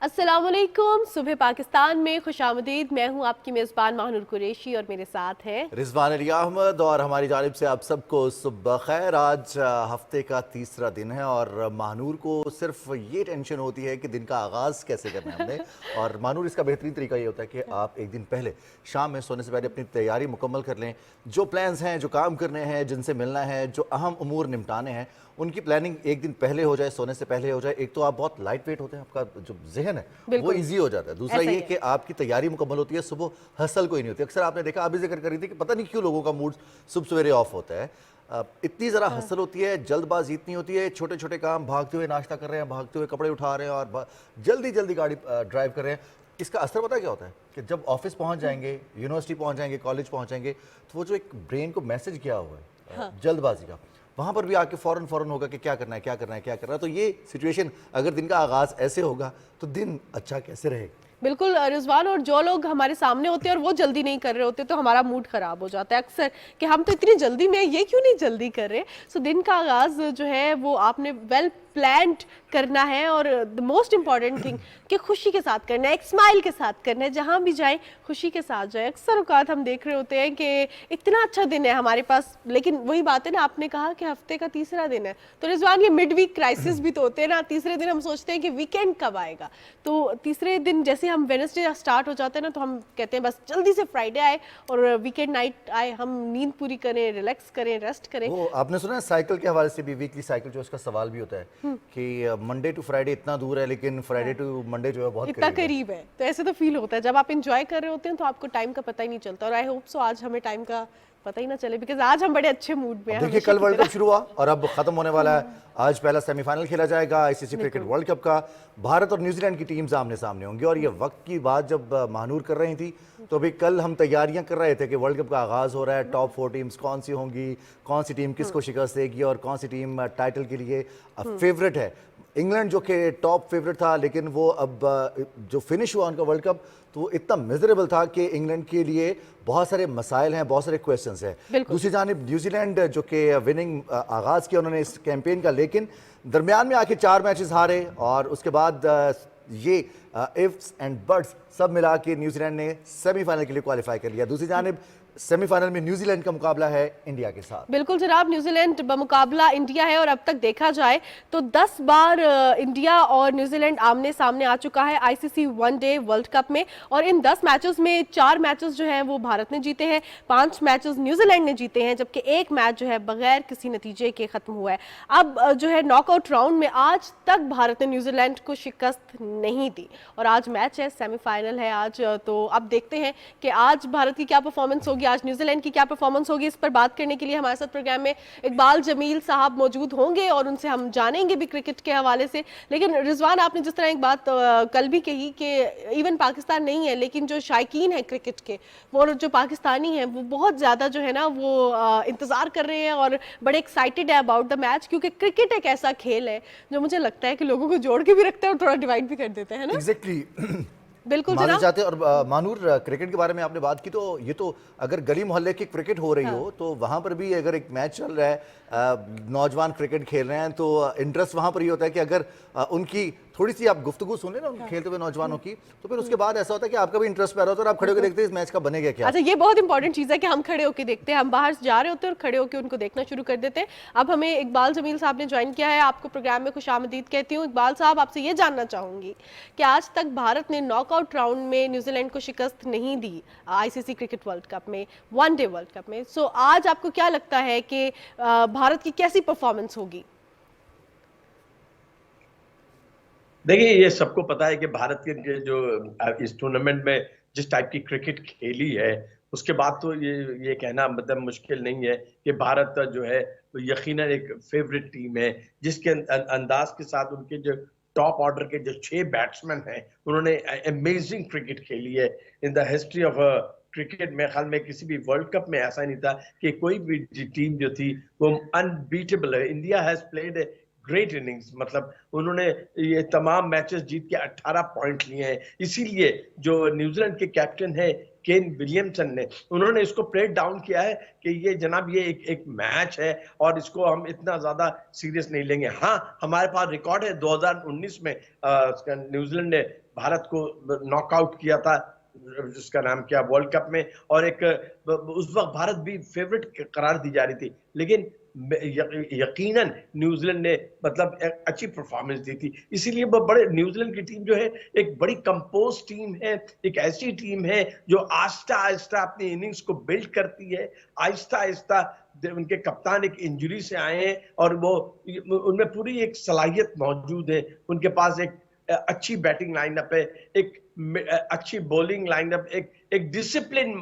अस्सलामुअलैकुम। सुबह पाकिस्तान में खुशामदीद। मैं हूं आपकी मेज़बान माहनूर कुरैशी और मेरे साथ हैं रिजवान अली अहमद और हमारी जानिब से आप सबको सुबह खैर। आज हफ्ते का तीसरा दिन है और महानूर को सिर्फ ये टेंशन होती है कि दिन का आगाज़ कैसे करना है हमने। और महानूर इसका बेहतरीन तरीका ये होता है कि आप एक दिन पहले शाम में सोने से पहले अपनी तैयारी मुकम्मल कर लें। जो प्लान्स हैं, जो काम करने हैं, जिनसे मिलना है, जो अहम उमूर निपटाने हैं, उनकी प्लानिंग एक दिन पहले हो जाए, सोने से पहले हो जाए। एक तो आप बहुत लाइट वेट होते हैं, आपका जो जहन है वो इजी हो जाता है। दूसरा ये कि आपकी तैयारी मुकम्मल होती है, सुबह हसल कोई नहीं होती। अक्सर आपने देखा, आप भी जिक्र कर रही थी कि पता नहीं क्यों लोगों का मूड सुबह सवेरे ऑफ होता है। इतनी ज़रा हसल होती है, जल्दबाजी इतनी होती है, छोटे छोटे काम, भागते हुए नाश्ता कर रहे हैं, भागते हुए कपड़े उठा रहे हैं और जल्दी जल्दी गाड़ी ड्राइव कर रहे हैं। इसका असर पता क्या होता है कि जब ऑफिस पहुंच जाएंगे, यूनिवर्सिटी पहुंच जाएंगे, कॉलेज पहुंच जाएंगे, तो वो जो एक ब्रेन को मैसेज किया हुआ है जल्दबाजी का, वहाँ पर भी आके फ़ौरन फ़ौरन होगा कि क्या करना है, क्या करना है, क्या करना है। तो ये सिचुएशन अगर दिन का आगाज़ ऐसे होगा तो दिन अच्छा कैसे रहेगा। बिल्कुल रिजवान। और जो लोग हमारे सामने होते हैं और वो जल्दी नहीं कर रहे होते तो हमारा मूड खराब हो जाता है अक्सर कि हम तो इतनी जल्दी में, ये क्यों नहीं जल्दी कर रहे। सो दिन का आगाज़ जो है वो आपने वेल प्लान्ड करना है और द मोस्ट इम्पॉर्टेंट थिंग कि खुशी के साथ करना है, एक स्माइल के साथ करना है। जहाँ भी जाए खुशी के साथ जाए। अक्सर औकात हम देख रहे होते हैं कि इतना अच्छा दिन है हमारे पास, लेकिन वही बात है ना, आपने कहा कि हफ्ते का तीसरा दिन है तो रिजवान ये मिड वीक क्राइसिस भी तो होते हैं ना। तीसरे दिन हम सोचते हैं कि वीकेंड कब आएगा, तो तीसरे दिन जैसे हम वेडनेसडे स्टार्ट हो जाते हैं ना तो हम कहते हैं बस जल्दी से फ्राइडे आए और वीकेंड नाइट आए, हम नींद पूरी करें, रिलैक्स करें, रेस्ट करें। वो आपने सुना है साइकिल के हवाले से भी, वीकली साइकिल जो इसका सवाल भी होता है कि मंडे टू फ्राइडे इतना दूर है लेकिन फ्राइडे टू मंडे जो है बहुत इतना करीब है। तो ऐसे तो फील होता है जब आप एंजॉय कर रहे होते हैं तो आपको टाइम का पता ही नहीं चलता। और आई होप सो आज हमें टाइम का पता ही ना चले, बिकॉज आज हम बड़े अच्छे मूड में हैं। देखिए, कल वर्ल्ड कप शुरू हुआ और अब खत्म होने वाला है। आज पहला सेमीफाइनल खेला जाएगा आईसीसी क्रिकेट वर्ल्ड कप का। भारत और न्यूजीलैंड की टीम्स आमने सामने होंगी और ये वक्त की बात जब महानूर कर रही थी तो अभी कल हम तैयारियां कर रहे थे कि वर्ल्ड कप का आगाज हो रहा है, टॉप 4 टीम्स कौन सी होंगी, कौन सी टीम किसको शिकस्त देगी और कौन सी टीम टाइटल के लिए फेवरेट है। इंग्लैंड जो कि टॉप फेवरेट था, लेकिन वो अब जो फिनिश हुआ उनका वर्ल्ड कप तो वो इतना मिजरेबल था कि इंग्लैंड के लिए बहुत सारे मसाइल हैं, बहुत सारे क्वेश्चंस हैं। दूसरी जानिब न्यूजीलैंड जो कि विनिंग आगाज़ किया उन्होंने इस कैंपेन का, लेकिन दरमियान में आके 4 मैचेस हारे और उसके बाद ये इफ्स एंड बट्स सब मिला के न्यूजीलैंड ने सेमीफाइनल के लिए क्वालिफाई कर लिया। दूसरी जानिब सेमीफाइनल में न्यूजीलैंड का मुकाबला है इंडिया के साथ। बिल्कुल जनाब, न्यूजीलैंड बमुकाबला इंडिया है और अब तक देखा जाए तो 10 बार इंडिया और न्यूजीलैंड आमने सामने आ चुका है आईसीसी वनडे वर्ल्ड कप में। और इन 10 मैचेस में 4 मैचेस जो हैं वो भारत ने जीते हैं, 5 मैचेस न्यूजीलैंड ने जीते हैं, जबकि एक मैच जो है बगैर किसी नतीजे के खत्म हुआ है। अब जो है नॉकआउट राउंड में आज तक भारत ने न्यूजीलैंड को शिकस्त नहीं दी और आज मैच है, सेमीफाइनल है आज। तो अब देखते हैं कि आज भारत की क्या परफॉर्मेंस होगी, आज न्यूजीलैंड की क्या परफॉर्मेंस होगी। इस पर बात करने के लिए हमारे साथ प्रोग्राम में इकबाल जमील साहब मौजूद होंगे और उनसे हम जानेंगे भी क्रिकेट के हवाले से। लेकिन रिजवान, आपने जिस तरह एक बात कल भी कही कि इवन पाकिस्तान नहीं है लेकिन जो शायकीन है क्रिकेट के, वो जो पाकिस्तानी हैं वो बहुत ज़्यादा जो है ना वो इंतज़ार कर रहे हैं और बड़े एक्साइटेड है अबाउट द मैच, क्योंकि क्रिकेट एक ऐसा खेल है जो मुझे लगता है कि लोगों को जोड़ के भी रखता है और थोड़ा डिवाइड भी कर देता है ना। एग्जैक्टली बिल्कुल मानना चाहते हैं। और मानूर, क्रिकेट के बारे में आपने बात की तो ये तो अगर गली मोहल्ले की क्रिकेट हो रही हो तो वहां पर भी अगर एक मैच चल रहा है, नौजवान क्रिकेट खेल रहे हैं तो इंटरेस्ट वहां पर ही होता है कि अगर उनकी थोड़ी सी आप गुफ्तगू सुने ना उनके खेलते हुए नौजवानों की, तो फिर उसके बाद ऐसा होता है कि आपका भी इंटरेस्ट पैदा होता है और आप खड़े होकर देखते हैं इस मैच का बनेगा क्या। अच्छा, ये बहुत इंपॉर्टेंट चीज़ है कि हम खड़े होकर देखते हैं। हम बाहर जा रहे होते हैं और खड़े होकर उनको देखना शुरू कर देते हैं। अब हमें इकबाल जमील साहब ने ज्वाइन किया है, आपको प्रोग्राम में खुशामदीद कहती हूँ। इकबाल साहब, आपसे ये जानना चाहूंगी कि आज तक भारत ने नॉकआउट राउंड में न्यूजीलैंड को शिकस्त नहीं दी आईसीसी क्रिकेट वर्ल्ड कप में, वनडे वर्ल्ड कप में। सो आज आपको क्या लगता है कि भारत की कैसी परफॉर्मेंस होगी? देखिए, ये सबको पता है कि भारत के जो इस टूर्नामेंट में जिस टाइप की क्रिकेट खेली है, उसके बाद तो ये कहना मतलब मुश्किल नहीं है कि भारत जो है तो यकीनन एक फेवरेट टीम है, जिसके अंदाज के साथ उनके जो टॉप ऑर्डर के जो 6 बैट्समैन हैं उन्होंने अमेजिंग क्रिकेट खेली है। In the history of cricket मेरे ख्याल में किसी भी वर्ल्ड कप में ऐसा नहीं था कि कोई भी टीम जो थी वो अनबीटेबल है। India has played great innings, मतलब उन्होंने ये तमाम मैचेस जीत के 18 पॉइंट लिए हैं। इसीलिए जो न्यूजीलैंड के कैप्टन है केन विलियमसन ने, उन्होंने इसको प्ले डाउन किया है कि ये जनाब ये एक मैच है और इसको हम इतना ज्यादा सीरियस नहीं लेंगे। हाँ, हमारे पास रिकॉर्ड है 2019 में न्यूजीलैंड ने भारत को नॉकआउट किया था, जिसका नाम क्या, वर्ल्ड कप में, और एक उस वक्त भारत भी फेवरेट करार दी जा रही थी, लेकिन यकीनन न्यूजीलैंड ने मतलब एक अच्छी परफॉर्मेंस दी थी। इसीलिए वो बड़े, न्यूजीलैंड की टीम जो है एक बड़ी कंपोज टीम है, एक ऐसी टीम है जो आहिस्ता आहिस्ता अपनी इनिंग्स को बिल्ड करती है। आहिस्ता आहिस्ता उनके कप्तान एक इंजरी से आए हैं और वो उनमें पूरी एक सलाहियत मौजूद है। उनके पास एक अच्छी बैटिंग लाइनअप है, एक अच्छी बॉलिंग लाइनअप, एक डिसिप्लिन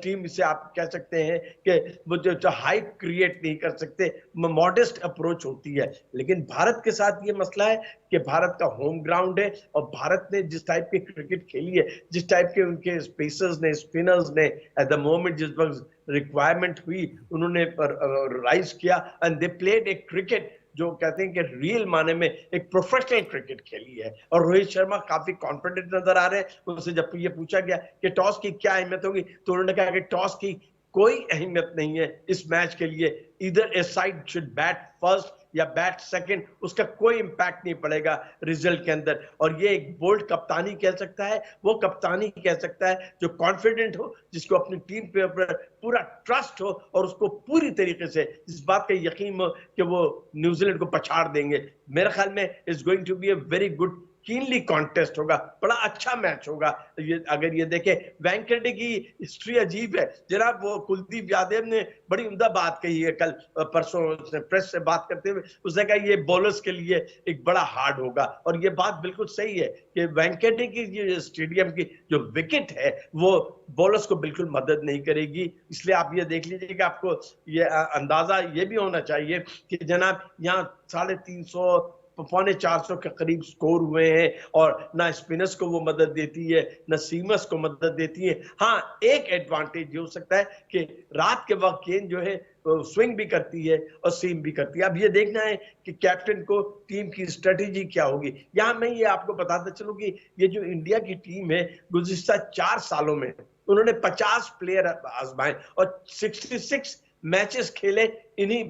टीम इसे आप कह सकते हैं कि वो जो हाइप क्रिएट नहीं कर सकते, मॉडेस्ट अप्रोच होती है। लेकिन भारत के साथ ये मसला है कि भारत का होम ग्राउंड है और भारत ने जिस टाइप की क्रिकेट खेली है, जिस टाइप के उनके स्पेसर्स ने, स्पिनर्स ने एट द मोमेंट जिस वक्त रिक्वायरमेंट हुई उन्होंने राइज किया and they played a cricket जो कहते हैं कि रियल माने में एक प्रोफेशनल क्रिकेट खेली है। और रोहित शर्मा काफी कॉन्फिडेंट नजर आ रहे हैं। उनसे जब ये पूछा गया कि टॉस की क्या अहमियत होगी, तो उन्होंने कहा कि टॉस की कोई अहमियत नहीं है इस मैच के लिए, इधर ए साइड शुड बैट फर्स्ट या बैट सेकंड, उसका कोई इंपैक्ट नहीं पड़ेगा रिजल्ट के अंदर। और ये एक बोल्ड कप्तानी कह सकता है, वो कप्तानी कह सकता है जो कॉन्फिडेंट हो, जिसको अपनी टीम पे पूरा ट्रस्ट हो और उसको पूरी तरीके से इस बात का यकीन हो कि वो न्यूजीलैंड को पछाड़ देंगे। मेरे ख्याल में it's going to be a very good keenly contest होगा, बड़ा अच्छा मैच होगा। ये अगर ये देखें, वेंकटे की हिस्ट्री अजीब है जनाब। वो कुलदीप यादव ने बड़ी उम्दा बात कही है कल परसों प्रेस से बात करते हुए, उसने कहा ये बॉलर्स के लिए एक बड़ा हार्ड होगा, और ये बात बिल्कुल सही है कि वेंकटे की ये स्टेडियम की जो विकेट है वो बॉलर्स को बिल्कुल मदद नहीं करेगी। इसलिए आप ये देख लीजिए कि आपको ये अंदाजा ये भी होना चाहिए कि जनाब यहाँ 350 पौने 400 के करीब स्कोर हुए हैं और ना स्पिनर्स को वो मदद देती है ना सीमर्स को मदद देती है। हाँ, एक एडवांटेज ये हो सकता है कि रात के वक्त गेंद जो है स्विंग भी करती है और सीम भी करती है। अब ये देखना है कि कैप्टन को टीम की स्ट्रेटेजी क्या होगी। यहाँ मैं ये आपको बताता चलूं कि ये जो इंडिया की टीम है गुज़िश्ता 4 सालों में उन्होंने 50 प्लेयर आजमाए और 66 मैचेस खेले इन्हीं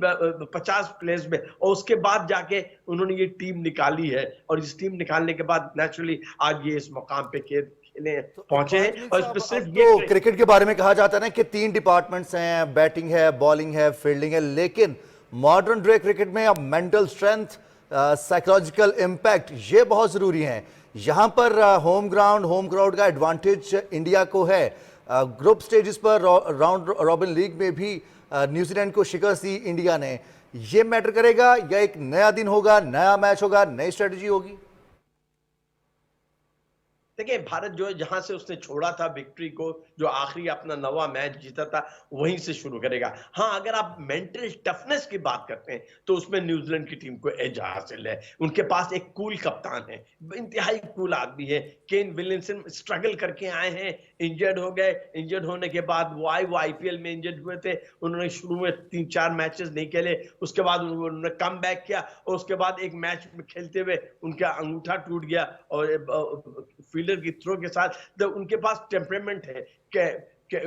50 प्लेयर्स में, और उसके बाद जाके उन्होंने ये टीम निकाली है। और इस टीम निकालने के बाद नेचुरली आज ये इस मुकाम पे खेले पहुंचे हैं। और सिर्फ तो क्रिकेट के बारे में कहा जाता है ना कि 3 डिपार्टमेंट्स हैं, बैटिंग है, बॉलिंग है, फील्डिंग है, लेकिन मॉडर्न डे क्रिकेट में अब मेंटल स्ट्रेंथ, साइकोलॉजिकल इम्पैक्ट ये बहुत जरूरी है। यहाँ पर होम ग्राउंड, होम क्राउड का एडवांटेज इंडिया को है। ग्रुप स्टेजेस पर राउंड रॉबिन लीग में भी न्यूजीलैंड को शिकस्त दी इंडिया ने। ये मैटर करेगा या एक नया दिन होगा, नया मैच होगा, नई स्ट्रेटजी होगी? देखिए, भारत जो है जहां से उसने छोड़ा था विक्ट्री को, जो आखिरी अपना 9वां मैच जीता था, वहीं से शुरू करेगा। हाँ, अगर आप मेंटल टफनेस की बात करते हैं तो उसमें न्यूजीलैंड की टीम को एज हासिल है। उनके पास एक कूल कप्तान है, इंतहाई कूल आदमी है। केन विलियमसन स्ट्रगल करके आए हैं, इंजर्ड हो गए, इंजर्ड होने के बाद वो आईपीएल में इंजर्ड हुए थे। उन्होंने शुरू में 3-4 मैचेस नहीं खेले, उसके बाद उन्होंने कम बैक किया और उसके बाद एक मैच में खेलते हुए उनका अंगूठा टूट गया और फील्डर की थ्रो के साथ उनके पास टेम्परामेंट है कि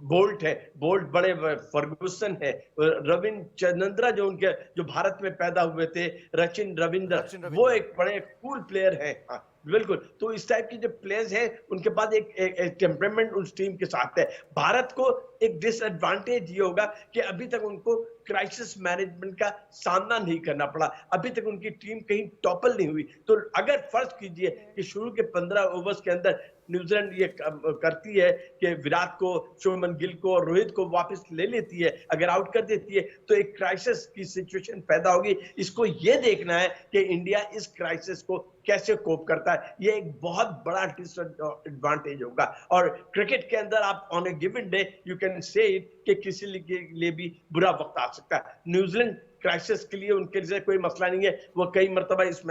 बोल्ट है, बोल्ट बड़े फर्गुसन है, रविंद्र चंद्रा जो उनके जो भारत में पैदा हुए थे, रचिन रविंद्र, वो एक बड़े कूल प्लेयर है। हाँ, बिल्कुल। तो इस टाइप की जो प्लेयर्स हैं उनके पास एक टेम्परामेंट उस टीम के साथ है। भारत को एक डिसएडवांटेज ये होगा कि अभी तक उनको क्राइसिस मैनेजमेंट का सामना नहीं करना पड़ा, अभी तक उनकी टीम कहीं टॉपल नहीं हुई। तो अगर फर्ज कीजिए कि शुरू के 15 ओवर्स के अंदर न्यूजीलैंड ये करती है कि विराट को, शुभमन गिल को और रोहित को वापस ले लेती है, अगर आउट कर देती है तो एक क्राइसिस की सिचुएशन पैदा होगी। इसको ये देखना है कि इंडिया इस क्राइसिस को कैसे कोप करता है। ये एक बहुत बड़ा डिसएडवांटेज होगा। और क्रिकेट के अंदर आप on A given day you can say it कि किसी के लिए भी बुरा वक्त आ सकता है। न्यूजीलैंड क्राइसिस के लिए उनके लिए कोई मसला नहीं है। वो कई मरतबा इस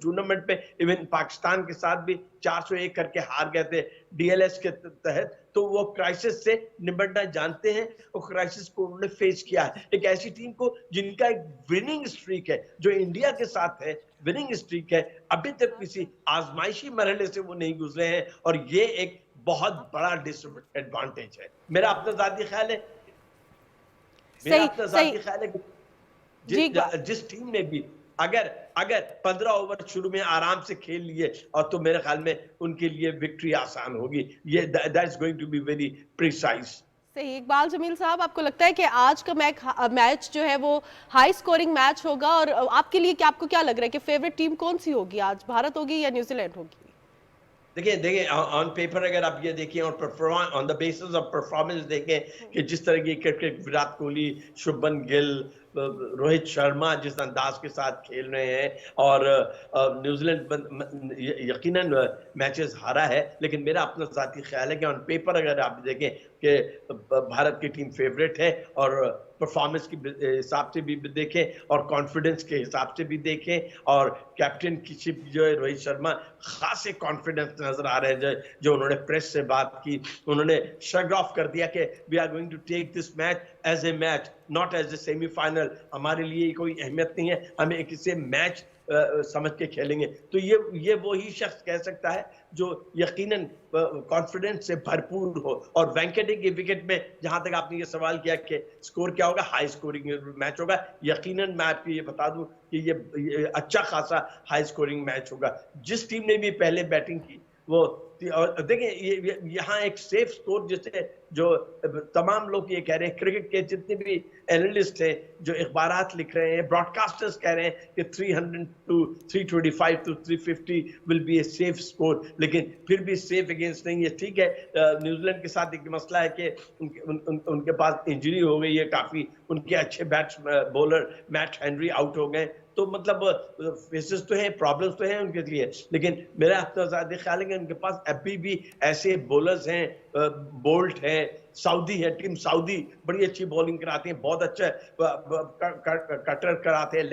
टूर्नामेंट में इवन पाकिस्तान के साथ भी 401 करके हार गए थे डीएलएस के तहत। तो वो क्राइसिस से निपटना जानते हैं और क्राइसिस को उन्होंने फेस किया है। एक ऐसी टीम को जिनका एक विनिंग स्ट्रीक है, जो इंडिया के साथ है, विनिंग स्ट्रीक है, अभी तक किसी आजमाइशी मरहले से वो नहीं गुजरे हैं। और ये एक बहुत बड़ा डिसएडवांटेज है। मेरा अपना जाती ख्याल है, मेरा सही अपना सही जाती ख्याल है कि जी जिस टीम ने भी अगर अगर 15 ओवर शुरू में आराम से खेल लिए और तो मेरे ख्याल में उनके लिए विक्ट्री आसान होगी। ये that is going to be very precise. सही। इकबाल जमील साहब, आपको लगता है कि आज का मैच जो है वो हाई स्कोरिंग मैच होगा? और आपके लिए क्या, आपको क्या लग रहा है कि फेवरेट टीम कौन सी होगी आज, भारत होगी या न्यूजीलैंड होगी? देखिए देखिए ऑन पेपर अगर आप ये देखें और performance on the basis of performance देखें कि जिस तरह की क्रिकेट विराट कोहली, शुभमन गिल, रोहित शर्मा जिस अंदाज के साथ खेल रहे हैं और न्यूजीलैंड यकीनन मैचेस हारा है, लेकिन मेरा अपना जाती ख्याल है कि ऑन पेपर अगर आप देखें कि भारत की टीम फेवरेट है और परफॉर्मेंस के हिसाब से भी देखें और कॉन्फिडेंस के हिसाब से भी देखें और कैप्टन की शिप जो है रोहित शर्मा खासे कॉन्फिडेंस नजर आ रहे हैं। जो उन्होंने प्रेस से बात की, उन्होंने शग ऑफ कर दिया कि we are going to take this match as a match, not as a semifinal. हमारे लिए कोई अहमियत नहीं है, हमें इसे मैच समझ के खेलेंगे। तो ये वही शख्स कह सकता है जो यकीनन कॉन्फिडेंस से भरपूर हो। और वेंकटे की विकेट में जहां तक आपने ये सवाल किया कि स्कोर क्या होगा, हाई स्कोरिंग मैच होगा। यकीनन मैं आपको ये बता दूं कि ये अच्छा खासा हाई स्कोरिंग मैच होगा। जिस टीम ने भी पहले बैटिंग की वो, और देखिए यहाँ एक सेफ स्कोर जिसे जो तमाम लोग ये कह रहे हैं, क्रिकेट के जितने भी एनालिस्ट हैं जो अखबारात लिख रहे हैं, ब्रॉडकास्टर्स कह रहे हैं कि 300 to 325 to 350 will be a safe score, लेकिन फिर भी सेफ अगेंस्ट नहीं है। ठीक है, न्यूजीलैंड के साथ एक मसला है कि उनके पास इंजरी हो गई है काफी, उनके अच्छे बॉलर मैट हेनरी आउट हो गए, तो मतलब फेसेस तो हैं, प्रॉब्लम्स तो हैं उनके लिए, लेकिन मेरा अपना ज़्यादा ख्याल है कि उनके पास अभी भी ऐसे बॉलर्स हैं, बोल्ट है, सऊदी है, टीम सऊदी बड़ी अच्छी बॉलिंग कराते हैं, बहुत अच्छा कटर कराते हैं,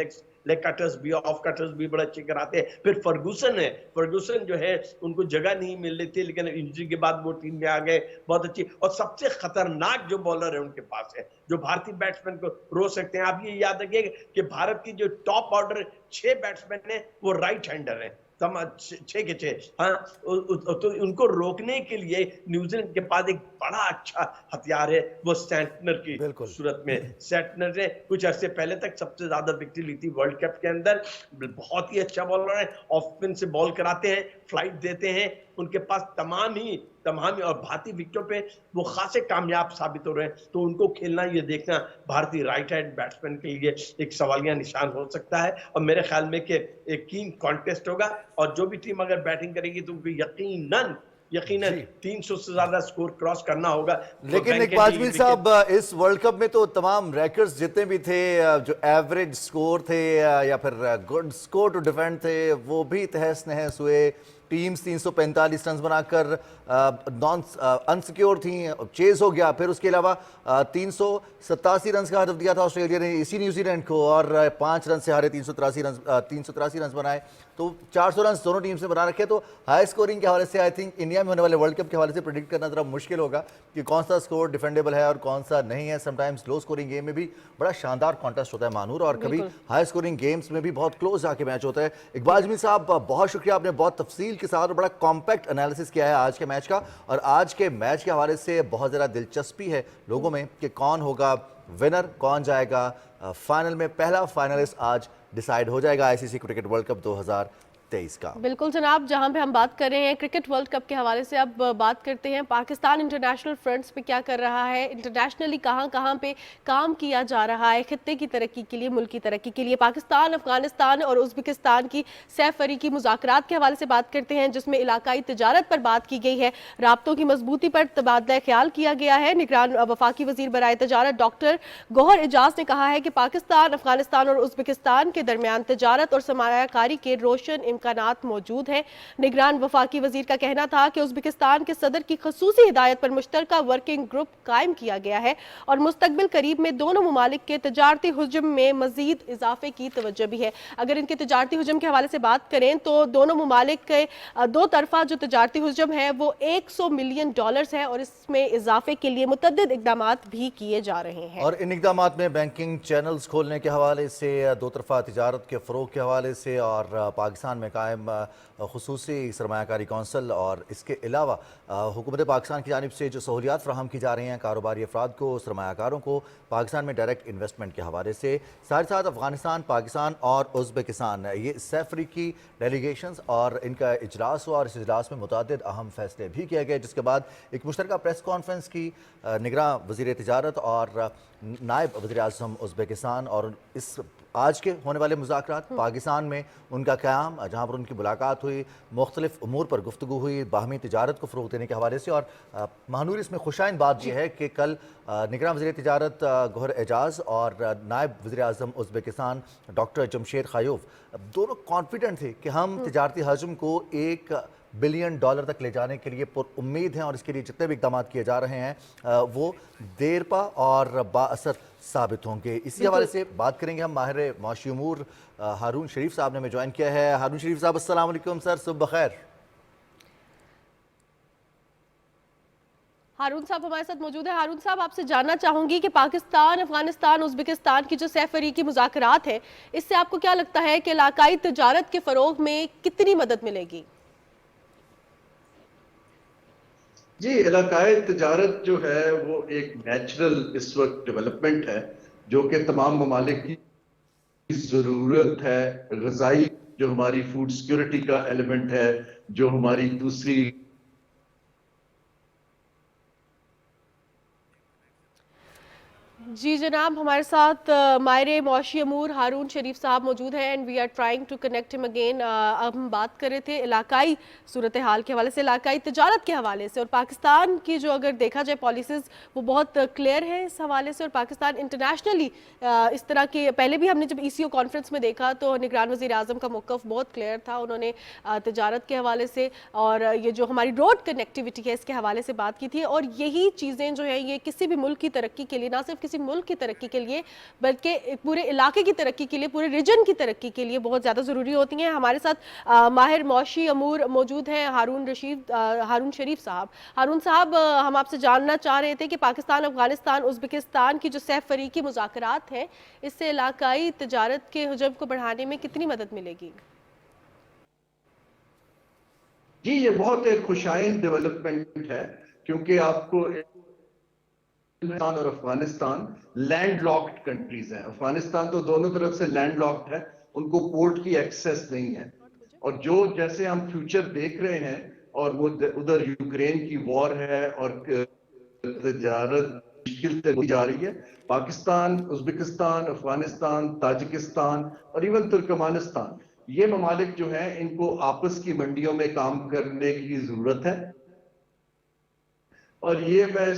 लेग कटर्स भी, ऑफ कटर्स भी बड़े अच्छे कराते हैं। फिर फर्गूसन है, फर्गूसन जो है उनको जगह नहीं मिल रही थी, लेकिन इंजरी के बाद वो टीम में आ गए, बहुत अच्छी। और सबसे खतरनाक जो बॉलर है उनके पास है, जो भारतीय बैट्समैन को रो सकते हैं। आप ये याद रखिए कि भारत की जो टॉप ऑर्डर 6 बैट्समैन है वो राइट हैंडर है, 6 के 6। हाँ, तो उनको रोकने के लिए न्यूजीलैंड के पास एक बड़ा अच्छा हथियार है, वो सैंटनर की सूरत में। सैंटनर ने कुछ अरसे पहले तक सबसे ज्यादा विकेट ली थी वर्ल्ड कप के अंदर, बहुत ही अच्छा बॉलर है, ऑफ स्पिन से बॉल कराते हैं, फ्लाइट देते हैं, उनके पास तमाम ही और भारतीय विकेटों पे वो खासे कामयाब साबित हो रहे हैं। तो उनको खेलना, ये देखना भारतीय राइट हैंड बैट्समैन के लिए एक सवालिया निशान हो सकता है। और मेरे ख्याल में कि एक कीन कॉन्टेस्ट होगा और जो भी टीम अगर बैटिंग करेगी तो उनको यकीनन 300 से ज्यादा स्कोर क्रॉस करना होगा। लेकिन इकबाल जमील साहब, इस वर्ल्ड कप में तो तमाम रिकॉर्ड्स जितने भी थे, जो एवरेज स्कोर थे या फिर गुड स्कोर टू डिफेंड थे, वो भी तहस नहस हुए। टीम्स 345 रन बनाकर नॉन अनसिक्योर थी, चेज हो गया। फिर उसके अलावा 387 रन का हदफ दिया था ऑस्ट्रेलिया ने इसी न्यूजीलैंड को, और 5 रन से हारे, 383 रन बनाए। तो 400 रन दोनों टीम से बना रखे। तो हाई स्कोरिंग के हवाले से आई थिंक इंडिया में होने वाले वर्ल्ड कप के हवाले से प्रेडिक्ट करना जरा मुश्किल होगा कि कौन सा स्कोर डिफेंडेबल है और कौन सा नहीं है। समटाइम्स लो स्कोरिंग गेम में भी बड़ा शानदार कॉन्टेस्ट होता है मानूर, और कभी हाई स्कोरिंग गेम्स में भी बहुत क्लोज आके मैच होता है। इकबाल जमील साहब, बहुत शुक्रिया, आपने बहुत तफसील के साथ और बड़ा कॉम्पैक्ट एनालिसिस किया है आज के मैच का। और आज के मैच के हवाले से बहुत ज़्यादा दिलचस्पी है लोगों में कि कौन होगा विनर, कौन जाएगा फाइनल में। पहला फाइनलिस्ट आज डिसाइड हो जाएगा आईसीसी क्रिकेट वर्ल्ड कप 2023 का। बिल्कुल जनाब, जहां पे हम बात कर रहे हैं क्रिकेट वर्ल्ड कप के हवाले से, अब बात करते हैं पाकिस्तान इंटरनेशनल फ्रंट्स पे क्या कर रहा है, इंटरनेशनली कहां पे काम किया जा रहा है खित्ते की तरक्की के लिए, मुल्क की तरक्की के लिए। पाकिस्तान, अफगानिस्तान और उज़्बेकिस्तान की सैफ फरीकी मुज़ाकरात के हवाले से बात करते हैं, जिसमें इलाकाई तिजारत पर बात की गई है, राब्तों की मजबूती पर तबादला ख्याल किया गया है। निगरान वफाकी वजीर बराए तजारत डॉक्टर गौहर एजाज ने कहा है कि पाकिस्तान, अफगानिस्तान और उज़्बेकिस्तान के दरमियान तिजारत और सरमायाकारी के रोशन इम्कानात मौजूद हैं। निगरान वफाकी वजीर का कहना था कि उज़्बेकिस्तान के सदर की खसूसी हिदायत पर मुश्तरका वर्किंग ग्रुप कायम किया गया है और मुस्तकबिल करीब में दोनों ममालिक के तजारती हुजम में मजीद इजाफे की तवज्जो भी है। अगर इनके तजारती हुजम के हवाले से बात करें तो दोनों ममालिक के दो तरफा जो तजारती हुजम है वो $100 मिलियन है और इसमें इजाफे के लिए मुतअद्दिद इक़दाम भी किए जा रहे हैं। और इन इक़दाम में बैंकिंग चैनल्स खोलने के हवाले से, दो तरफा तिजारत के फ़रोग के हवाले से और पाकिस्तान में कायम खुसूसी सरमायाकारी कौंसल और इसके अलावा हुकूमत पाकिस्तान की जानिब से जो सहूलियात फ़राहम की जा रही हैं कारोबारी अफराद को, सरमायाकारों को पाकिस्तान में डायरेक्ट इन्वेस्टमेंट के हवाले से, साथ साथ अफगानिस्तान, पाकिस्तान और उज़्बेकिस्तान ये सैफरी की डेलीगेशंस और इनका इजलास हुआ और इस इजलास में मुतअद्दिद अहम फैसले भी किए गए, जिसके बाद एक मुश्तरका प्रेस कॉन्फ्रेंस की निगरान वज़ीर तिजारत और नायब वज़ीर आज़म उज़्बेकिस्तान और इस आज के होने वाले मुज़ाकरात पाकिस्तान में उनका क़याम, जहाँ पर उनकी मुलाकात हुई, मुख्तलिफ उमूर पर गुफ्तगू हुई, बाहमी तिजारत को फ़रोग़ देने के हवाले से। और महानूर इसमें खुशाइन बात यह है कि कल निगरान वज़ीर तिजारत गौहर एजाज़ और नायब वज़ीर आज़म उज़्बेकिस्तान डॉक्टर जमशेद ख़ायूफ दोनों कॉन्फिडेंट थे कि हम तिजारती हजम को $1 बिलियन तक ले जाने के लिए पुरुम्मीद हैं और इसके लिए जितने भी इक़दाम किए जा रहे हैं वो देरपा और बाअसर साबित होंगे। इसी हवाले से बात करेंगे हम माहिर माशी उमूर हारून शरीफ साहब ने हमें ज्वाइन किया है। हारून शरीफ साहब, अस्सलाम वालेकुम सर, सुबह खैर। हारून साहब हमारे साथ मौजूद है। हारून साहब, आपसे जानना चाहूंगी कि पाकिस्तान, अफगानिस्तान, उज़्बेकिस्तान की जो सैफरी मुज़ाकरात है, इससे आपको क्या लगता है कि इलाकाई तजारत के फ़रोग़ में कितनी मदद मिलेगी? जी, इलाकाई तजारत जो है वो एक नेचुरल इस वक्त डेवलपमेंट है जो कि तमाम ममालिक की ज़रूरत है। ग़िज़ाई जो हमारी फूड सिक्योरिटी का एलिमेंट है, जो हमारी दूसरी जी जनाब, हमारे साथ माहिर मौशी अमूर हारून शरीफ साहब मौजूद हैं and we are trying to connect him again. अब हम बात कर रहे थे इलाकाई सूरत हाल के हवाले से, इलाकाई तजारत के हवाले से, और पाकिस्तान की जो अगर देखा जाए पॉलिसीज़ वो बहुत क्लियर है इस हवाले से। और पाकिस्तान इंटरनेशनली इस तरह के, पहले भी हमने जब ECO कॉन्फ्रेंस में देखा तो निगरान वज़ीर आज़म का मौक़िफ़ बहुत क्लियर था, उन्होंने तजारत के हवाले से और ये जो हमारी रोड कनेक्टिविटी है इसके हवाले से बात की थी। और यही चीज़ें जो है ये किसी भी मुल्क की तरक्की के लिए, ना सिर्फ किसी मुल्क की तरक्की के लिए बल्कि पूरे इलाके की तरक्की के लिए, पूरे रीजन की तरक्की के लिए बहुत ज़्यादा ज़रूरी होती हैं। हमारे साथ माहिर मौशी अमूर मौजूद हैं, हारून शरीफ साहब। हारून साहब, हम आपसे जानना चाह रहे थे कि पाकिस्तान, अफगानिस्तान, उज़्बेकिस्तान की जो सैफरी की मुज़ाकरात हैं, इससे इलाकाई तजारत के हजम को बढ़ाने में कितनी मदद मिलेगी? जी, ये बहुत एक खुशाइन डेवलपमेंट है क्योंकि आपको पाकिस्तान और अफगानिस्तान लैंडलॉक्ड कंट्रीज हैं। अफगानिस्तान तो दोनों तरफ से लैंडलॉक्ड है, उनको पोर्ट की एक्सेस नहीं है। और जो जैसे हम फ्यूचर देख रहे हैं और वो उधर यूक्रेन की वॉर है और तजारत मुश्किल से हो जा रही है। पाकिस्तान, उज़्बेकिस्तान, अफगानिस्तान, ताजिकिस्तान और इवन तुर्कमानिस्तान, ये ममालिक जो हैं इनको आपस की मंडियों में काम करने की जरूरत है। और ये मैं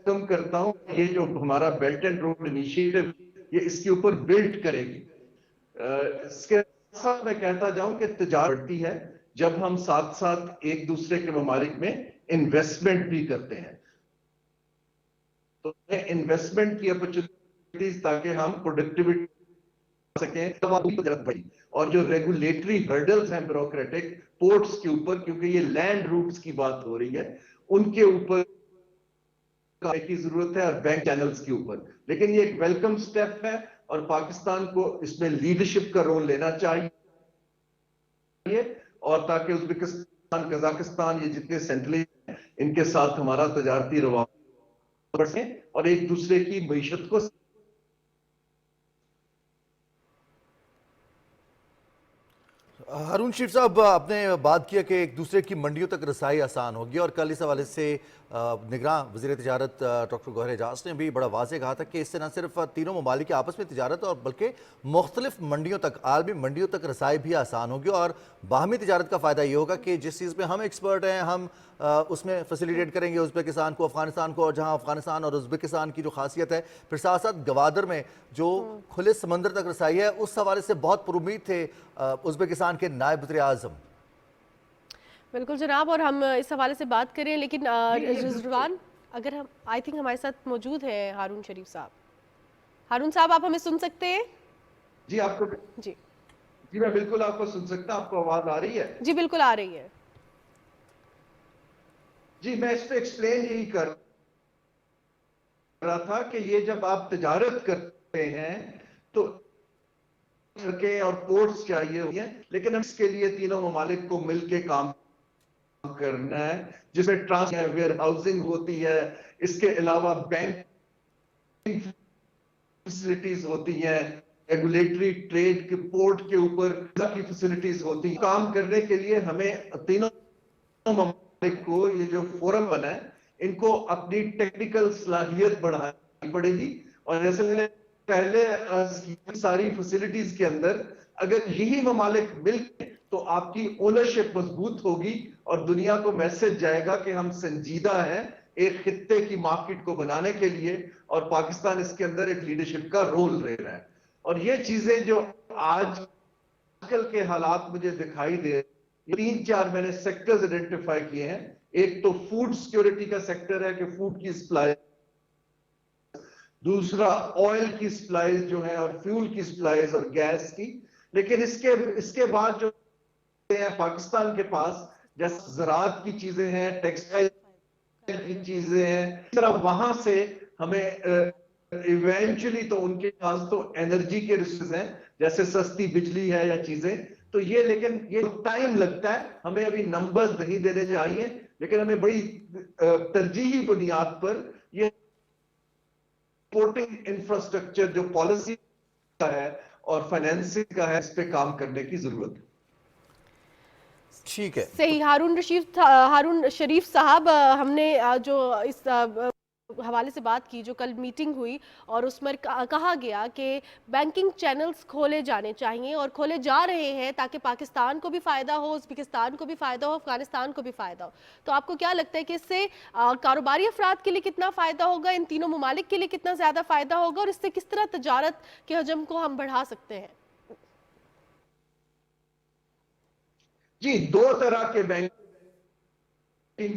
कम करता हूं, ये जो हमारा बेल्ट एंड रोड इनिशिएटिव ये इसके ऊपर बिल्ड करेगी। इसके साथ मैं कहता जाऊं कि तजारत बढ़ती है जब हम साथ साथ एक दूसरे के ममालिक में इन्वेस्टमेंट भी करते हैं। तो इन्वेस्टमेंट की अपॉर्चुनिटीज ताकि हम प्रोडक्टिविटी सकें, और जो रेगुलेटरी हर्डल्स हैं ब्यूरोक्रेटिक पोर्ट्स के ऊपर, क्योंकि ये लैंड रूट्स की बात हो रही है, उनके ऊपर की जरूरत है और बैंक चैनल्स के ऊपर। लेकिन ये एक वेलकम स्टेप है और पाकिस्तान को इसमें लीडरशिप का रोल लेना चाहिए, और ताकि उज़्बेकिस्तान, कजाकिस्तान, ये जितने सेंट्रली इनके साथ हमारा तजारती रवाबित बढ़े और एक दूसरे की मईशत को। हारून शरीफ साहब, आपने बात किया कि एक दूसरे की मंडियों तक रसाई आसान होगी और कल इस हवाले से निगरान वज़ीर तिजारत डॉक्टर गौहर एजाज़ ने भी बड़ा वाज़ेह कहा था कि इससे न सिर्फ तीनों ममालिक की आपस में तिजारत और बल्कि मुख्तलिफ मंडियों तक, आलमी मंडियों तक रसाई भी आसान होगी। और बाहमी तिजारत का फ़ायदा ये होगा कि जिस चीज़ में हम एक्सपर्ट हैं हम उसमें फैसिलिटेट करेंगे उज़्बेकिस्तान को, अफगानिस्तान को, और जहाँ अफगानिस्तान और उज़्बेकिस्तान की जो खासियत है, फिर साथ साथ गवादर में जो खुले समंदर तक रसाई है, उस हवाले से बहुत पुरुम्मीद थे उज़्बेकिस्तान के नायब वज़ीर आज़म। बिल्कुल जनाब, और हम इस हवाले से बात करें, लेकिन रिजवान, अगर हम, आई थिंक हमारे साथ मौजूद है हारून शरीफ साहब। हारून साहब, आप हमें सुन सकते हैं? जी, आपको जी जी मैं बिल्कुल आपको सुन सकता हूं। आपको आवाज आ रही है? जी बिल्कुल आ रही है। जी, मैं इस पे एक्सप्लेन यही कर रहा था कि ये जब आप तिजारत करते हैं तो करके और पोर्ट्स चाहिए होती हैं, लेकिन हम इसके लिए तीनों ममालिक को मिलकर काम करना है, जिसमें ट्रांस वेयर हाउसिंग होती है, इसके अलावा बैंक फैसिलिटीज होती हैं, रेगुलेटरी ट्रेड के पोर्ट के ऊपर की फैसिलिटीज होती हैं। काम करने के लिए हमें तीनों ममालिक को ये जो फोरम बना है, इनको अपनी टेक्निकल सलाहियत बढ़ानी पड़ेगी। और जैसे मैंने पहले सारी फैसिलिटीज के अंदर अगर यही ममालिक मिलकर, तो आपकी ओनरशिप मजबूत होगी और दुनिया को मैसेज जाएगा कि हम संजीदा हैं एक खित्ते की मार्केट को बनाने के लिए, और पाकिस्तान इसके अंदर एक लीडरशिप का रोल ले रहा है। और ये चीजें जो आजकल के हालात मुझे दिखाई दे, 3-4 मैंने सेक्टर्स आइडेंटिफाई किए हैं। एक तो फूड सिक्योरिटी का सेक्टर है कि फूड की सप्लाई, दूसरा ऑयल की सप्लाईज जो है और फ्यूल की सप्लाईज और गैस की। लेकिन इसके बाद जो है पाकिस्तान के पास जैसे ज़राअत की चीजें हैं, टेक्सटाइल की चीजें हैं, इस तरह वहां से हमें इवेंचुअली तो उनके पास तो एनर्जी के रिसोर्सेज हैं, जैसे सस्ती बिजली है या चीजें, तो ये, लेकिन ये टाइम लगता है। हमें अभी नंबर्स नहीं देने चाहिए, लेकिन हमें बड़ी तरजीही बुनियाद पर ये सपोर्टिंग इंफ्रास्ट्रक्चर जो पॉलिसी का है और फाइनेंसिंग का है, इस पे काम करने की जरूरत है। ठीक है, सही। हारून शरीफ साहब, हमने जो इस हवाले से बात की, जो कल मीटिंग हुई और उसमें कहा गया कि बैंकिंग चैनल्स खोले जाने चाहिए और खोले जा रहे हैं ताकि पाकिस्तान को भी फ़ायदा हो, उज़्बेकिस्तान को भी फ़ायदा हो, अफगानिस्तान को भी फ़ायदा हो। तो आपको क्या लगता है कि इससे कारोबारी अफराद के लिए कितना फ़ायदा होगा, इन तीनों ममालिक के लिए कितना ज़्यादा फ़ायदा होगा, और इससे किस तरह तजारत के हजम को हम बढ़ा सकते हैं? जी, दो तरह के बैंकिंग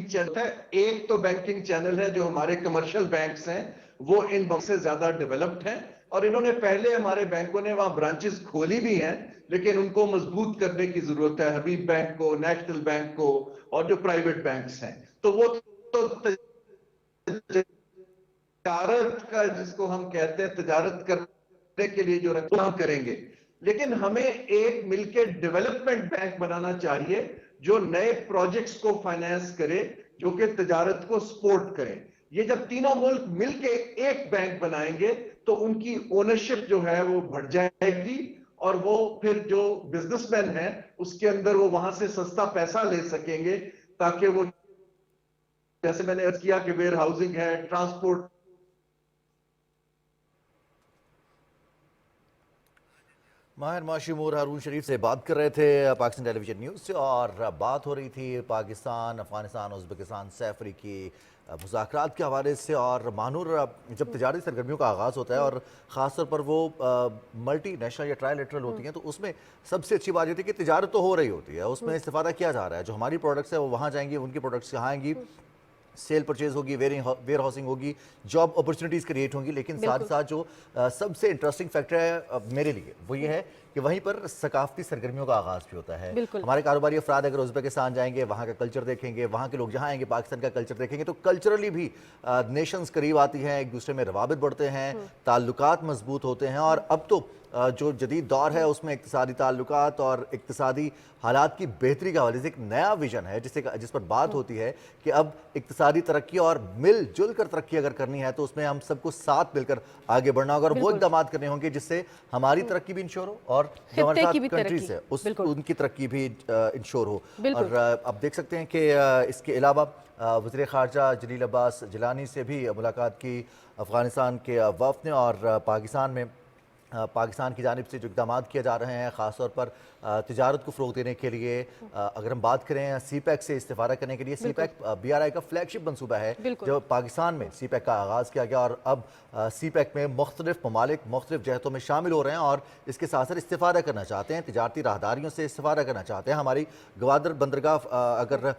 चैनल है। एक तो बैंकिंग चैनल है जो हमारे कमर्शियल बैंक्स हैं, वो इन बैंक से ज्यादा डेवलप्ड हैं, और इन्होंने पहले हमारे बैंकों ने वहां ब्रांचेस खोली भी हैं, लेकिन उनको मजबूत करने की जरूरत है, हबीब बैंक को, नेशनल बैंक को, और जो प्राइवेट बैंक्स हैं। तो वो तो तजारत का, जिसको हम कहते हैं तजारत करने के लिए जो काम करेंगे, लेकिन हमें एक मिलकर डेवलपमेंट बैंक बनाना चाहिए जो नए प्रोजेक्ट्स को फाइनेंस करे, जो कि तजारत को सपोर्ट करे। ये जब तीनों मुल्क मिलके एक बैंक बनाएंगे तो उनकी ओनरशिप जो है वो बढ़ जाएगी, और वो फिर जो बिजनेसमैन है उसके अंदर वो वहां से सस्ता पैसा ले सकेंगे, ताकि वो, जैसे मैंने अर्ज किया कि वेयर हाउसिंग है, ट्रांसपोर्ट। माहिर माशिमूर हारून शरीफ से बात कर रहे थे पाकिस्तान टेलीविजन न्यूज़ से, और बात हो रही थी पाकिस्तान, अफगानिस्तान, उज़्बेकिस्तान सैफरी की मुज़ाकरात के हवाले से। और मानूर, जब तिजारती सरगर्मियों का आगाज़ होता है और ख़ास तौर पर वो मल्टी नेशनल या ट्रायलेटरल होती हैं, तो उसमें सबसे अच्छी बात ये थी कि तिजारत तो हो रही होती है, उसमें इस्तेफ़ादा किया जा रहा है। जो हमारी प्रोडक्ट्स है वो वहाँ जाएंगी, उनकी प्रोडक्ट्स यहाँ आएंगी, सेल परचेज होगी, वेयर हाउसिंग होगी, जॉब अपॉर्चुनिटीज़ क्रिएट होंगी। लेकिन साथ ही साथ जो सबसे इंटरेस्टिंग फैक्टर है मेरे लिए वो ये है कि वहीं पर सकाफती सरगर्मियों का आगाज़ भी होता है। हमारे कारोबारी अफराद अगर उज़्बेकिस्तान जाएंगे, वहाँ का कल्चर देखेंगे, वहाँ के लोग जहाँ आएंगे पाकिस्तान का कल्चर देखेंगे, तो कल्चरली भी नेशंस करीब आती हैं, एक दूसरे में रवाबित बढ़ते हैं, ताल्लुकात मजबूत होते हैं। और अब तो जो जदीद दौर है उसमें इक्तिसादी ताल्लुकात और इक्तिसादी हालात की बेहतरी का हवाले से एक नया विजन है जिस पर बात होती है कि अब इक्तिसादी तरक्की और मिलजुल कर तरक्की अगर करनी है तो उसमें हम सबको साथ मिलकर आगे बढ़ना होगा, और वो इक़दाम करने होंगे जिससे हमारी तरक्की भी इंश्योर हो और जो हमारे साथ कंट्रीज है उनकी तरक्की भी इंश्योर हो। और आप देख सकते हैं कि इसके अलावा वज़ीर ख़ारजा जलील अब्बास जिलानी से भी मुलाकात की अफ़गानिस्तान के वफ़द ने, और पाकिस्तान की जानिब से जो इक़दाम किए जा रहे हैं ख़ास तौर पर तिजारत को फ़रोग़ देने के लिए, अगर हम बात करें CPEC से इस्तेफ़ादा करने के लिए, CPEC BRI का फ्लैगशिप मनसूबा है। जो पाकिस्तान में CPEC का आगाज़ किया गया और अब CPEC में मुख्तलिफ ममालिक मुख्तलिफ जहतों में शामिल हो रहे हैं और इसके साथ साथ इस्तेफ़ादा करना चाहते हैं, तिजारती राहदारियों से इस्तेफ़ादा करना चाहते हैं। हमारी गवादर बंदरगाह अगर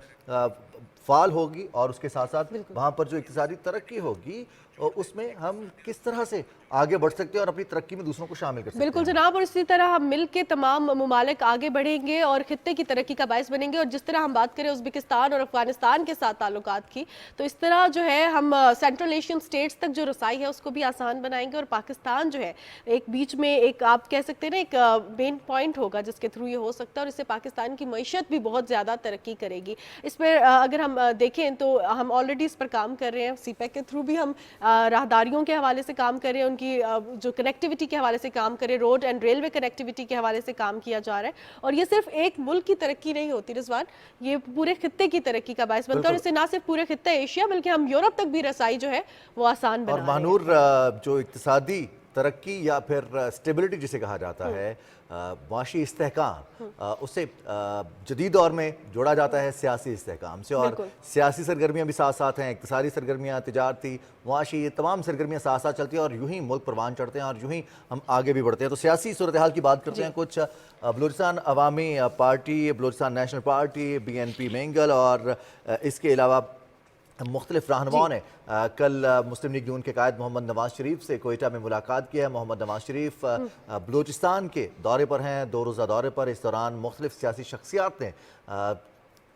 फ़ाल होगी और उसके साथ साथ वहाँ पर जो इक़्तिसादी तरक्की होगी और उसमें हम किस तरह से आगे बढ़ सकते हैं और अपनी तरक्की में दूसरों को शामिल कर सकते हैं। बिल्कुल जनाब, और इसी तरह हम मिल के तमाम ममालिक आगे बढ़ेंगे और खित्ते की तरक्की का बायस बनेंगे। और जिस तरह हम बात करें उज़्बेकिस्तान और अफगानिस्तान के साथ ताल्लुकात की, तो इस तरह जो है हम सेंट्रल एशियन स्टेट्स तक जो रसाई है उसको भी आसान बनाएंगे। और पाकिस्तान जो है एक बीच में एक आप कह सकते हैं ना एक मेन पॉइंट होगा जिसके थ्रू ये हो सकता है, और इससे पाकिस्तान की मईशत भी बहुत ज़्यादा तरक्की करेगी। इस पर अगर हम देखें तो हम ऑलरेडी इस पर काम कर रहे हैं, सीपैक के थ्रू भी हम राहदारियों के हवाले से काम कर रहे हैं, उनकी जो कनेक्टिविटी के हवाले से काम कर रहे हैं, रोड एंड रेलवे कनेक्टिविटी के हवाले से काम किया जा रहा है। और ये सिर्फ एक मुल्क की तरक्की नहीं होती रिजवान, ये पूरे खित्ते की तरक्की का बायस बनता है। और इससे ना सिर्फ पूरे खित्ते एशिया बल्कि हम यूरोप तक भी रसाई जो है वो आसान बना और रहे हैं। महानूर, जो इक्तिसादी तरक्की या फिर स्टेबिलिटी जिसे कहा जाता है, माशी इस्तेहकाम, उसे जदीद दौर में जोड़ा जाता है सियासी इस्तेहकाम से। और सियासी सरगर्मियाँ भी साथ साथ हैं, इक्तिसादी सरगर्मियाँ, तिजारती, माशी, ये तमाम सरगर्मियाँ साथ साथ चलती हैं और यूं ही मुल्क परवान चढ़ते हैं और यूं ही हम आगे भी बढ़ते हैं। तो सियासी सूरत हाल की बात करते हैं। कुछ Balochistan Awami party, Balochistan national party, BNP Mengal और इसके अलावा मुख्तलिफ रहनुमाओं ने कल मुस्लिम लीग नून के कायद मोहम्मद नवाज शरीफ से कोयटा में मुलाकात की है। मोहम्मद नवाज शरीफ बलूचिस्तान के दौरे पर हैं, 2 रोज़ा दौरे पर। इस दौरान मुख्तलिफ सियासी शख्सियात ने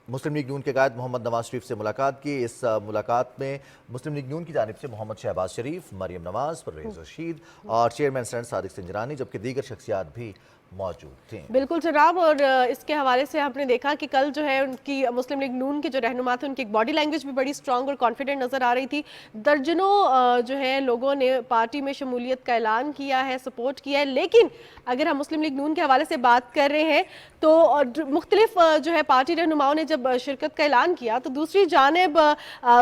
मुस्लिम लीग नून के कायद मोहम्मद नवाज शरीफ से मुलाकात की। इस मुलाकात में मुस्लिम लीग नून की जानिब से मोहम्मद शहबाज शरीफ, मरियम नवाज, परवेज़ रशीद और चेयरमैन सेनेट सादिक सिंजरानी, जबकि दीगर शख्सियात भी मौजूद थे। बिल्कुल जनाब, और इसके हवाले से आपने देखा कि कल जो है उनकी मुस्लिम लीग नून के जो रहनुमा थे उनकी एक बॉडी लैंग्वेज भी बड़ी स्ट्रांग और कॉन्फिडेंट नज़र आ रही थी। दर्जनों जो है लोगों ने पार्टी में शमूलियत का ऐलान किया है, सपोर्ट किया है। लेकिन अगर हम मुस्लिम लीग नून के हवाले से बात कर रहे हैं तो मुख्तलिफ जो है पार्टी रहनुमाओं ने जब शिरकत का ऐलान किया तो दूसरी जानिब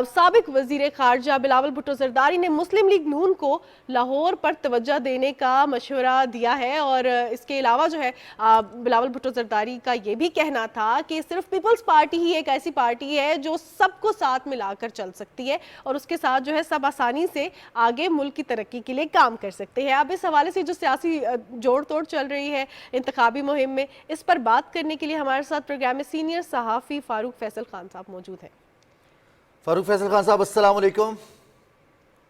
साबिक वज़ीर ख़ारजा बिलावल भुट्टो ज़रदारी ने मुस्लिम लीग नून को लाहौर पर तवज्जो देने का मशवरा दिया है। और इसके अलावा जो है बिलावल भुट्टो ज़रदारी का ये भी कहना था कि सिर्फ पीपल्स पार्टी ही एक ऐसी पार्टी है जो सबको साथ मिलाकर चल सकती है और उसके साथ जो है सब आसानी से आगे मुल्क की तरक्की के लिए काम कर सकते हैं। अब इस हवाले से जो सियासी जोड़ तोड़ चल रही है इंतखाबी मुहिम में, इस पर बात करने के लिए हमारे साथ प्रोग्राम में सीनियर सहाफ़ी फारूक फैसल खान साहब मौजूद हैं। फारूक फैसल खान साहब, अस्सलाम वालेकुम।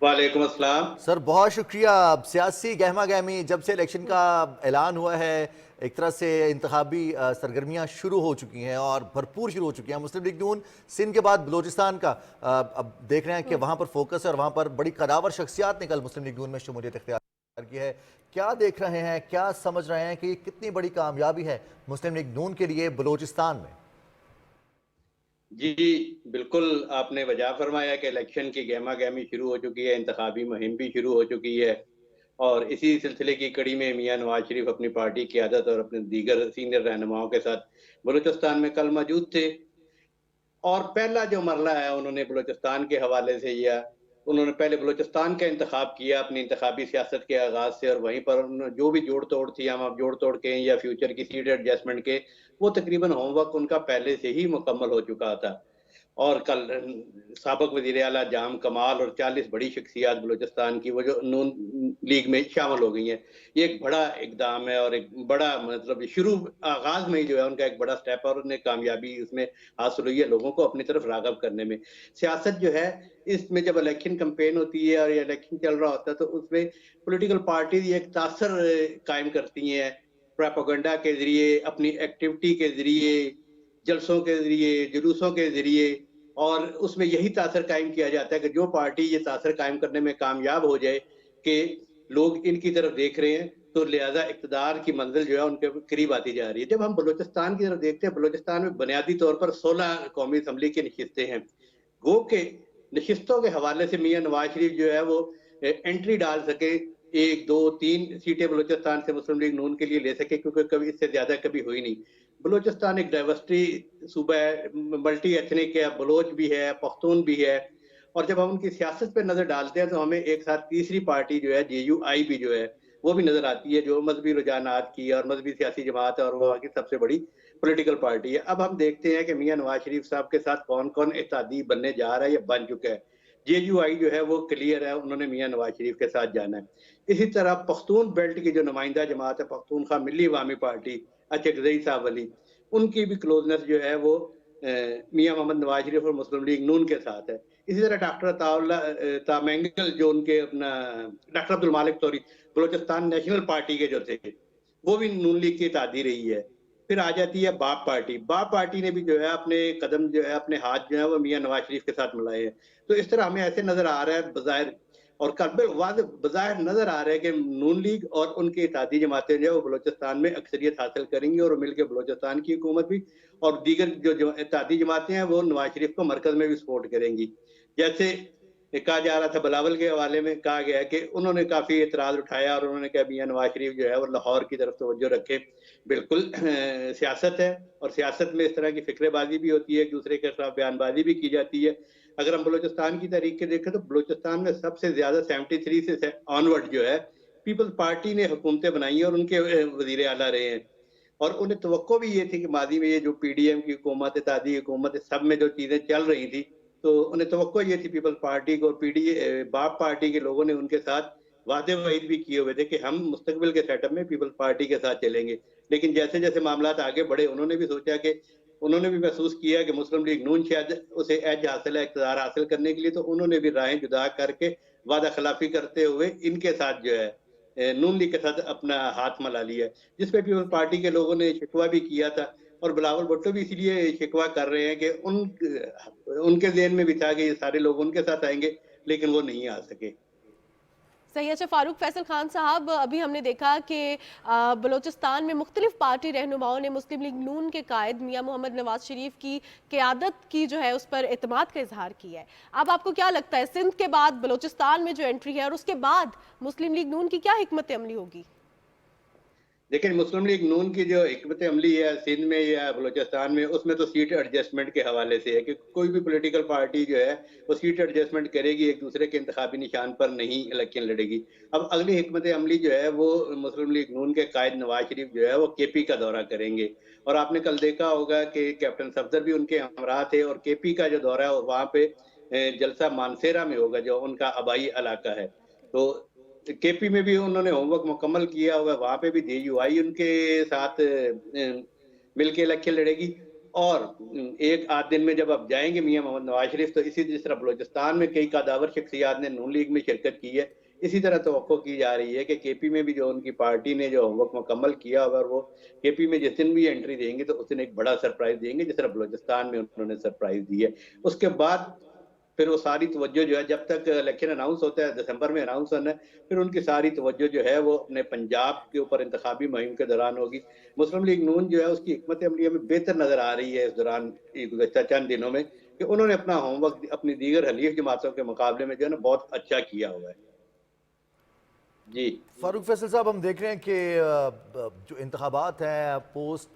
वालेकुम अस्सलाम सर, बहुत शुक्रिया। सियासी गहमा गहमी जब से इलेक्शन का ऐलान हुआ है, एक तरह से इंतखाबी सरगर्मियाँ शुरू हो चुकी हैं और भरपूर शुरू हो चुकी हैं। मुस्लिम लीग नून सिंध के बाद बलूचिस्तान का अब देख रहे हैं कि वहाँ पर फोकस है और वहाँ पर बड़ी कदावर शख्सियात ने कल मुस्लिम लीग नून में शमूलियत इख्तियार की है। क्या देख रहे हैं, क्या समझ रहे हैं कि कितनी बड़ी कामयाबी है मुस्लिम लीग नून के लिए बलूचिस्तान में? जी बिल्कुल, आपने वजह फरमाया कि इलेक्शन की गहमा गहमी शुरू हो चुकी है, इंतखाबी मुहिम भी शुरू हो चुकी है और इसी सिलसिले की कड़ी में मियां नवाज शरीफ अपनी पार्टी की क़यादत और अपने दीगर सीनियर रहनुमाओं के साथ बलूचिस्तान में कल मौजूद थे। और पहला जो मरला है उन्होंने बलूचिस्तान के हवाले से किया। उन्होंने पहले बलूचिस्तान का इंतखाब किया अपनी इंतखाबी सियासत के आगाज़ से और वहीं पर जो भी जोड़ तोड़ थी, हम अब जोड़ तोड़ के या फ्यूचर की सीट एडजस्टमेंट के, वो तकरीबन होमवर्क उनका पहले से ही मुकम्मल हो चुका था। और कल साबिक वज़ीर आला जाम कमाल और 40 बड़ी शख्सियात बलूचिस्तान की वो जो नून लीग में शामिल हो गई हैं, ये एक बड़ा इकदाम है और एक बड़ा मतलब शुरू आगाज़ में ही जो है उनका एक बड़ा स्टेप और उन्हें कामयाबी उसमें हासिल हुई है लोगों को अपनी तरफ राग़ब करने में। सियासत जो है इसमें जब इलेक्शन कैंपेन होती है और ये इलेक्शन चल रहा होता है तो उसमें पॉलिटिकल पार्टीज एक तासर कायम करती हैं प्रोपेगेंडा के ज़रिए, अपनी एक्टिविटी के ज़रिए, जलसों के ज़रिए, जुलूसों के ज़रिए, और उसमें यही तासर कायम किया जाता है कि जो पार्टी ये तासर कायम करने में कामयाब हो जाए कि लोग इनकी तरफ देख रहे हैं तो लिहाजा इक़्तिदार की मंजिल जो है उनके करीब आती जा रही है। जब हम बलूचिस्तान की तरफ देखते हैं, बलूचिस्तान में बुनियादी तौर पर 16 कौमी असम्बली की नशिस्तें हैं। गो के नशिस्तों के हवाले से मियां नवाज शरीफ जो है वो एंट्री डाल सके, 1, 2, 3 सीटें बलूचिस्तान से मुस्लिम लीग नून के लिए ले सके, क्योंकि कभी इससे ज़्यादा कभी हुई नहीं। बलूचिस्तान एक डाइवर्सिटी सूबा है, मल्टी एथनिक है, बलोच भी है, पख्तून भी है। और जब हम उनकी सियासत पे नज़र डालते हैं तो हमें एक साथ तीसरी पार्टी जो है JUI भी जो है वो भी नज़र आती है, जो मजहबी रुझानात की और मजहबी सियासी जमात है और वो की सबसे बड़ी पॉलिटिकल पार्टी है। अब हम देखते हैं कि मियां नवाज शरीफ साहब के साथ कौन कौन इत्तेहादी बनने जा रहा है या बन चुका है। JUI जो है वो क्लियर है, उन्होंने मियां नवाज शरीफ के साथ जाना है। इसी तरह पख्तून बेल्ट की जो नुमाइंदा जमात है, पख्तूनख्वा मिली अवामी पार्टी, अचकज़ई साहब अली, उनकी भी क्लोजनेस जो है वो मियां मोहम्मद नवाज शरीफ और मुस्लिम लीग नून के साथ है। इसी तरह डॉक्टर तामेंगल जो उनके अपना डॉक्टर अब्दुल मालिक सॉरी बलोचिस्तान नेशनल पार्टी के जो थे, वो भी नून लीग की इत्तेहादी रही है। फिर आ जाती है बाप पार्टी। बाप पार्टी ने भी जो है अपने कदम जो है अपने हाथ जो है वो मियां नवाज शरीफ के साथ मिलाए हैं। तो इस तरह हमें ऐसे नजर आ रहा है बज़ाहिर और बज़ाहिर नजर आ रहा है कि नून लीग और उनकी इत्तेहादी जमातें जो है वो बलोचिस्तान में अक्सरियत हासिल करेंगी और मिलकर बलोचिस्तान की हुकूमत भी और दीगर जो इत्तेहादी जमातें हैं वो नवाज शरीफ को मरकज में भी सपोर्ट करेंगी। जैसे कहा जा रहा था बिलावल के हवाले में कहा गया कि उन्होंने काफी एतराज उठाया और उन्होंने कहा मियां नवाज शरीफ जो है वो लाहौर की तरफ तवज्जो रखे। बिल्कुल सियासत है और सियासत में इस तरह की फिक्रेबाजी भी होती है, एक दूसरे के खिलाफ बयानबाजी भी की जाती है। अगर हम बलूचिस्तान की तारीख के देखें तो बलूचिस्तान में सबसे ज्यादा 73 से ऑनवर्ड जो है पीपल्स पार्टी ने हुकूमतें बनाई हैं और उनके वजीर आला रहे हैं। और उन्हें तवक्को भी ये थी कि माजी में ये जो पीडीएम की हुकूमत, इत्तेहादी हुकूमत, सब में जो चीजें चल रही थी, तो उन्हें तवक्को ये थी पीपल्स पार्टी को और बाप पार्टी के लोगों ने उनके साथ वादे वहीद भी किए हुए थे कि हम मुस्तकबिल के सेटअप में पीपल्स पार्टी के साथ चलेंगे। लेकिन जैसे जैसे मामला आगे बढ़े उन्होंने भी सोचा कि उन्होंने भी महसूस किया कि मुस्लिम लीग नून शायद उसे एज हासिल है इक़्तिदार हासिल करने के लिए, तो उन्होंने भी राहें जुदा करके वादा खिलाफी करते हुए इनके साथ जो है नून लीग के साथ अपना हाथ मिला लिया, जिसपे पीपल्स पार्टी के लोगों ने शिकवा भी किया था। और बिलावल भुट्टो भी इसलिए शिकवा कर रहे हैं कि उनके ज़हन में भी था कि ये सारे लोग उनके साथ आएंगे, लेकिन वो नहीं आ सके। सही। अच्छा फारूक फैसल खान साहब, अभी हमने देखा कि बलूचिस्तान में मुख्तलिफ पार्टी रहनुमाओं ने मुस्लिम लीग नून के कायद मियां मोहम्मद नवाज शरीफ की क़यादत की जो है उस पर एतमाद का इजहार किया है। अब आपको क्या लगता है सिंध के बाद बलूचिस्तान में जो एंट्री है और उसके बाद मुस्लिम लीग नून की क्या हिकमत अमली होगी? देखिए मुस्लिम लीग नून की जो हिकमत अमली है सिंध में या बलूचिस्तान में, उसमें तो सीट एडजस्टमेंट के हवाले से है कि कोई भी पॉलिटिकल पार्टी जो है वो सीट एडजस्टमेंट करेगी, एक दूसरे के इंतखाबी निशान पर नहीं इलेक्शन लड़ेगी। अब अगली हिकमत अमली जो है वो मुस्लिम लीग नून के कायद नवाज शरीफ जो है वो केपी का दौरा करेंगे। और आपने कल देखा होगा कि कैप्टन सफदर भी उनके हमरा थे और केपी का जो दौरा है वहाँ पे जलसा मानसेरा में होगा जो उनका आबाई इलाका है। तो केपी में भी उन्होंने होमवर्क मुकम्मल किया हुआ है, वहां पे भी जेयूआई उनके साथ मिलके इलेक्शन लड़ेगी। और एक आध दिन में जब आप जाएंगे मियां मोहम्मद नवाज शरीफ, तो इसी जिस तरह बलूचिस्तान में कई कादावर शख्सियात ने नून लीग में शिरकत की है, इसी तरह तवक्को की जा रही है कि केपी में भी जो उनकी पार्टी ने जो होमवर्क मुकम्मल किया हुआ है वो केपी में जिस दिन भी एंट्री देंगे तो उस दिन एक बड़ा सरप्राइज देंगे, जिस तरह बलूचिस्तान में उन्होंने सरप्राइज दी है। उसके बाद फिर वो सारी तवज्जो जो है जब तक इलेक्शन अनाउंस होता है दिसंबर में अनाउंस होना है, फिर उनकी सारी तवज्जो जो है वो अपने पंजाब के ऊपर इंतखाबी मुहिम के दौरान होगी। मुस्लिम लीग नून जो है उसकी हिकमत अमली में बेहतर नजर आ रही है इस दौरान गुज़श्ता चंद दिनों में कि उन्होंने अपना होमवर्क अपनी दीगर हलीफ जमातों के मुकाबले में जो है ना बहुत अच्छा किया हुआ है। जी फारूक फैसल साहब, हम देख रहे हैं कि जो इंतखाबात हैं पोस्ट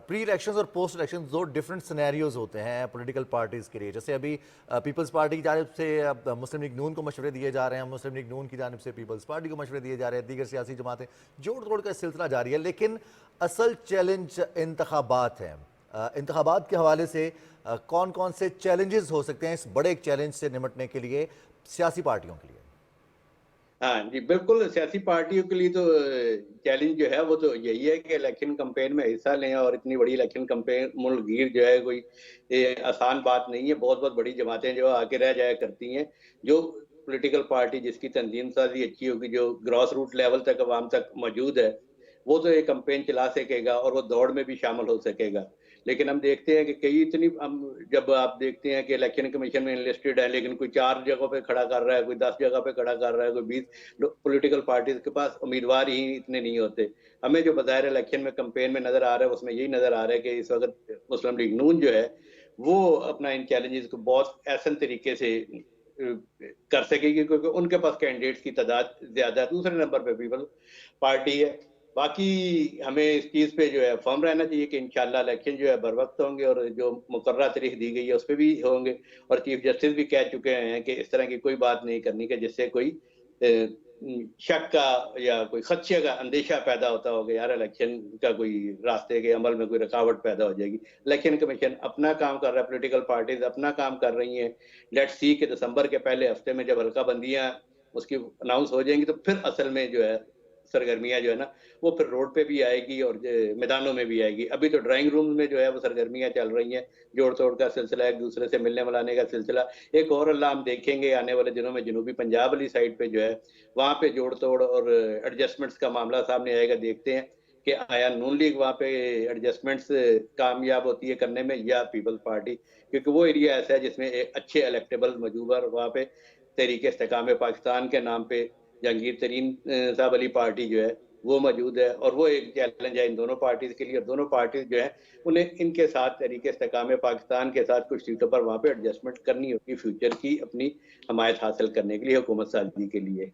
प्री इलेक्शंस और पोस्ट इलेक्शंस दो डिफरेंट सिनेरियोज होते हैं पॉलिटिकल पार्टीज़ के लिए। जैसे अभी पीपल्स पार्टी की जानिब से मुस्लिम लीग नून को मशवरे दिए जा रहे हैं, मुस्लिम लीग नून की जानिब से पीपल्स पार्टी को मशवरे दिए जा रहे हैं, दीगर सियासी जमातें जोड़ तोड़ का सिलसिला जारी है। लेकिन असल चैलेंज इंतखाबात हैं। इंतखाबात के हवाले से कौन कौन से चैलेंजेस हो सकते हैं इस बड़े चैलेंज से निपटने के लिए सियासी पार्टियों के लिए? हाँ जी बिल्कुल, सियासी पार्टियों के लिए तो चैलेंज जो है वो तो यही है कि इलेक्शन कैंपेन में हिस्सा लें, और इतनी बड़ी इलेक्शन कैंपेन मुल्कगीर जो है कोई आसान बात नहीं है। बहुत बहुत बड़ी जमातें जो आके रह जाया करती हैं। जो पॉलिटिकल पार्टी जिसकी तंजीम साजी अच्छी होगी, जो ग्रॉस रूट लेवल तक अवाम तक मौजूद है, वो तो एक कैंपेन चला सकेगा और वो दौड़ में भी शामिल हो सकेगा। लेकिन हम देखते हैं कि कई इतनी जब आप देखते हैं कि इलेक्शन कमीशन में इनलिस्टेड है लेकिन कोई 4 जगहों पे खड़ा कर रहा है, कोई 10 जगह पे खड़ा कर रहा है, कोई 20 पॉलिटिकल पार्टीज के पास उम्मीदवार ही इतने नहीं होते। हमें जो बाहर इलेक्शन में कैंपेन में नजर आ रहा है उसमें यही नजर आ रहा है कि इस वक्त मुस्लिम लीग नून जो है वो अपना इन चैलेंजेस को बहुत ऐसा तरीके से कर सकेगी क्योंकि उनके पास कैंडिडेट्स की तादाद ज्यादा है। दूसरे नंबर पे पीपल पार्टी है। बाकी हमें इस चीज पे जो है फर्म रहना चाहिए कि इंशाल्लाह इलेक्शन जो है बर वक्त होंगे और जो मुकर्रर तारीख दी गई है उस पर भी होंगे। और चीफ जस्टिस भी कह चुके हैं कि इस तरह की कोई बात नहीं करनी कि जिससे कोई शक का या कोई खदशे का अंदेशा पैदा होता होगा यार इलेक्शन का कोई रास्ते के अमल में कोई रुकावट पैदा हो जाएगी। इलेक्शन कमीशन अपना काम कर रहा है, पॉलिटिकल पार्टीज अपना काम कर रही हैं। लेट्स सी कि दिसंबर के पहले हफ्ते में जब हल्का बंदियां उसकी अनाउंस हो जाएंगी तो फिर असल में जो है सरगर्मियां जो है ना वो फिर रोड पे भी आएगी और मैदानों में भी आएगी। अभी तो ड्राइंग रूम में जो है वो सरगर्मियां चल रही हैं, जोड़ तोड़ का सिलसिला, एक दूसरे से मिलने मिलाने का सिलसिला। एक और अल्लाह हम देखेंगे आने वाले दिनों में जनूबी पंजाब वाली साइड पे जो है वहाँ पे जोड़ तोड़ और एडजस्टमेंट्स का मामला सामने आएगा। देखते हैं कि आया नून लीग वहाँ पे एडजस्टमेंट्स कामयाब होती है करने में या पीपल्स पार्टी, क्योंकि वो एरिया ऐसा है जिसमें एक अच्छे इलेक्टेबल मौजूद है। वहाँ पे तहरीक इस्तेकाम पाकिस्तान के नाम पे जहांगीर तरीन साहब वाली पार्टी जो है वो मौजूद है, और वो एक चैलेंज है इन दोनों पार्टीज के लिए। और दोनों पार्टीज जो है उन्हें इनके साथ तहरीक इस्तेकाम पाकिस्तान के साथ कुछ सीटों पर वहाँ पे एडजस्टमेंट करनी होगी फ्यूचर की अपनी हमायत हासिल करने के लिए, हुकूमत साजी के लिए।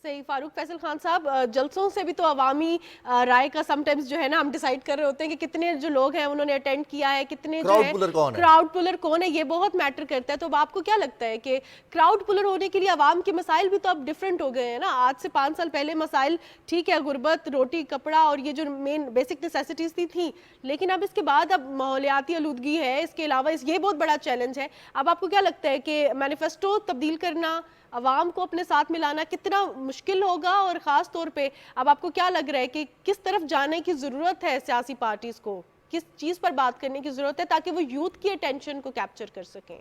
सही। फारूक फैसल खान साहब, जलसों से भी तो अवामी राय का समटाइम्स जो है ना हम डिसाइड कर रहे होते हैं कि कितने जो लोग हैं उन्होंने अटेंड किया है, कितने जो है क्राउड पुलर कौन है, ये बहुत मैटर करता है। तो अब आपको क्या लगता है कि क्राउड पुलर होने के लिए अवाम के मसाइल भी तो अब डिफरेंट हो गए हैं ना? आज से 5 साल पहले मसाइल ठीक है, गुर्बत, रोटी कपड़ा और ये जो मेन बेसिक नेसेसिटीज थी, लेकिन अब इसके बाद अब माहौलियाती आलूदगी है, इसके अलावा ये बहुत बड़ा चैलेंज है। अब आपको क्या लगता है कि मैनिफेस्टो तब्दील करना, अवाम को अपने साथ मिलाना कितना मुश्किल होगा? और ख़ास तौर पे अब आपको क्या लग रहा है कि किस तरफ जाने की ज़रूरत है सियासी पार्टीज़ को, किस चीज़ पर बात करने की ज़रूरत है ताकि वो यूथ की अटेंशन को कैप्चर कर सकें?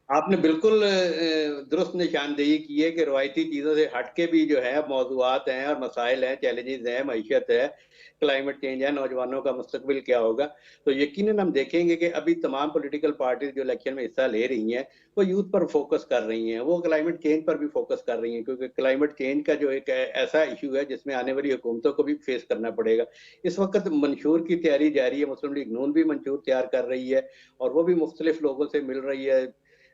आपने बिल्कुल दुरुस्त निशानदेही की है कि रवायती चीज़ों से हटके भी जो है मौज़ूआत हैं और मसाइल हैं, चैलेंजेस हैं, मईशत है, क्लाइमेट चेंज है, नौजवानों का मुस्तकबिल क्या होगा। तो यकीनन हम देखेंगे कि अभी तमाम पॉलिटिकल पार्टीज जो इलेक्शन में हिस्सा ले रही हैं वो यूथ पर फोकस कर रही हैं, वो क्लाइमेट चेंज पर भी फोकस कर रही हैं, क्योंकि क्लाइमेट चेंज का जो एक ऐसा इशू है जिसमें आने वाली हुकूमतों को भी फेस करना पड़ेगा। इस वक्त मंशूर की तैयारी जारी है, मुस्लिम लीग नून भी मंशूर तैयार कर रही है और वो भी मुख्तलिफ लोगों से मिल रही है,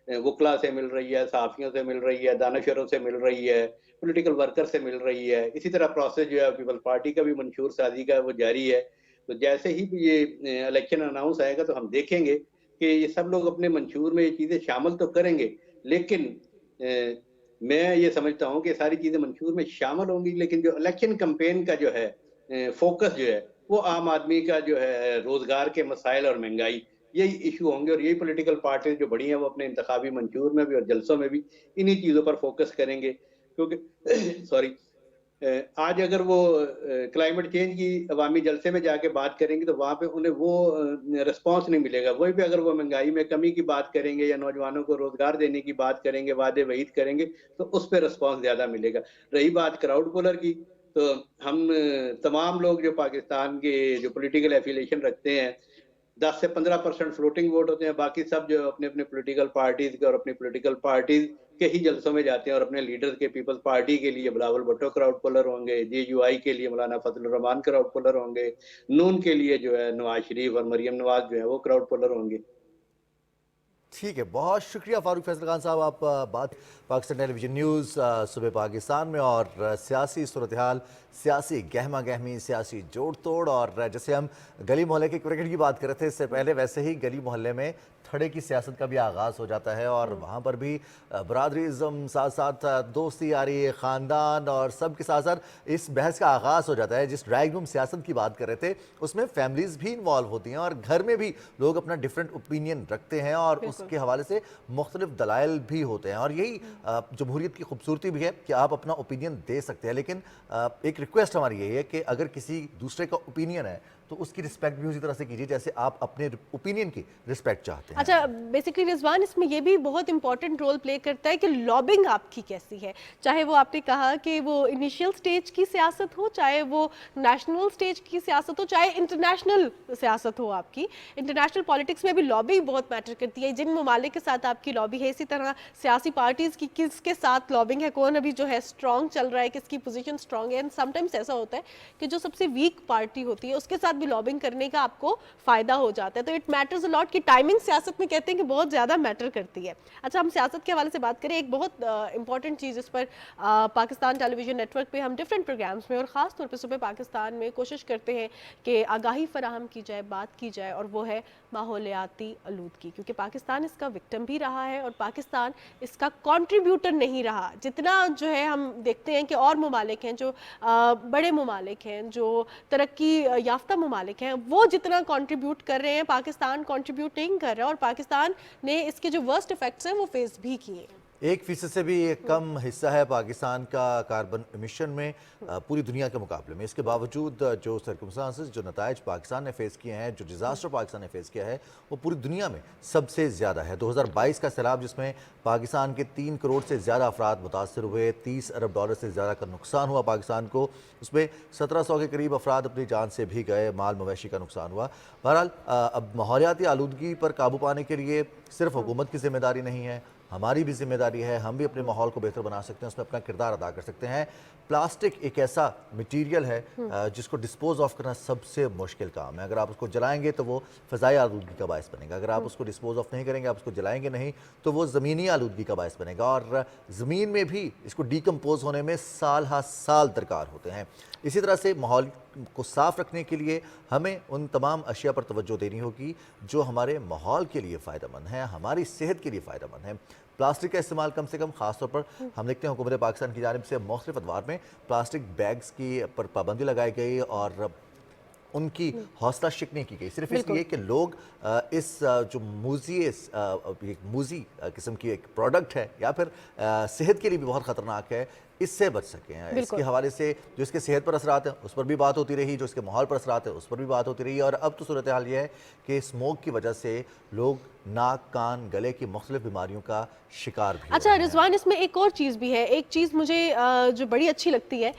वकला से मिल रही है, सहाफ़ियों से मिल रही है, दानशवरों से मिल रही है, पॉलिटिकल वर्कर से मिल रही है। इसी तरह प्रोसेस जो है पीपल्स पार्टी का भी मंशूर साजी का वो जारी है। तो जैसे ही ये इलेक्शन अनाउंस आएगा तो हम देखेंगे कि ये सब लोग अपने मंशूर में ये चीज़ें शामिल तो करेंगे, लेकिन मैं ये समझता हूँ कि सारी चीज़ें मंशूर में शामिल होंगी, लेकिन जो इलेक्शन कैंपेन का जो है फोकस जो है वो आम आदमी का जो है रोजगार के मसाइल और महंगाई, यही इशू होंगे। और यही पॉलिटिकल पार्टीज जो बड़ी हैं वो अपने इंतखाबी मंशूर में भी और जलसों में भी इन्हीं चीज़ों पर फोकस करेंगे, क्योंकि सॉरी आज अगर वो क्लाइमेट चेंज की अवामी जलसे में जाके बात करेंगे तो वहाँ पे उन्हें वो रिस्पॉन्स नहीं मिलेगा। वहीं पे अगर वो महंगाई में कमी की बात करेंगे या नौजवानों को रोजगार देने की बात करेंगे, वादे वईद करेंगे, तो उस पर रिस्पॉन्स ज़्यादा मिलेगा। रही बात क्राउड पुलर की, तो हम तमाम लोग जो पाकिस्तान के जो पोलिटिकल एफिलिएशन रखते हैं 10 से 15% फ्लोटिंग वोट होते हैं, बाकी सब जो अपने अपने पॉलिटिकल पार्टीज के और अपनी पॉलिटिकल पार्टीज के ही जलसों में जाते हैं और अपने लीडर के पीपल्स पार्टी के लिए बिलावल भुट्टो क्राउड पुलर होंगे, जेयूआई के लिए मौलाना फजलुर रहमान क्राउड पुलर होंगे, नून के लिए जो है नवाज शरीफ और मरियम नवाज जो है वो क्राउड पुलर होंगे। ठीक है, बहुत शुक्रिया फारूक फैसल खान साहब। आप बात पाकिस्तान टेलीविजन न्यूज़ सुबह पाकिस्तान में और सियासी सूरत हाल, सियासी गहमा गहमी, सियासी जोड़ तोड़, और जैसे हम गली मोहल्ले के क्रिकेट की बात कर रहे थे इससे पहले, वैसे ही गली मोहल्ले में थड़े की सियासत का भी आगाज़ हो जाता है और वहाँ पर भी बरादरीज़म, साथ साथ दोस्ती यारी, ख़ानदान और सब के साथ साथ इस बहस का आगाज़ हो जाता है। जिस ड्राइंग रूम सियासत की बात कर रहे थे उसमें फैमिलीज़ भी इन्वॉल्व होती हैं और घर में भी लोग अपना डिफरेंट ओपिनियन रखते हैं और उसके हवाले से मुख्तलिफ दलाइल भी होते हैं। और यही जमहूरियत की खूबसूरती भी है कि आप अपना ओपिनियन दे सकते हैं, लेकिन एक रिक्वेस्ट हमारी यही है कि अगर किसी दूसरे का ओपिनियन है तो उसकी रिस्पेक्ट भी उसी तरह से कीजिए जैसे आप अपने ओपिनियन की रिस्पेक्ट चाहते हैं। अच्छा, बेसिकली रिजवान इसमें ये भी बहुत इंपॉर्टेंट रोल प्ले करता है कि लॉबिंग आपकी कैसी है, चाहे वो आपने कहा कि वो इनिशियल स्टेज की सियासत हो, चाहे वो नेशनल स्टेज की सियासत हो, चाहे इंटरनेशनल सियासत हो। आपकी इंटरनेशनल पॉलिटिक्स में भी लॉबिंग बहुत मैटर करती है। जिन ममालिक के साथ आपकी लॉबी है, इसी तरह सियासी पार्टीज़ की किसके साथ लॉबिंग है, कौन अभी जो है स्ट्रॉन्ग चल रहा है, किसकी पोजीशन स्ट्रॉन्ग है। एंड समटाइम्स ऐसा होता है कि जो सबसे वीक पार्टी होती है उसके साथ भी लॉबिंग करने का आपको फायदा हो जाता है। तो इट मैटर्स अ लॉट कि टाइमिंग सियासत में कहते हैं कि बहुत ज़्यादा मैटर करती है। अच्छा, हम सियासत के हवाले से बात करें, एक बहुत इंपॉर्टेंट चीज़ इस पर पाकिस्तान टेलीविजन नेटवर्क पे हम डिफरेंट प्रोग्राम्स में और ख़ास तौर पे सुबह पाकिस्तान में कोशिश करते हैं कि आगाही फराहम की जाए, बात की जाए, और वो है माहौलियाती आलूदगी, क्योंकि पाकिस्तान इसका विक्टिम भी रहा है और पाकिस्तान इसका कंट्रीब्यूटर नहीं रहा। जितना जो है हम देखते हैं कि और ममालिक हैं जो बड़े ममालिक हैं, जो तरक्की याफ्ता ममालिक हैं, वो जितना कंट्रीब्यूट कर रहे हैं पाकिस्तान कंट्रीब्यूट नहीं कर रहा है और पाकिस्तान ने इसके जो वर्स्ट इफेक्ट्स हैं वो फेस भी किए। 1% से भी कम हिस्सा है पाकिस्तान का कार्बन एमिशन में पूरी दुनिया के मुकाबले में। इसके बावजूद जो सर्कमस्टांसेस, जो नताइज पाकिस्तान ने फेस किए हैं, जो डिज़ास्टर पाकिस्तान ने फेस किया है, वो पूरी दुनिया में सबसे ज़्यादा है। 2022 का सैलाब जिसमें पाकिस्तान के 3 करोड़ से ज़्यादा अफराद मुतासर हुए, 30 अरब डॉलर से ज़्यादा का नुकसान हुआ पाकिस्तान को, उसमें 1700 के करीब अफराद अपनी जान से भी गए, माल मवेशी का नुकसान हुआ। बहरहाल अब माहौलियाती आलूदगी पर काबू पाने के लिए सिर्फ हुकूमत की जिम्मेदारी नहीं है, हमारी भी जिम्मेदारी है। हम भी अपने माहौल को बेहतर बना सकते हैं, उसमें अपना किरदार अदा कर सकते हैं। प्लास्टिक एक ऐसा मटेरियल है जिसको डिस्पोज ऑफ करना सबसे मुश्किल काम है। अगर आप उसको जलाएंगे तो वो फ़ज़ाई आलूदगी का बायस बनेगा, अगर आप उसको डिस्पोज ऑफ नहीं करेंगे, आप उसको जलाएंगे नहीं, तो वो ज़मीनी आलूदगी का बायस बनेगा। और ज़मीन में भी इसको डिकम्पोज होने में साल हा साल दरकार होते हैं। इसी तरह से माहौल को साफ़ रखने के लिए हमें उन तमाम अशिया पर तवज्जो देनी होगी जो हमारे माहौल के लिए फ़ायदेमंद हैं, हमारी सेहत के लिए फ़ायदेमंद हैं। प्लास्टिक का इस्तेमाल कम से कम, ख़ासतौर पर हम देखते हैं हुकूमत पाकिस्तान की जानिब से मुख्तलिफ अदवार में प्लास्टिक बैग्स की पर पाबंदी लगाई गई और उनकी हौसला शिकनी की गई, सिर्फ इसलिए कि लोग इस जो मूजी किस्म की एक प्रोडक्ट है या फिर सेहत के लिए भी बहुत ख़तरनाक है, इससे बच सकें। इसके हवाले से जो इसके सेहत पर असरात हैं उस पर भी बात होती रही, जो इसके माहौल पर असरात है उस पर भी बात होती रही। और अब तो सूरत हाल ये है कि स्मोक की वजह से लोग नाक, कान, गले की मुख्तलिफ बीमारियों का शिकार भी। अच्छा रिजवान, इसमें एक और चीज़ भी है, एक चीज़ मुझे जो बड़ी अच्छी लगती है,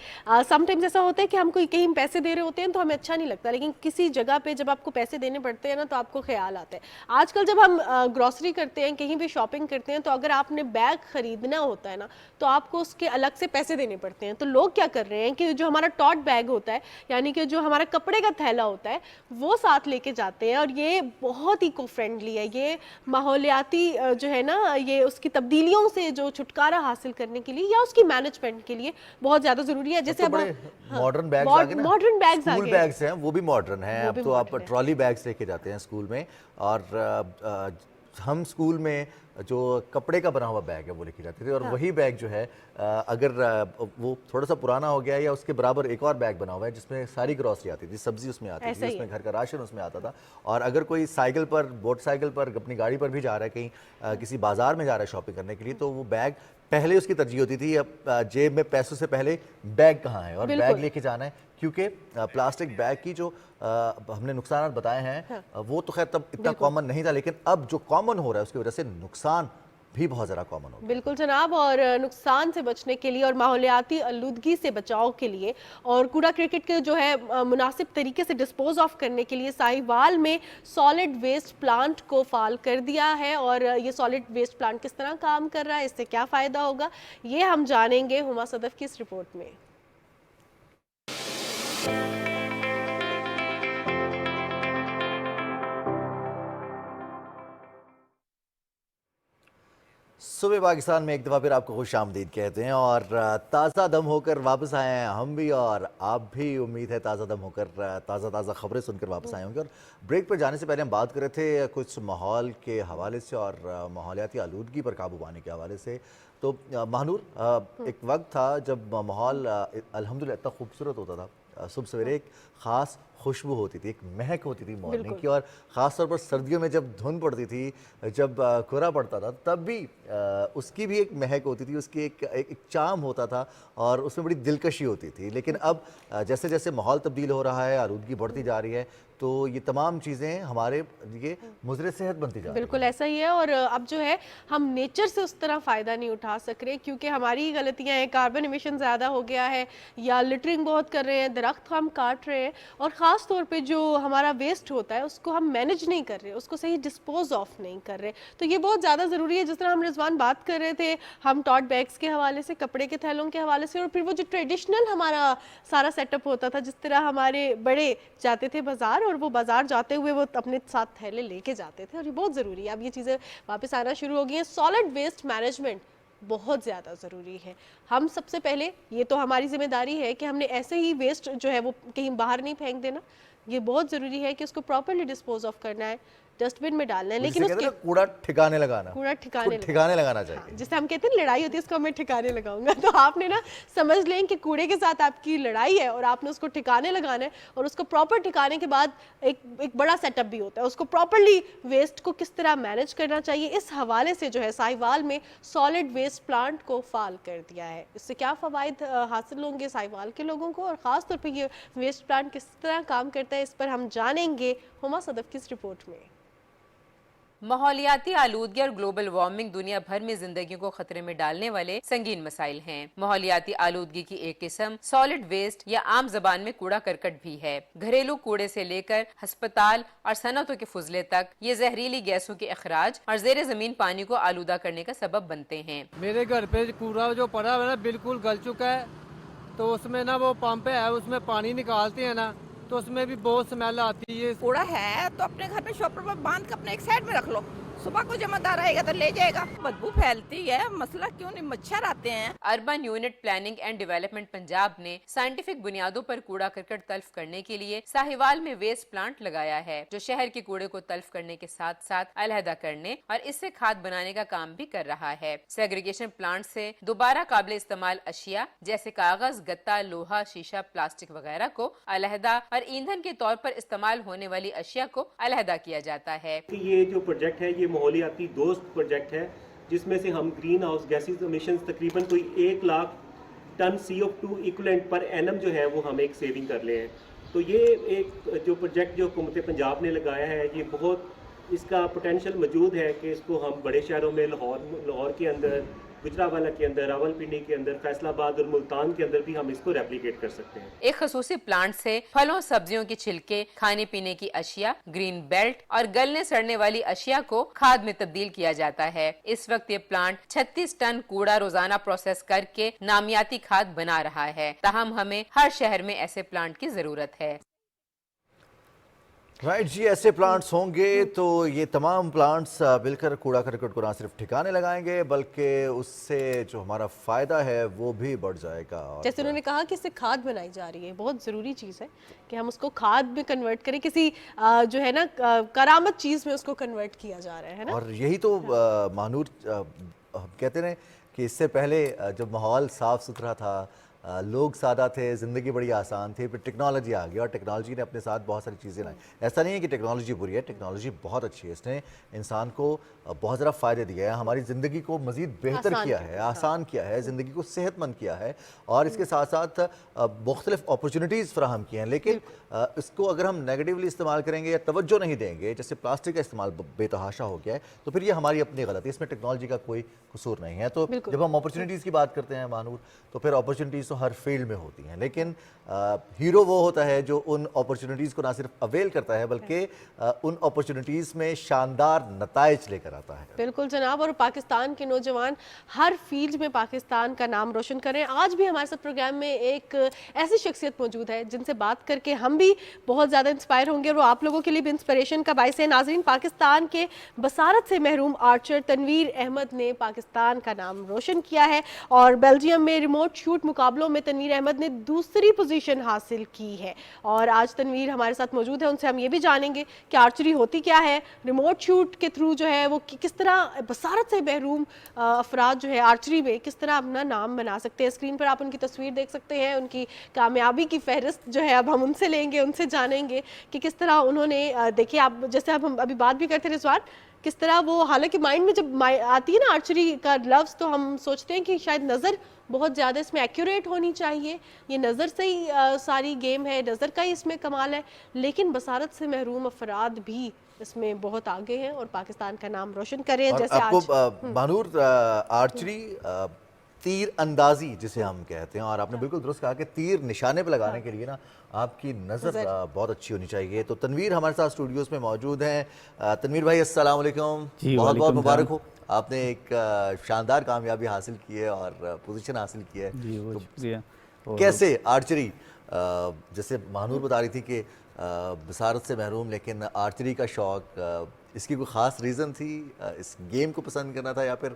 समटाइम्स ऐसा होता है कि हम कोई कहीं पैसे दे रहे होते हैं तो हमें अच्छा नहीं लगता, लेकिन किसी जगह पे जब आपको पैसे देने पड़ते हैं ना तो आपको ख्याल आता है। आजकल जब हम ग्रॉसरी करते हैं, कहीं भी शॉपिंग करते हैं, तो अगर आपने बैग खरीदना होता है ना तो आपको उसके अलग से पैसे देने पड़ते हैं। तो लोग क्या कर रहे हैं कि जो हमारा टॉट बैग होता है, यानी कि जो हमारा कपड़े का थैला होता है, वो साथ लेके जाते हैं। और ये बहुत इको फ्रेंडली है, ये माहौलियाती जो है ना, ये उसकी तब्दीलियों से जो छुटकारा हासिल करने के लिए या उसकी मैनेजमेंट के लिए बहुत ज़्यादा ज़रूरी है। जैसे अब मॉडर्न बैग्स आ गए ना, मॉडर्न बैग्स आ गए, स्कूल बैग्स हैं वो भी मॉडर्न हैं। अब तो आप ट्रॉली बैग्स लेके जाते हैं स्कूल में, और हम स्कूल में जो कपड़े का बना हुआ बैग है वो लेके जाते थे, और वही बैग जो है अगर वो थोड़ा सा पुराना हो गया है या उसके बराबर एक और बैग बना हुआ है जिसमें सारी ग्रॉसरी आती थी, सब्जी उसमें आती थी, उसमें घर का राशन उसमें आता था। और अगर कोई साइकिल पर, मोटरसाइकिल पर, अपनी गाड़ी पर भी जा रहा है, कहीं किसी बाजार में जा रहा है शॉपिंग करने के लिए, तो वो बैग पहले उसकी तरजीह होती थी, अब जेब में पैसों से पहले बैग कहाँ है और बैग लेके जाना है। क्योंकि प्लास्टिक बैग की जो हमने नुकसान बताए हैं वो तो खैर तब इतना कॉमन नहीं था, लेकिन अब जो कॉमन हो रहा है उसकी वजह से नुकसान भी बहुत ज़्यादा कॉमन हो गया। बिल्कुल जनाब, और नुकसान से बचने के लिए और माहौलियाती आलूदगी से बचाव के लिए और कूड़ा क्रिकेट के जो है मुनासिब तरीके से डिस्पोज ऑफ करने के लिए साहिवाल में सॉलिड वेस्ट प्लांट को फाल कर दिया है। और ये सॉलिड वेस्ट प्लांट किस तरह काम कर रहा है, इससे क्या फ़ायदा होगा, ये हम जानेंगे हुमा सदफ की इस रिपोर्ट में। सुबह पाकिस्तान में एक दफ़ा फिर आपको खुश आमदीद कहते हैं, और ताज़ा दम होकर वापस आए हैं हम भी और आप भी। उम्मीद है ताज़ा दम होकर ताज़ा खबरें सुनकर वापस आए होंगे। और ब्रेक पर जाने से पहले हम बात कर रहे थे कुछ माहौल के हवाले से और माहौलियाती आलूदगी पर काबू पाने के हवाले से। तो महानूर, एक वक्त था जब माहौल अल्हम्दुलिल्लाह इतना खूबसूरत होता था, सुबह सवेरे एक ख़ास खुशबू होती थी, एक महक होती थी मॉर्निंग की, और ख़ास तौर पर सर्दियों में जब धुंध पड़ती थी, जब कोहरा पड़ता था, तब भी उसकी भी एक महक होती थी, उसकी एक चार्म होता था और उसमें बड़ी दिलकशी होती थी। लेकिन अब जैसे जैसे माहौल तब्दील हो रहा है, आलूदगी बढ़ती जा रही है, तो ये तमाम चीज़ें हमारे लिए मुज़र सेहत बनती जा रही है। बिल्कुल ऐसा ही है। और अब जो है हम नेचर से उस तरह फ़ायदा नहीं उठा सक रहे, क्योंकि हमारी ही गलतियाँ हैं, कार्बन एमिशन ज़्यादा हो गया है या लिटरिंग बहुत कर रहे हैं, दरख्त हम काट रहे हैं, और ख़ास तौर पे जो हमारा वेस्ट होता है उसको हम मैनेज नहीं कर रहे, उसको सही डिस्पोज ऑफ नहीं कर रहे। तो ये बहुत ज़्यादा ज़रूरी है। जिस तरह हम रिजवान बात कर रहे थे, हम टॉट बैग्स के हवाले से, कपड़े के थैलों के हवाले से, और फिर वो जो ट्रेडिशनल हमारा सारा सेटअप होता था, जिस तरह हमारे बड़े जाते थे बाज़ार और वो बाज़ार जाते हुए वो अपने साथ थैले लेके जाते थे, और ये बहुत ज़रूरी है। अब ये चीज़ें वापस आना शुरू हो गई हैं। सॉलिड वेस्ट मैनेजमेंट बहुत ज़्यादा ज़रूरी है। हम सबसे पहले, ये तो हमारी जिम्मेदारी है कि हमने ऐसे ही वेस्ट जो है वो कहीं बाहर नहीं फेंक देना, ये बहुत ज़रूरी है कि उसको प्रॉपरली डिस्पोज ऑफ करना है, डस्टबिन में डालना है, लेकिन जिसे कहते उसके हैं ना, कूड़ा ठिकाने लगाना, कूड़ा उसको ठिकाने लगाना चाहिए। हाँ, जिसे हम कहते हैं लड़ाई होती है, इसको मैं ठिकाने लगाऊंगा। तो आपने ना समझ लें कि कूड़े के साथ आपकी लड़ाई है और आपने उसको ठिकाने लगाना है, और उसको प्रॉपर ठिकाने के बाद एक बड़ा सेटअप भी होता है, उसको प्रॉपरली वेस्ट को किस तरह मैनेज करना चाहिए। इस हवाले से जो है साहिवाल में सॉलिड वेस्ट प्लांट को फाल कर दिया है। इससे क्या फ़वाइद हासिल होंगे साहिवाल के लोगों को, और ख़ास तौर पर ये वेस्ट प्लांट किस तरह काम करता है, इस पर हम जानेंगे हुमा सदफ की इस रिपोर्ट में। माहौलियाती आलूदगी और ग्लोबल वार्मिंग दुनिया भर में जिंदगी को खतरे में डालने वाले संगीन मसाइल हैं। माहौलियाती आलूदगी की एक किस्म सॉलिड वेस्ट या आम जबान में कूड़ा करकट भी है। घरेलू कूड़े से लेकर अस्पताल और सनतों के फुजले तक ये जहरीली गैसों के अखराज और जेर जमीन पानी को आलूदा करने का सबब बनते हैं। मेरे घर पे कूड़ा जो पड़ा है ना बिल्कुल गल चुका है, तो उसमें ना वो पंप है, उसमें पानी निकालते हैं ना, तो उसमें भी बहुत स्मेल आती है। कूड़ा है तो अपने घर में शॉपर पर बांध के अपने एक साइड में रख लो, सुबह को जमादार आएगा तो ले जाएगा। बदबू फैलती है, मसला क्यों नहीं, मच्छर आते हैं। Urban unit planning and development Punjab ने साइंटिफिक बुनियादों पर कूड़ा करकट तल्फ करने के लिए साहिवाल में वेस्ट प्लांट लगाया है, जो शहर के कूड़े को तल्फ करने के साथ साथ अलहदा करने और इससे खाद बनाने का काम भी कर रहा है। सेग्रीगेशन प्लांट से दोबारा काबिल इस्तेमाल अशिया जैसे कागज, गत्ता, लोहा, शीशा, प्लास्टिक वगैरह को अलहदा और ईंधन के तौर पर इस्तेमाल होने वाली अशिया को अलहदा किया जाता है। ये जो प्रोजेक्ट है ये माहौलियाती दोस्त प्रोजेक्ट है, जिसमें से हम ग्रीन हाउस गैसेस एमिशंस तकरीबन कोई 1 lakh ton CO2 equivalent per annum जो है वो हम एक सेविंग कर ले हैं। तो ये एक जो प्रोजेक्ट जो हुकूमत पंजाब ने लगाया है, ये बहुत इसका पोटेंशियल मौजूद है कि इसको हम बड़े शहरों में लाहौर के अंदर, गुजरावाला के अंदर, रावलपिंडी के अंदर, फैसलाबाद और मुल्तान के अंदर भी हम इसको रेप्लिकेट कर सकते हैं। एक खसूसी प्लांट से फलों सब्जियों के छिलके, खाने पीने की अशिया, ग्रीन बेल्ट और गलने सड़ने वाली अशिया को खाद में तब्दील किया जाता है। इस वक्त ये प्लांट 36 टन कूड़ा रोजाना प्रोसेस करके नामियाती खाद बना रहा है। ताहम हमें हर शहर में ऐसे प्लांट की जरूरत है। राइट जी, ऐसे प्लांट्स होंगे तो ये तमाम प्लांट्स मिलकर कूड़ा करकट को ना सिर्फ ठिकाने लगाएंगे, बल्कि उससे जो हमारा फ़ायदा है वो भी बढ़ जाएगा। और जैसे उन्होंने कहा कि इससे खाद बनाई जा रही है, बहुत ज़रूरी चीज़ है कि हम उसको खाद में कन्वर्ट करें, किसी जो है ना करामत चीज़ में उसको कन्वर्ट किया जा रहा है ना। और यही तो मानूर कहते हैं कि इससे पहले जब माहौल साफ़ सुथरा था, लोग सादा थे, ज़िंदगी बड़ी आसान थी, फिर टेक्नोलॉजी आ गई और टेक्नोलॉजी ने अपने साथ बहुत सारी चीज़ें लाई। ऐसा नहीं है कि टेक्नोलॉजी बुरी है, टेक्नोलॉजी बहुत अच्छी है, इसने इंसान को बहुत ज़्यादा फ़ायदे दिए हैं, हमारी ज़िंदगी को मज़ीद बेहतर किया है, आसान किया है, ज़िंदगी को सेहतमंद किया है और इसके साथ साथ मुख्तलिफ अपॉर्चुनिटीज़ फ़राहम किए हैं। लेकिन इसको अगर हम नेगेटिवली इस्तेमाल करेंगे या तवज्जो नहीं देंगे, जैसे प्लास्टिक का इस्तेमाल बेतहाशा हो गया है, तो फिर ये हमारी अपनी गलती है, इसमें टेक्नोलॉजी का कोई कसूर नहीं है। तो जब हम अपॉर्चुनिटीज़ की बात करते हैं मानूर, तो फिर अपॉर्चुनिटीज़ तो हर फील्ड में होती हैं, लेकिन हीरो वो होता है जो उन अपॉर्चुनिटीज़ को ना सिर्फ अवेल करता है बल्कि उन अपॉर्चुनिटीज़ में शानदार नताइज लेकर आता है। बिल्कुल जनाब, और पाकिस्तान के नौजवान हर फील्ड में पाकिस्तान का नाम रोशन करें। आज भी हमारे साथ प्रोग्राम में एक ऐसी शख्सियत मौजूद है जिनसे बात करके हम भी बहुत ज़्यादा इंस्पायर होंगे और वो आप लोगों के लिए भी इंस्पिरेशन का बाइस है। नाजरीन, पाकिस्तान के बसारत से महरूम आर्चर तनवीर अहमद ने पाकिस्तान का नाम रोशन किया है और बेल्जियम में रिमोट शूट मुकाबलों में तनवीर अहमद ने दूसरी पोजीशन हासिल की है। और आज तनवीर हमारे साथ मौजूद है, उनसे हम ये भी जानेंगे कि आर्चरी होती क्या है, रिमोट शूट के थ्रू जो है वो किस तरह बसारत से महरूम अफराद जो है आर्चरी में किस तरह अपना नाम बना सकते हैं। स्क्रीन पर आप उनकी तस्वीर देख सकते हैं, उनकी कामयाबी की फहरिस्त जो है अब हम उनसे लेंगे, उनसे जानेंगे कि किस तरह उन्होंने देखिए, आप जैसे अब हम अभी बात भी करते रिजवान, किस तरह वो, हालांकि माइंड में जब आती है ना आर्चरी का लफ्ज़ तो हम सोचते हैं कि शायद नज़र बहुत ज़्यादा इसमें एक्यूरेट होनी चाहिए, ये नज़र से ही सारी गेम है, नज़र का ही इसमें कमाल है, लेकिन बसारत से महरूम अफराद भी इसमें बहुत आगे हैं और पाकिस्तान का नाम रोशन कर रहे हैं। जैसे आपको बानूर आर्चरी तीर अंदाजी जिसे हम कहते हैं, और आपने बिल्कुल दुरुस्त कहा कि तीर निशाने पे लगाने के लिए ना आपकी नज़र बहुत अच्छी होनी चाहिए। तो तनवीर हमारे साथ स्टूडियोज़ में मौजूद हैं। तनवीर भाई अस्सलाम वालेकुम, बहुत बहुत मुबारक हो, आपने एक शानदार कामयाबी हासिल की है और पोजीशन हासिल की है। तो कैसे आर्चरी, जैसे महानूर बता रही थी कि बसारत से महरूम लेकिन आर्चरी का शौक़, इसकी कोई ख़ास रीज़न थी, इस गेम को पसंद करना था या फिर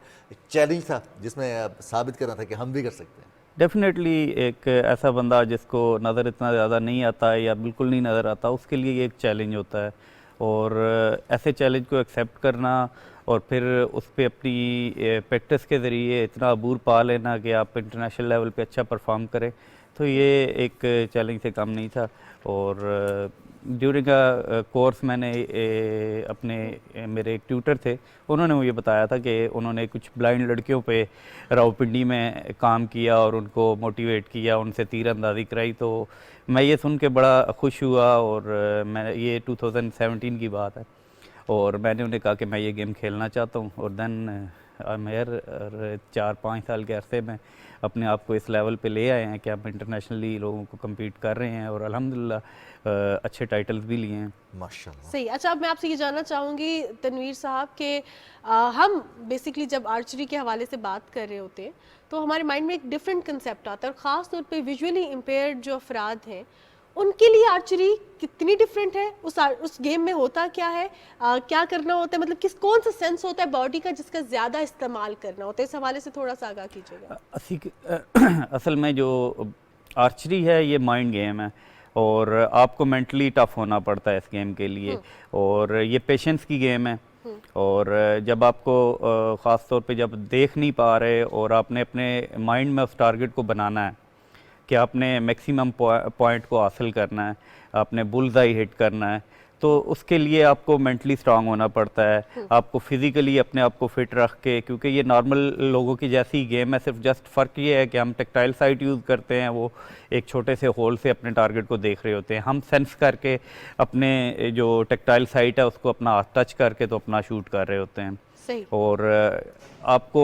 चैलेंज था जिसमें साबित करना था कि हम भी कर सकते हैं? डेफिनेटली एक ऐसा बंदा जिसको नज़र इतना ज़्यादा नहीं आता है या बिल्कुल नहीं नज़र आता, उसके लिए ये एक चैलेंज होता है। और ऐसे चैलेंज को एक्सेप्ट करना और फिर उस पर अपनी प्रैक्टिस के ज़रिए इतना अबूर पा लेना कि आप इंटरनेशनल लेवल पे अच्छा परफॉर्म करें, तो ये एक चैलेंज से कम नहीं था। और ड्यूरिंग अ कोर्स मैंने मेरे एक ट्यूटर थे, उन्होंने मुझे बताया था कि उन्होंने कुछ ब्लाइंड लड़कियों पे रावलपिंडी में काम किया और उनको मोटिवेट किया, उनसे तीर अंदाज़ी कराई। तो मैं ये सुन के बड़ा खुश हुआ और मैं ये 2017 की बात है और मैंने उन्हें कहा कि मैं ये गेम खेलना चाहता हूँ। और देन मेयर 4-5 साल के अरसे में अपने आप को इस लेवल पे ले आए हैं कि आप इंटरनेशनली लोगों को compete कर रहे हैं और अल्हम्दुलिल्लाह अच्छे टाइटल्स भी लिए हैं माशाल्लाह। सही। अच्छा, अब मैं आपसे ये जानना चाहूँगी तनवीर साहब कि हम बेसिकली जब आर्चरी के हवाले से बात कर रहे होते हैं तो हमारे माइंड में एक डिफरेंट कंसेप्ट आता है और ख़ास तौर पे विजुअली इम्पेयर्ड जो अफराद हैं उनके लिए आर्चरी कितनी डिफरेंट है, उस गेम में होता क्या है, क्या करना होता है, मतलब कौन सा सेंस होता है बॉडी का जिसका ज़्यादा इस्तेमाल करना होता है, इस हवाले से थोड़ा सा आगाह कीजिएगा। असल में जो आर्चरी है ये माइंड गेम है और आपको मेंटली टफ होना पड़ता है इस गेम के लिए और ये पेशेंस की गेम है। और जब आपको ख़ास तौर पे जब देख नहीं पा रहे और आपने अपने माइंड में उस टारगेट को बनाना है कि आपने मैक्सिमम पॉइंट को हासिल करना है, आपने बुल्सआई हिट करना है, तो उसके लिए आपको मेंटली स्ट्रांग होना पड़ता है, आपको फिज़िकली अपने आप को फिट रख के, क्योंकि ये नॉर्मल लोगों की जैसी ही गेम है, सिर्फ जस्ट फ़र्क ये है कि हम टेक्टाइल साइट यूज़ करते हैं, वो एक छोटे से होल से अपने टारगेट को देख रहे होते हैं, हम सेंस करके अपने जो टेक्टाइल साइट है उसको अपना हाथ टच करके तो अपना शूट कर रहे होते हैं। सही। और आपको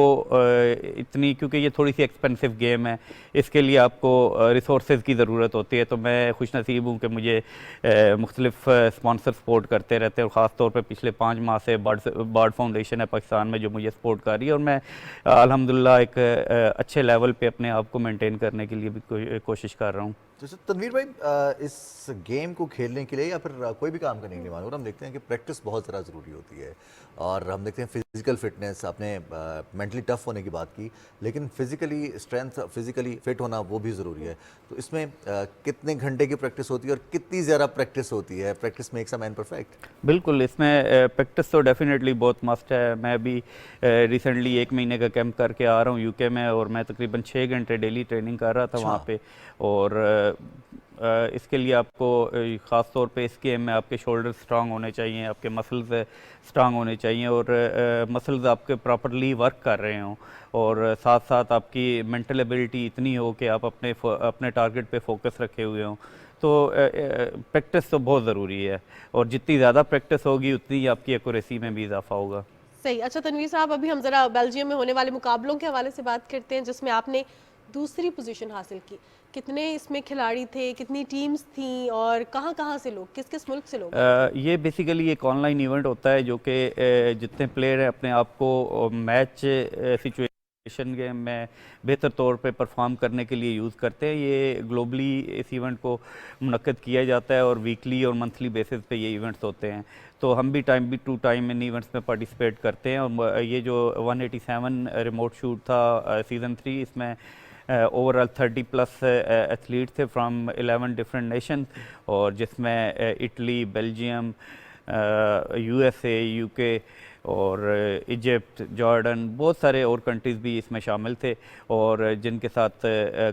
इतनी, क्योंकि ये थोड़ी सी एक्सपेंसिव गेम है, इसके लिए आपको रिसोर्सेज की ज़रूरत होती है। तो मैं खुश नसीब हूँ कि मुझे मुख्तलिफ स्पॉन्सर सपोर्ट करते रहते हैं और ख़ास तौर पे पिछले 5 माह से बर्ड फाउंडेशन है पाकिस्तान में जो मुझे सपोर्ट कर रही है और मैं अल्हम्दुलिल्लाह एक अच्छे लेवल पे अपने आप को मेंटेन करने के लिए भी कोशिश कर रहा हूँ। जैसे तनवीर भाई, इस गेम को खेलने के लिए या फिर कोई भी काम करने के लिए मानो हम देखते हैं कि प्रैक्टिस बहुत ज़्यादा ज़रूरी होती है और हम देखते हैं फिजिकल फिटनेस, आपने मेंटली टफ होने की बात की, लेकिन फिजिकली स्ट्रेंथ, फिजिकली फिट होना वो भी ज़रूरी है। तो इसमें कितने घंटे की प्रैक्टिस होती है और कितनी ज़्यादा प्रैक्टिस होती है? Practice makes a man perfect. बिल्कुल, इसमें प्रैक्टिस तो डेफिनेटली बहुत मस्ट है। मैं भी रिसेंटली 1 महीने का कैंप करके आ रहा हूँ यूके में और मैं तकरीबन 6 घंटे डेली ट्रेनिंग कर रहा था वहाँ पे। और इसके लिए आपको ख़ास तौर पे इस गेम में आपके शोल्डर स्ट्रांग होने चाहिए, आपके मसल्स स्ट्रांग होने चाहिए और मसल्स आपके प्रॉपर्ली वर्क कर रहे हों और साथ साथ आपकी मेंटल एबिलिटी इतनी हो कि आप अपने टारगेट पे फोकस रखे हुए हों। तो प्रैक्टिस तो बहुत ज़रूरी है और जितनी ज़्यादा प्रैक्टिस होगी उतनी आपकी एक्यूरेसी में भी इजाफा होगा। सही। अच्छा तनवीर साहब, अभी हम ज़रा बेल्जियम में होने वाले मुकाबलों के हवाले से बात करते हैं जिसमें आपने दूसरी पोजीशन हासिल की। कितने इसमें खिलाड़ी थे, कितनी टीम्स थी और कहाँ से लोग, किस किस मुल्क से लोग? ये बेसिकली एक ऑनलाइन इवेंट होता है जो कि जितने प्लेयर हैं अपने आप को मैच सिचुएशन गेम में बेहतर तौर पे परफॉर्म करने के लिए यूज़ करते हैं। ये ग्लोबली इस इवेंट को मुनक्किद किया जाता है और वीकली और मंथली बेसिस पे ये इवेंट्स होते हैं। तो हम भी टाइम टू टाइम इन इवेंट्स में पार्टिसिपेट करते हैं और ये जो 187 रिमोट शूट था सीज़न 3, इसमें ओवरऑल 30+ एथलीट थे फ्रॉम 11 डिफरेंट नेशन और जिसमें इटली, बेल्जियम, USA, UK और इजिप्ट, जॉर्डन, बहुत सारे और कंट्रीज़ भी इसमें शामिल थे और जिनके साथ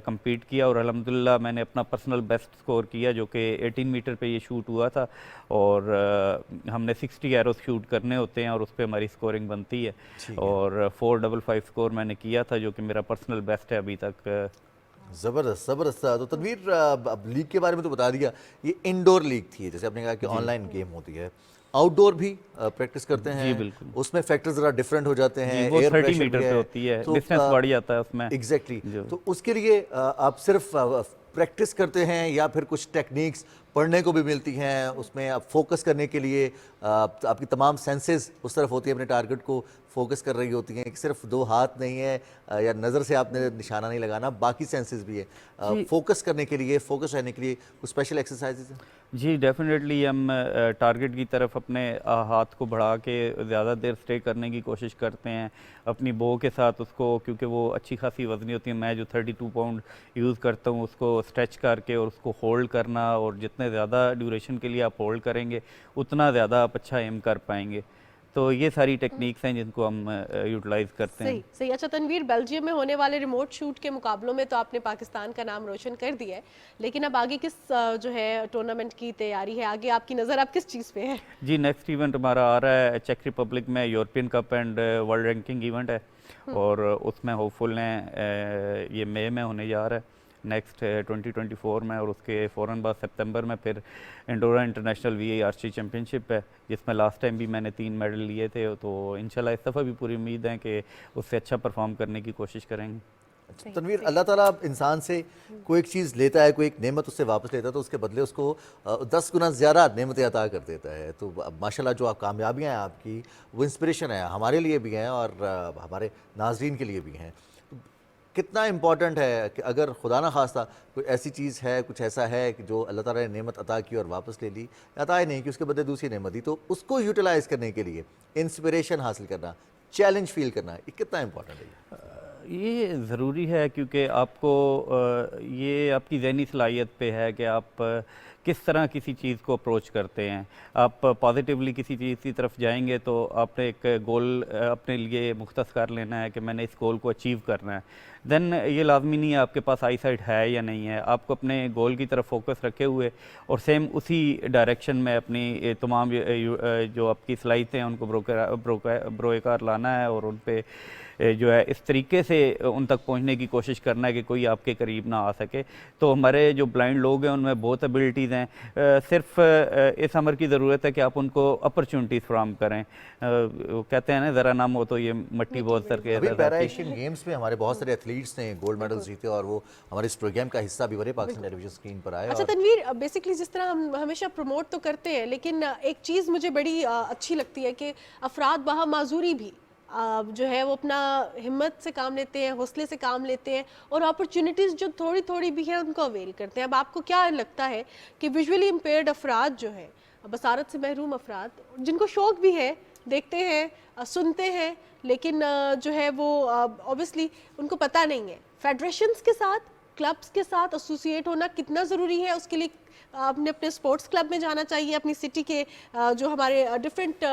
compete किया और अल्हम्दुलिल्लाह मैंने अपना पर्सनल बेस्ट स्कोर किया जो कि 18 मीटर पे ये शूट हुआ था और हमने 60 एरोस शूट करने होते हैं और उस पर हमारी स्कोरिंग बनती है और 455 स्कोर मैंने किया था जो कि मेरा पर्सनल बेस्ट है अभी तक। ज़बरदस्त ज़बरदस्त। तो तनवीर, अब लीग के बारे में तो बता दिया, ये इंडोर लीग थी, जैसे आपने कहा कि ऑनलाइन गेम होती है, आउटडोर भी प्रैक्टिस करते हैं? जी बिल्कुल, उसमें फैक्टर ज़रा डिफरेंट हो जाते हैं, वो एयर 30 मीटर पे होती है, तो डिस्टेंस बढ़ जाता है उसमें। एग्जैक्टली। तो उसके लिए आप सिर्फ प्रैक्टिस करते हैं या फिर कुछ टेक्निक्स पढ़ने को भी मिलती हैं, उसमें आप फोकस करने के लिए आपकी तमाम सेंसेस उस तरफ होती है, अपने टारगेट को फोकस कर रही होती हैं कि सिर्फ 2 हाथ नहीं है या नज़र से आपने निशाना नहीं लगाना, बाकी सेंसेस भी है। फोकस करने के लिए, फोकस रहने के लिए कुछ स्पेशल एक्सरसाइजेज हैं? जी डेफिनेटली हम टारगेट की तरफ अपने हाथ को बढ़ा के ज़्यादा देर स्टे करने की कोशिश करते हैं अपनी बो के साथ उसको, क्योंकि वो अच्छी खासी वज़नी होती है। मैं जो 32 पाउंड यूज़ करता हूँ उसको स्ट्रेच करके और उसको होल्ड करना, और जितने ज़्यादा ड्यूरेशन के लिए आप होल्ड करेंगे उतना ज़्यादा आप अच्छा एम कर पाएंगे। तो ये सारी टेक्निक्स हैं जिनको हम यूटिलाइज करते हैं। सही सही। अच्छा तनवीर, बेल्जियम में होने वाले रिमोट शूट के मुकाबलों में तो आपने पाकिस्तान का नाम रोशन कर दिया है, लेकिन अब आगे किस जो है टूर्नामेंट की तैयारी है, आगे आपकी नज़र आप किस चीज़ पे है? जी नेक्स्ट इवेंट हमारा आ रहा है चेक रिपब्लिक में, European cup and world ranking event है, और उसमें होपफुल हैं ये मई में होने जा रहा है नेक्स्ट 2024 में, और उसके फ़ौरन बाद सितंबर में फिर इंडोरा इंटरनेशनल VA आर्चरी चैम्पियनशिप है, जिसमें लास्ट टाइम भी मैंने 3 मेडल लिए थे। तो इंशाल्लाह इस दफ़ा भी पूरी उम्मीद है कि उससे अच्छा परफॉर्म करने की कोशिश करेंगे। तनवीर, अल्लाह ताला इंसान से कोई एक चीज़ लेता है, कोई एक नेमत उससे वापस लेता है, तो उसके बदले उसको 10 गुना ज़्यादा नेमतें अता कर देता है। तो माशाल्लाह जो आप कामयाबियाँ हैं आपकी, वो इंस्पिरेशन है हमारे लिए भी हैं और हमारे नाजरीन के लिए भी हैं। कितना इम्पॉर्टेंट है कि अगर खुदा ना खास्ता कोई ऐसी चीज़ है, कुछ ऐसा है कि जो अल्लाह ताला ने नेमत अता की और वापस ले ली, अता ही नहीं कि उसके बदले दूसरी नेमत दी, तो उसको यूटिलाइज़ करने के लिए इंस्पिरेशन हासिल करना, चैलेंज फील करना, ये कितना इम्पॉर्टेंट है? ये ज़रूरी है, क्योंकि आपको ये आपकी ज़हनी सलाहियत पे है कि आप किस तरह किसी चीज़ को अप्रोच करते हैं। आप पॉजिटिवली किसी चीज़ की तरफ जाएंगे तो आपने एक गोल अपने लिए मुख्तस कर लेना है कि मैंने इस गोल को अचीव करना है। देन ये लाजमी नहीं है आपके पास आई साइट है या नहीं है, आपको अपने गोल की तरफ फोकस रखे हुए और सेम उसी डायरेक्शन में अपनी तमाम जो आपकी सलाहियतें हैं उनको बरोकार लाना है, और उन पे जो है इस तरीके से उन तक पहुंचने की कोशिश करना है कि कोई आपके करीब ना आ सके। तो हमारे जो ब्लाइंड लोग हैं उनमें बहुत एबिलिटीज़ हैं, सिर्फ इस अमर की ज़रूरत है कि आप उनको अपॉर्चुनिटीज़ फराहम करें। कहते हैं ना, ज़रा नाम हो तो ये मट्टी बहुत सर के। अभी पैरा एशियन गेम्स में हमारे बहुत सारे एथलीट्स ने गोल्ड मेडल जीते और वो हमारे इस प्रोग्राम का हिस्सा भी बने, पाकिस्तान टेलीविजन स्क्रीन पर आए। अच्छा तनवीर, बेसिकली जिस तरह हम हमेशा प्रमोट तो करते हैं, लेकिन एक चीज़ मुझे बड़ी अच्छी लगती है कि अफराद बाहा माजूरी भी जो है वो अपना हिम्मत से काम लेते हैं, हौसले से काम लेते हैं, और अपॉर्चुनिटीज़ जो थोड़ी थोड़ी भी हैं उनको अवेल करते हैं। अब आपको क्या लगता है कि विजुअली इम्पेयर्ड अफराद जो है, बसारत से महरूम अफराद, जिनको शौक़ भी है, देखते हैं, सुनते हैं, लेकिन जो है वो ऑब्वियसली उनको पता नहीं है फेडरेशंस के साथ, क्लब्स के साथ एसोसिएट होना कितना ज़रूरी है, उसके लिए आपने अपने स्पोर्ट्स क्लब में जाना चाहिए, अपनी सिटी के जो हमारे डिफरेंट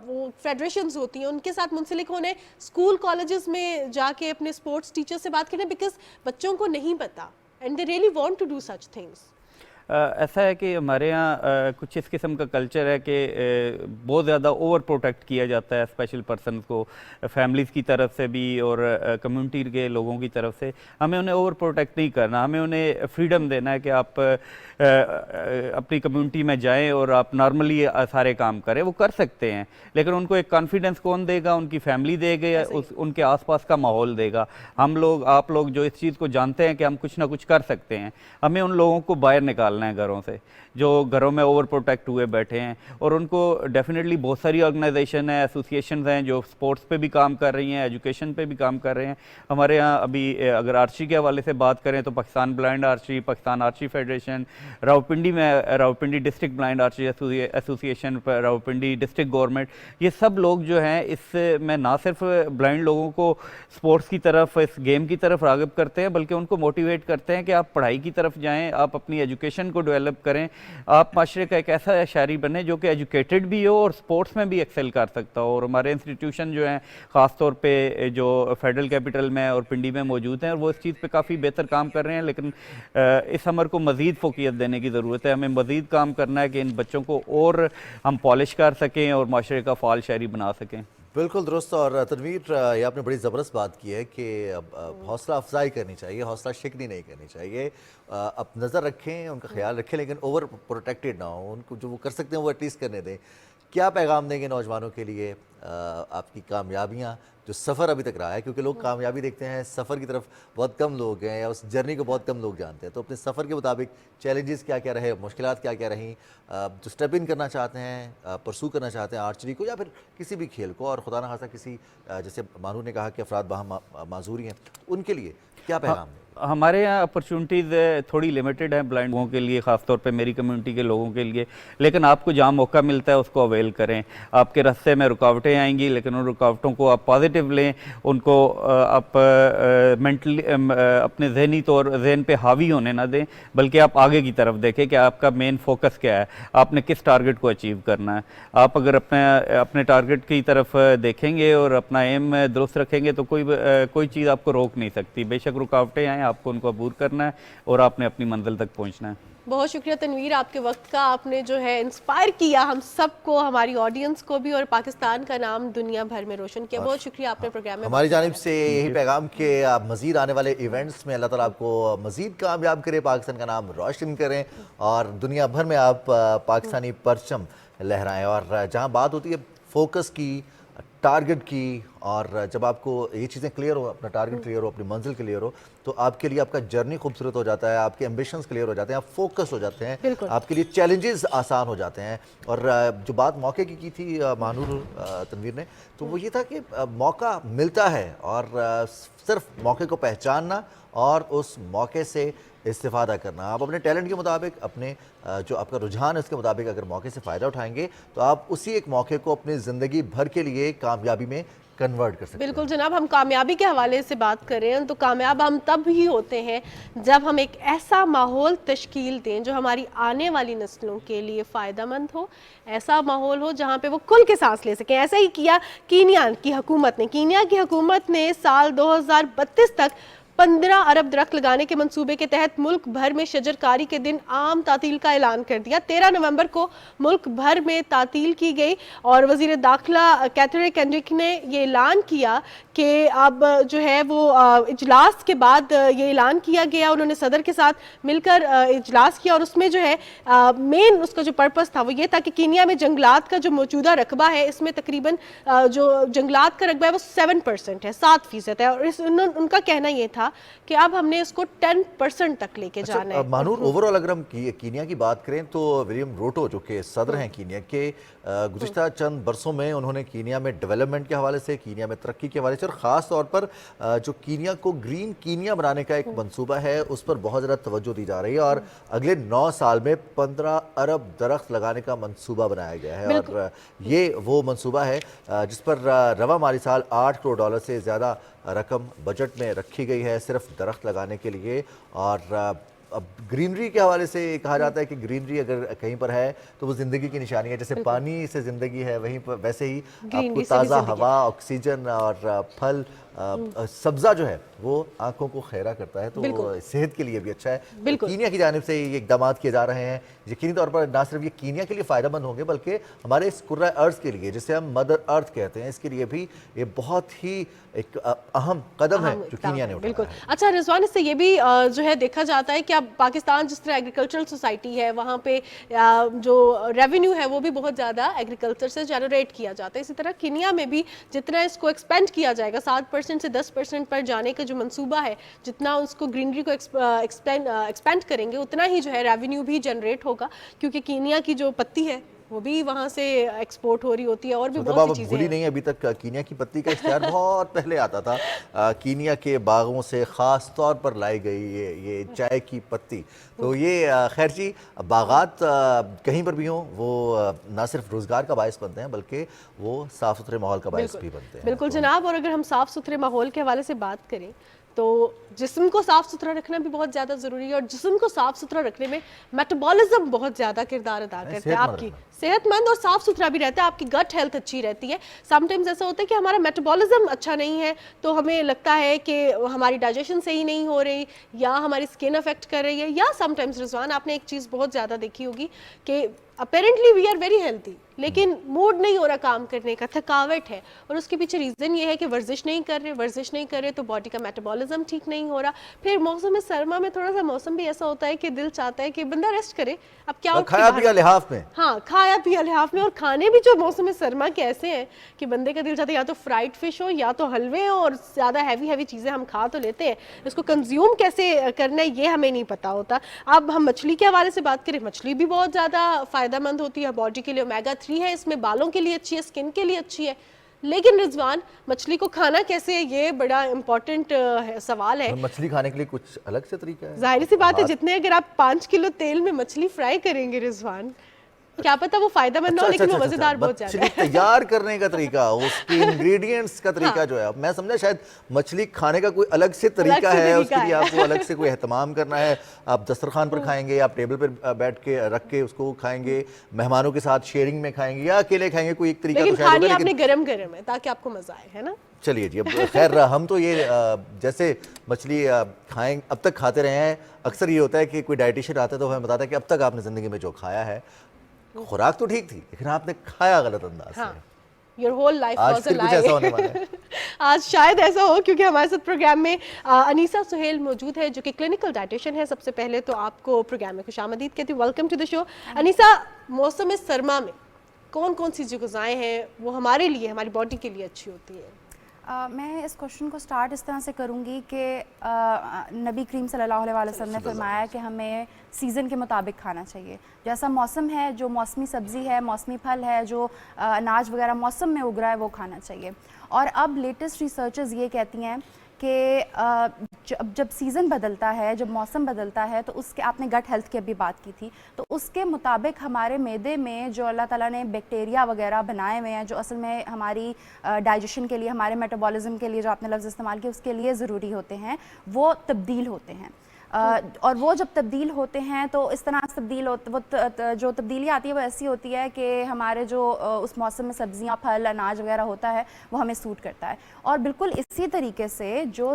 वो फेडरेशंस होती हैं उनके साथ मुंसलिक होने, स्कूल कॉलेजेस में जाके अपने स्पोर्ट्स टीचर से बात करें, बिकॉज बच्चों को नहीं पता and they really want to do such things. ऐसा है कि हमारे यहाँ कुछ इस किस्म का कल्चर है कि बहुत ज़्यादा ओवर प्रोटेक्ट किया जाता है स्पेशल पर्सन को, फैमिलीज़ की तरफ से भी और कम्युनिटी के लोगों की तरफ से। हमें उन्हें ओवर प्रोटेक्ट नहीं करना, हमें उन्हें फ्रीडम देना है कि आप अपनी कम्युनिटी में जाएं और आप नॉर्मली सारे काम करें, वो कर सकते हैं, लेकिन उनको एक कॉन्फिडेंस कौन देगा? उनकी फैमिली देगा, उनके आसपास का माहौल देगा। हम लोग, आप लोग जो इस चीज़ को जानते हैं कि हम कुछ ना कुछ कर सकते हैं, हमें उन लोगों को बाहर निकालना है घरों से, जो घरों में ओवर प्रोटेक्ट हुए बैठे हैं। और उनको डेफिनेटली बहुत सारी ऑर्गेनाइजेशन है, एसोसिएशन हैं जो स्पोर्ट्स पे भी काम कर रही हैं, एजुकेशन पे भी काम कर रहे हैं। हमारे यहाँ अभी अगर आर्चरी के हवाले से बात करें तो Pakistan blind archery, Pakistan archery federation, Rawalpindi में Rawalpindi district blind archery association, Rawalpindi district government, ये सब लोग जो हैं इसमें ना सिर्फ ब्लाइंड लोगों को स्पोर्ट्स की तरफ, इस गेम की तरफ राग़िब करते हैं, बल्कि उनको मोटिवेट करते हैं कि आप पढ़ाई की तरफ जाएँ, आप अपनी एजुकेशन को डेवलप करें, आप माशरे का एक ऐसा शहरी बने जो कि एजुकेटेड भी हो और स्पोर्ट्स में भी एक्सेल कर सकता हो। और हमारे इंस्टीट्यूशन जो हैं ख़ास तौर पे जो फेडरल कैपिटल में और पिंडी में मौजूद हैं, और वो इस चीज़ पे काफ़ी बेहतर काम कर रहे हैं, लेकिन इस अमर को मज़ीद फोकियत देने की ज़रूरत है। हमें मज़ीद काम करना है कि इन बच्चों को और हम पॉलिश कर सकें और माशरे का फ़ाल शहरी बना सकें। बिल्कुल दुरुस्त। और तनवीर, ये आपने बड़ी ज़बरदस्त बात की है कि हौसला अफजाई करनी चाहिए, हौसला शिकनी नहीं करनी चाहिए। अब नज़र रखें, उनका ख्याल रखें, लेकिन ओवर प्रोटेक्टेड ना हो, उनको जो वो कर सकते हैं वो एटलीस्ट करने दें। क्या पैगाम देंगे नौजवानों के लिए आपकी कामयाबियाँ, जो सफ़र अभी तक रहा है, क्योंकि लोग कामयाबी देखते हैं, सफ़र की तरफ बहुत कम लोग हैं या उस जर्नी को बहुत कम लोग जानते हैं। तो अपने सफ़र के मुताबिक चैलेंजेस क्या क्या रहे, मुश्किलात क्या क्या रहीं, जो स्टेप इन करना चाहते हैं, परसू करना चाहते हैं आर्चरी को या फिर किसी भी खेल को, और खुदा न खासा किसी जैसे मानू ने कहा कि अफराद बाहम माजूरी हैं, उनके लिए क्या पैगाम है? हमारे यहाँ अपॉर्चुनिटीज़ थोड़ी लिमिटेड हैं ब्लाइंड लोगों के लिए, ख़ासतौर पे मेरी कम्युनिटी के लोगों के लिए, लेकिन आपको जहाँ मौका मिलता है उसको अवेल करें। आपके रास्ते में रुकावटें आएंगी, लेकिन उन रुकावटों को आप पॉजिटिव लें, उनको आप मेंटली अपने जहनी तौर जहन पे हावी होने ना दें, बल्कि आप आगे की तरफ देखें कि आपका मेन फोकस क्या है, आपने किस टारगेट को अचीव करना है। आप अगर अपने टारगेट की तरफ देखेंगे और अपना एम दुरुस्त रखेंगे तो कोई चीज़ आपको रोक नहीं सकती। बेशक रुकावटें आएँ, आपको उनको अबूर करना है और आपने अपनी मंजिल तक पहुंचना है। बहुत शुक्रिया तनवीर आपके वक्त का, आपने जो है इंस्पायर किया हम सबको, हमारी ऑडियंस को भी, और पाकिस्तान का नाम दुनिया भर में रोशन किया। बहुत शुक्रिया आपने प्रोग्राम में हमारी जानिब से यही पैगाम के आप मज़ीद आने वाले इवेंट्स में अल्लाह ताला आपको मज़ीद कामयाब करे, पाकिस्तान का नाम रोशन करें और दुनिया भर में आप पाकिस्तानी परचम लहराएं। और जहाँ बात होती है फोकस की, टारगेट की, और जब आपको ये चीज़ें क्लियर हो, अपना टारगेट क्लियर हो, अपनी मंजिल क्लियर हो, तो आपके लिए आपका जर्नी खूबसूरत हो जाता है, आपके एम्बिशंस क्लियर हो जाते हैं, आप फोकस हो जाते हैं, आपके लिए चैलेंजेस आसान हो जाते हैं। और जो बात मौके की थी मानूर तनवीर ने, तो वो ये था कि मौका मिलता है और सिर्फ मौके को पहचानना और उस मौके से इस्तेफादा करना। आप अपने टैलेंट के मुताबिक, अपने जो आपका रुझान है उसके मुताबिक अगर मौके से फ़ायदा उठाएंगे तो आप उसी एक मौके को अपनी ज़िंदगी भर के लिए कामयाबी में कन्वर्ट कर सकते हैं। बिल्कुल जनाब, हम कामयाबी के हवाले से बात कर रहे हैं तो कामयाब हम तब ही होते हैं जब हम एक ऐसा माहौल तश्कील दें जो हमारी आने वाली नस्लों के लिए फ़ायदेमंद हो, ऐसा माहौल हो जहाँ पे वो खुल के सांस ले सकें। ऐसा ही किया कीनिया की हुकूमत ने। कीनिया की हुकूमत ने साल 2032 तक 15 अरब दरख्त लगाने के मंसूबे के तहत मुल्क भर में शजरकारी के दिन आम तातील का ऐलान कर दिया। 13 नवंबर को मुल्क भर में तातील की गई और वजीर दाखिला कैथरीन केंड्रिक ने ये ऐलान किया कि अब जो है वो इजलास के बाद ये ऐलान किया गया। उन्होंने सदर के साथ मिलकर इजलास किया और उसमें जो है मेन उसका जो पर्पस था वो ये था कि कीनिया में जंगलात का जो मौजूदा रकबा है, इसमें तकरीबन जो जंगलात का रकबा है वो 7% है, 7% है। और उनका कहना ये था कि अब हमने इसको 10% तक लेके जाना है। मानूर, ओवरऑल अगर हम कीनिया की बात करें तो विलियम रूटो जो कि सदर हैं कीनिया के, गुज़िश्ता चंद बरसों में उन्होंने कीनिया में डेवलपमेंट के हवाले से, कीनिया में तरक्की के हवाले से, और ख़ास तौर पर जो कीनिया को ग्रीन कीनिया बनाने का एक मंसूबा है उस पर बहुत ज़्यादा तवज्जो दी जा रही है। और अगले 9 साल में 15 अरब दरख्त लगाने का मंसूबा बनाया गया है। और ये वो मंसूबा है जिस पर रवा माली साल $8 करोड़ से ज़्यादा रकम बजट में रखी गई है सिर्फ दरख्त लगाने के लिए। और अब ग्रीनरी के हवाले से कहा जाता है कि ग्रीनरी अगर कहीं पर है तो वो ज़िंदगी की निशानी है। जैसे पानी से ज़िंदगी है, वहीं पर वैसे ही आपको ताज़ा हवा, ऑक्सीजन और फल, सब्ज़ा जो है वो आंखों को खैरा करता है, तो सेहत के लिए भी अच्छा है। कीनिया की जानिब से ये इकदाम किए जा रहे हैं, यकीनी तौर पर ना सिर्फ ये कीनिया के लिए फ़ायदेमंद होंगे बल्कि हमारे इस कुर्रा अर्थ के लिए, जिसे हम मदर अर्थ कहते हैं, इसके लिए भी ये बहुत ही एक अहम कदम है जो कीनिया ने उठाया। बिल्कुल। अच्छा रिजवान, इससे ये भी जो है देखा जाता है कि अब पाकिस्तान जिस तरह एग्रीकल्चरल सोसाइटी है, वहाँ पे जो रेवेन्यू है वो भी बहुत ज़्यादा एग्रीकल्चर से जनरेट किया जाता है। इसी तरह कीनिया में भी जितना इसको एक्सपेंड किया जाएगा, 7% से 10% पर जाने का जो मंसूबा है, जितना उसको ग्रीनरी को एक्सपेंड करेंगे उतना ही जो है रेवेन्यू भी जनरेट होगा, क्योंकि कीनिया की जो पत्ती है वो भी वहाँ से एक्सपोर्ट हो रही होती है और भी बहुत सी चीजें भूली नहीं, अभी तक कीनिया की पत्ती का इश्तिहार बहुत पहले आता था। कीनिया के बागों से ख़ास तौर पर लाई गई ये चाय की पत्ती। तो ये खैर जी, बागात कहीं पर भी हों वो ना सिर्फ रोज़गार का बायस बनते हैं बल्कि वो साफ़ सुथरे माहौल का बायस भी बनते हैं। बिल्कुल जनाब। और अगर हम साफ़ सुथरे माहौल के हवाले से बात करें तो जिस्म को साफ़ सुथरा रखना भी बहुत ज़्यादा ज़रूरी है और जिस्म को साफ़ सुथरा रखने में मेटाबॉलिज्म बहुत ज़्यादा किरदार अदा करता है। आपकी सेहतमंद और साफ़ सुथरा भी रहता है, आपकी गट हेल्थ अच्छी रहती है। समटाइम्स ऐसा होता है कि हमारा मेटाबॉलिज्म अच्छा नहीं है तो हमें लगता है कि हमारी डाइजेशन सही नहीं हो रही या हमारी स्किन अफेक्ट कर रही है, या समटाइम्स रिजवान आपने एक चीज़ बहुत ज़्यादा देखी होगी कि apparently we are very healthy, लेकिन मूड नहीं हो रहा काम करने का, थकावट है, और उसके पीछे रीज़न ये है कि वर्जिश नहीं कर रहे तो बॉडी का मेटाबॉलिज्म ठीक नहीं हो रहा। फिर मौसम सरमा में थोड़ा सा मौसम भी ऐसा होता है कि दिल चाहता है कि बंदा रेस्ट करे। अब क्या खाया पिया लिहाफ में, हाँ खाया पिया लिहाफ में, और खाने भी जो मौसम सरमा के ऐसे हैं कि बंदे का दिल चाहता है या तो फ्राइड फिश हो या तो हलवे हो, और ज़्यादा हैवी चीज़ें हम खा तो लेते हैं, इसको कंज्यूम कैसे करना है ये हमें नहीं पता होता। अब हम मछली के हवाले से बात करें, मछली भी बहुत ज़्यादा फ़ायदेमंद होती है बॉडी के लिए, ओमेगा 3 है इसमें, बालों के लिए अच्छी है, स्किन के लिए अच्छी है। लेकिन रिजवान, मछली को खाना कैसे, ये बड़ा इंपॉर्टेंट सवाल है। मछली खाने के लिए कुछ अलग से तरीका है? जाहिर सी बात है, जितने अगर आप 5 किलो तेल में मछली फ्राई करेंगे रिजवान, क्या पता वो फायदेमंद हो, लेकिन वो मजेदार बहुत ज्यादा है। तैयार करने का तरीका, उसके इंग्रेडिएंट्स का तरीका जो है, मैं समझा शायद मछली खाने का कोई अलग से तरीका है, उसके लिए आपको अलग से कोई एहतमाम करना है। आप दस्तरखान पर खाएंगे, आप टेबल पर बैठ के रख के उसको खाएंगे, मेहमानों के साथ शेयरिंग में खाएंगे, या अकेले खाएंगे, कोई एक तरीका लेकिन खानी आपने गरम है ताकि आपको मजा आए, है ना। चलिए जी, अब खैर हम तो ये जैसे मछली खाएं अब तक खाते रहे हैं, अक्सर ये होता है कि कोई डाइटिशियन आता है तो हमें बताता है कि अब तक आपने ज़िंदगी में जो खाया है, खुराक तो ठीक थी लेकिन आपने खाया गलत अंदाज से। Your whole life आज was a फिर कुछ lie. ऐसा होने वाला है। आज शायद ऐसा हो, क्योंकि हमारे साथ प्रोग्राम में अनीसा सुहेल मौजूद है जो कि क्लिनिकल डाइटिशियन है। सबसे पहले तो आपको प्रोग्राम में खुशामदीद कहती हूँ, welcome to the show. Anisa, मौसम सरमा में कौन कौन सी जो ग़िज़ाएं हैं वो हमारे लिए, हमारी बॉडी के लिए अच्छी होती है? मैं इस क्वेश्चन को स्टार्ट इस तरह से करूँगी कि नबी करीम सल्लल्लाहु अलैहि वसल्लम ने फरमाया कि हमें सीज़न के मुताबिक खाना चाहिए। जैसा मौसम है, जो मौसमी सब्ज़ी है, मौसमी फल है, जो अनाज वगैरह मौसम में उग रहा है वो खाना चाहिए। और अब लेटेस्ट रिसर्चेस ये कहती हैं कि जब सीज़न बदलता है, जब मौसम बदलता है, तो उसके, आपने गट हेल्थ की अभी बात की थी, तो उसके मुताबिक हमारे मैदे में जो अल्लाह ताला ने बैक्टीरिया वगैरह बनाए हुए हैं, जो असल में हमारी डाइजेशन के लिए, हमारे मेटाबॉलिज्म के लिए, जो आपने लफ्ज़ इस्तेमाल किया उसके लिए ज़रूरी होते हैं, वो तब्दील होते हैं। और वो जब तब्दील होते हैं तो इस तरह से तब्दील जो तब्दीली आती है वो ऐसी होती है कि हमारे जो उस मौसम में सब्जियां, फल, अनाज वगैरह होता है वो हमें सूट करता है। और बिल्कुल इसी तरीके से जो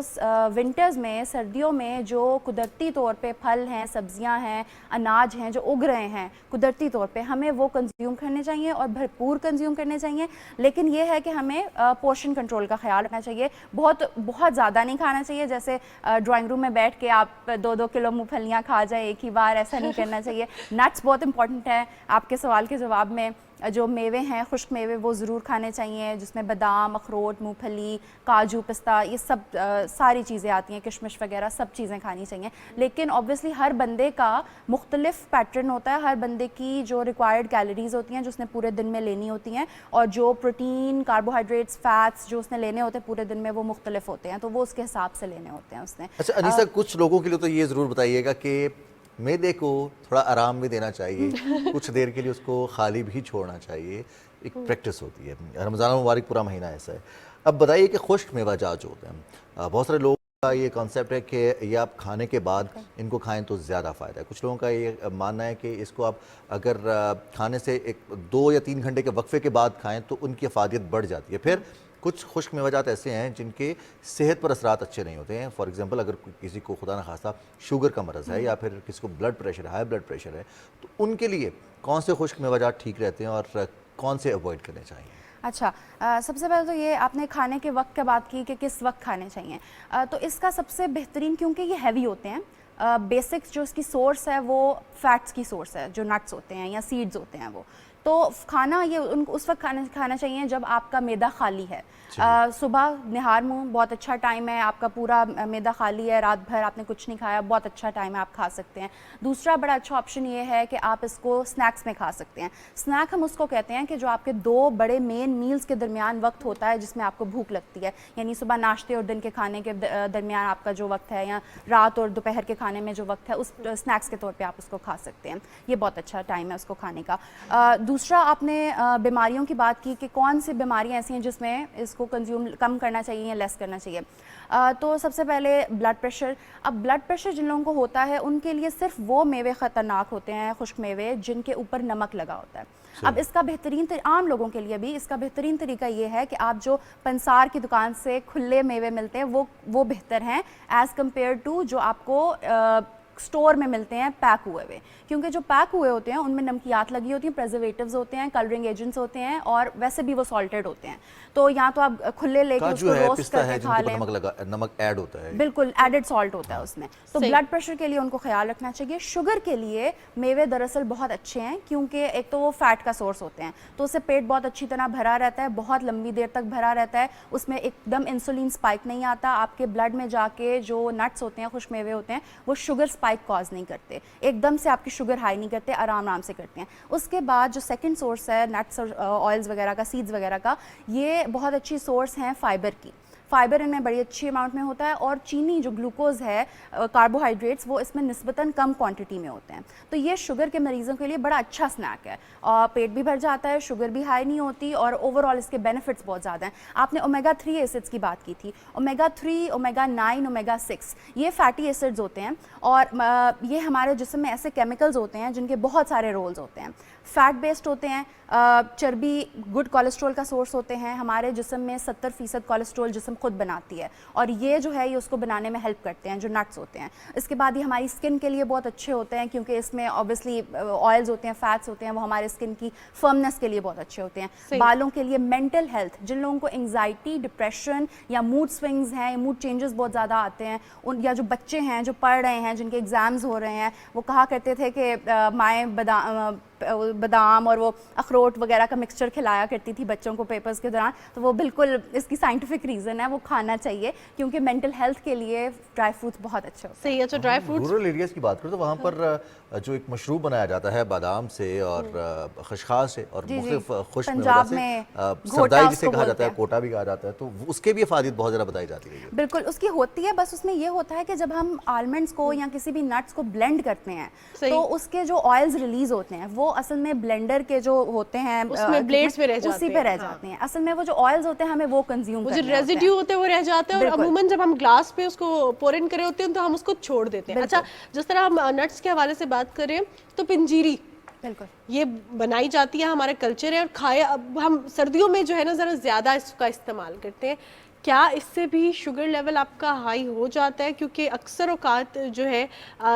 विंटर्स में, सर्दियों में जो कुदरती तौर पे फल हैं, सब्जियां हैं, अनाज हैं जो उग रहे हैं कुदरती तौर पे, हमें वो कंज्यूम करने चाहिए और भरपूर कंज्यूम करने चाहिए। लेकिन ये है कि हमें पोर्शन कंट्रोल का ख्याल रखना चाहिए। बहुत ज़्यादा नहीं खाना चाहिए, जैसे ड्राइंग रूम में बैठ के आप 2-2 किलो मूंगफलियाँ खा जाए एक ही बार, ऐसा नहीं करना चाहिए। नट्स बहुत इंपॉर्टेंट है। आपके सवाल के जवाब में जो मेवे हैं, खुश्क मेवे, वो ज़रूर खाने चाहिए, जिसमें बादाम, अखरोट, मूंगफली, काजू, पिस्ता, ये सब सारी चीज़ें आती हैं, किशमिश वगैरह सब चीज़ें खानी चाहिए। लेकिन ऑब्वियसली हर बंदे का मुख्तलिफ पैटर्न होता है, हर बंदे की जो रिक्वायर्ड कैलोरीज होती हैं जो उसने पूरे दिन में लेनी होती हैं, और जो प्रोटीन, कार्बोहाइड्रेट्स, फैट्स जो उसने लेने होते हैं पूरे दिन में, वो मुख्तलिफ होते हैं, तो वो उसके हिसाब से लेने होते हैं उसने। अच्छा अनीसा, कुछ लोगों के लिए तो ये ज़रूर बताइएगा कि मैदे को थोड़ा आराम भी देना चाहिए, कुछ देर के लिए उसको खाली भी छोड़ना चाहिए, एक प्रैक्टिस होती है। रमज़ान मुबारक पूरा महीना ऐसा है। अब बताइए कि खुश्क मेवाजात जो होते हैं, बहुत सारे लोगों का ये कॉन्सेप्ट है कि ये आप खाने के बाद इनको खाएं तो ज़्यादा फ़ायदा है। कुछ लोगों का ये मानना है कि इसको आप अगर खाने से 2 या 3 घंटे के वक्फे के बाद खाएँ तो उनकी अफादियत बढ़ जाती है। फिर कुछ खुश्क मेवाजात ऐसे हैं जिनके सेहत पर असरात अच्छे नहीं होते हैं। फॉर एग्जांपल, अगर किसी को खुदा न खास्ता शुगर का मरज़ है या फिर किसी को blood pressure, high blood pressure है, तो उनके लिए कौन से खुश्क मेवाजात ठीक रहते हैं और कौन से अवॉइड करने चाहिए? अच्छा, सबसे पहले तो ये आपने खाने के वक्त की बात की कि किस वक्त खाने चाहिए, तो इसका सबसे बेहतरीन, क्योंकि ये हैवी होते हैं, बेसिक्स जो इसकी सोर्स है वो फैट्स की सोर्स है, जो नट्स होते हैं या सीड्स होते हैं वो, तो खाना ये उनको उस वक्त खाना चाहिए जब आपका मैदा खाली है। सुबह निहार मुँह बहुत अच्छा टाइम है, आपका पूरा मैदा खाली है, रात भर आपने कुछ नहीं खाया, बहुत अच्छा टाइम है, आप खा सकते हैं। दूसरा बड़ा अच्छा ऑप्शन ये है कि आप इसको स्नैक्स में खा सकते हैं। स्नैक हम उसको कहते हैं कि जो आपके 2 बड़े मेन मील्स के दरमियान वक्त होता है जिसमें आपको भूख लगती है, यानी सुबह नाश्ते और दिन के खाने के दरमियान आपका जो वक्त है, या रात और दोपहर के खाने में जो वक्त है, उस स्नैक्स के तौर पर आप उसको खा सकते हैं। ये बहुत अच्छा टाइम है उसको खाने का। दूसरा, आपने बीमारियों की बात की कि कौन सी बीमारियां ऐसी हैं जिसमें इसको कंज्यूम कम करना चाहिए या लेस करना चाहिए, तो सबसे पहले ब्लड प्रेशर। अब ब्लड प्रेशर जिन लोगों को होता है उनके लिए सिर्फ वो मेवे ख़तरनाक होते हैं, खुश्क मेवे, जिनके ऊपर नमक लगा होता है। अब इसका बेहतरीन, आम लोगों के लिए भी इसका बेहतरीन तरीका ये है कि आप जो पंसार की दुकान से खुले मेवे मिलते हैं वो बेहतर हैं एज़ कम्पेयर टू जो आपको स्टोर में मिलते हैं पैक हुए हुए, क्योंकि जो पैक हुए होते हैं उनमें नमकियात लगी होती हैं, प्रिजर्वेटिव्स होते हैं, कलरिंग एजेंट्स होते हैं और वैसे भी वो सॉल्टेड होते हैं। तो या तो आप खुले लेके काजू उसको है, रोस्ट पिस्ता है, करके खा जिनको लें, नमक ऐड होता है, बिल्कुल एडेड सॉल्ट होता है उसमें, तो ब्लड प्रेशर के लिए उनको ख्याल रखना चाहिए। शुगर के लिए मेवे दरअसल बहुत अच्छे हैं, क्योंकि एक तो वो फैट का सोर्स होते हैं, तो उससे पेट बहुत अच्छी तरह भरा रहता है, बहुत लंबी देर तक भरा रहता है, उसमें एकदम इंसुलिन स्पाइक नहीं आता, आपके ब्लड में जाके जो नट्स होते हैं, खुश मेवे होते हैं, वो शुगर स्पाइक कॉज नहीं करते, एकदम से आपकी शुगर हाई नहीं करते, आराम आराम से करते हैं। उसके बाद जो सेकंड सोर्स है नट्स और ऑयल्स वगैरह का, सीड्स वगैरह का, ये बहुत अच्छी सोर्स हैं फाइबर की। फाइबर इनमें बड़ी अच्छी अमाउंट में होता है, और चीनी जो ग्लूकोज है, कार्बोहाइड्रेट्स, वो इसमें निस्बतन कम क्वांटिटी में होते हैं, तो ये शुगर के मरीज़ों के लिए बड़ा अच्छा स्नैक है, और पेट भी भर जाता है, शुगर भी हाई नहीं होती, और ओवरऑल इसके बेनिफिट्स बहुत ज़्यादा हैं। आपने ओमेगा 3 एसिड्स की बात की थी, ओमेगा 3, ओमेगा 9, ओमेगा 6 ये फैटी एसिड्स होते हैं, और ये हमारे जिस्म में ऐसे केमिकल्स होते हैं जिनके बहुत सारे रोल्स होते हैं। फैट बेस्ड होते हैं, चर्बी गुड कोलेस्ट्रॉल का सोर्स होते हैं, हमारे जिस्म में 70% कोलेस्ट्रॉल जिस्म खुद बनाती है, और ये जो है ये उसको बनाने में हेल्प करते हैं, जो नट्स होते हैं। इसके बाद ये हमारी स्किन के लिए बहुत अच्छे होते हैं, क्योंकि इसमें ऑब्वियसली ऑयल्स होते हैं, फैट्स होते हैं, वो हमारे स्किन की फर्मनेस के लिए बहुत अच्छे होते हैं। बालों के लिए, मेंटल हेल्थ, जिन लोगों को एंग्जाइटी, डिप्रेशन या मूड स्विंग्स हैं, मूड चेंजेस बहुत ज़्यादा आते हैं, उन या जो बच्चे हैं जो पढ़ रहे हैं, जिनके एग्ज़ाम्स हो रहे हैं, वो कहा करते थे कि माएँ बादाम और वो अखरोट वगैरह का मिक्सचर खिलाया करती थी बच्चों को पेपर्स के दौरान, तो वो बिल्कुल इसकी साइंटिफिक रीज़न है, वो खाना चाहिए, क्योंकि मेंटल हेल्थ के लिए ड्राई फ्रूट्स बहुत अच्छे होते हैं। सही है। तो ड्राई फ्रूट्स, रूरल एरियाज की बात करें तो वहाँ पर जो एक मशरूब बनाया जाता है बादाम से और खशखाश से और मुख्तलिफ खुश पंजाब से, में सरदाई जिसे कहा जाता है, कोटा भी कहा जाता है, तो उसके भी फ़ायदे बहुत ज़्यादा बताई जाती है। बिल्कुल उसकी होती है, बस उसमें ये होता है कि जब हम आलमंड्स को या किसी भी नट्स को ब्लेंड करते हैं, तो उसके जो ऑयल्स रिलीज होते हैं वो असल में ब्लेंडर के जो होते हैं उसमें ब्लेड्स पे रह जाते हैं, उसी पे रह जाते हैं। असल में वो जो ऑयल्स होते हैं हमें वो कंज्यूम करने जो रेजिड्यू होते हैं वो रह जाते हैं, और अमूमन जब हम ग्लास पे उसको पोर इन करे होते हैं तो हम उसको छोड़ देते हैं। अच्छा, जिस तरह हम नट्स के हवाले से बात करें तो पिंजीरी, बिल्कुल ये बनाई जाती है, हमारा कल्चर है, और खाए अब हम सर्दियों में जो है ना ज़रा ज़्यादा इसका इस्तेमाल करते हैं। क्या इससे भी शुगर लेवल आपका हाई हो जाता है? क्योंकि अक्सर औकात जो है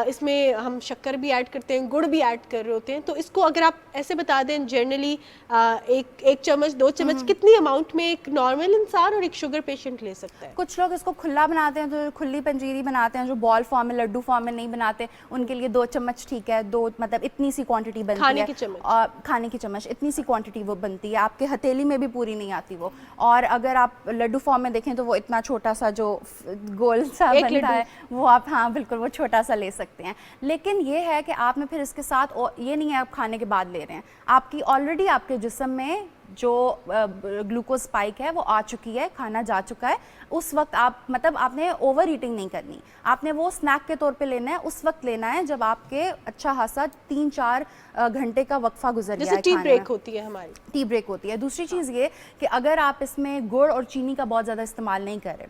इसमें हम शक्कर भी ऐड करते हैं, गुड़ भी ऐड कर रहे होते हैं, तो इसको अगर आप ऐसे बता दें जनरली एक चम्मच 2 चम्मच कितनी अमाउंट में एक नॉर्मल इंसान और एक शुगर पेशेंट ले सकता है? कुछ लोग इसको खुला बनाते हैं, तो खुली पंजीरी बनाते हैं, जो बॉल फॉर्म में, लड्डू फॉर्म में नहीं बनाते, उनके लिए 2 चम्मच ठीक है, 2 मतलब इतनी सी क्वांटिटी बनती है, खाने की चम्मच इतनी सी क्वांटिटी वो बनती है, आपके हथेली में भी पूरी नहीं आती वो। और अगर आप लड्डू फॉर्म में देखें तो वो इतना छोटा सा जो गोल सा बनता है वो आप, हाँ बिल्कुल, वो छोटा सा ले सकते हैं। लेकिन ये है कि आपने फिर इसके साथ, ये नहीं है आप खाने के बाद ले रहे हैं, आपकी ऑलरेडी आपके जिस्म में जो ग्लूकोज स्पाइक है वो आ चुकी है, खाना जा चुका है, उस वक्त आप मतलब आपने ओवर ईटिंग नहीं करनी, आपने वो स्नैक के तौर पे लेना है, उस वक्त लेना है जब आपके अच्छा खासा 3-4 घंटे का वक्फा गुजर गया है। टी ब्रेक होती है हमारी, टी ब्रेक होती है। दूसरी चीज़ ये कि अगर आप इसमें गुड़ और चीनी का बहुत ज़्यादा इस्तेमाल नहीं करें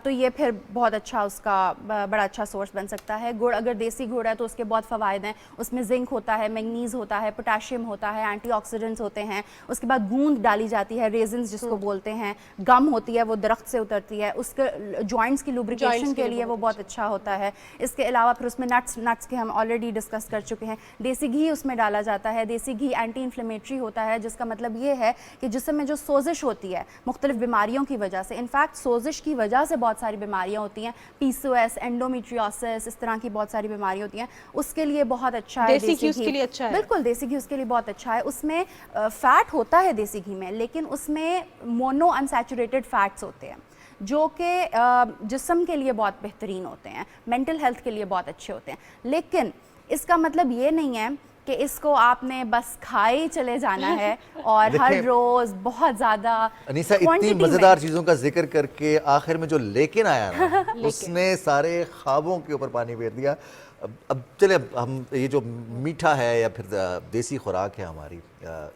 तो ये फिर बहुत अच्छा उसका बड़ा अच्छा सोर्स बन सकता है। गुड़ अगर देसी गुड़ है तो उसके बहुत फ़वाइद हैं, उसमें जिंक होता है, मैग्नीज़ होता है, पोटाशियम होता है, एंटीऑक्सीडेंट्स होते हैं। उसके बाद गूंद डाली जाती है, रेजिन्स जिसको बोलते हैं, गम होती है वो दरख्त से उतरती है, उसके जॉइंट्स की लुब्रिकेशन के लिए वो बहुत अच्छा होता है। इसके अलावा फिर उसमें नट्स के हम ऑलरेडी डिस्कस कर चुके हैं। देसी घी उसमें डाला जाता है, देसी घी एंटी इन्फ्लेमेटरी होता है, जिसका मतलब ये है कि जिसम में जो सोजिश होती है मुख्तलिफ बीमारियों की वजह से, इनफैक्ट सोजिश की वजह से बहुत सारी बीमारियां होती हैं, पीसीओएस, एंडोमेट्रियोसिस, इस तरह की बहुत सारी बीमारी होती हैं, उसके लिए बहुत अच्छा है देसी घी, उसके लिए अच्छा है। बिल्कुल देसी घी उसके लिए बहुत अच्छा है। उसमें फैट होता है देसी घी में, लेकिन उसमें मोनो अनसैचुरेटेड फैट्स होते हैं जो कि जिस्म के लिए बहुत बेहतरीन होते हैं, मेंटल हेल्थ के लिए बहुत अच्छे होते हैं। लेकिन इसका मतलब ये नहीं है कि इसको आपने बस खाए चले जाना है और हर रोज बहुत ज्यादा। अनीसा, इतनी मजेदार चीजों का जिक्र करके आखिर में जो लेकिन आया ना उसने सारे ख्वाबों के ऊपर पानी फेर दिया। अब चले, हम ये जो मीठा है या फिर देसी खुराक है हमारी,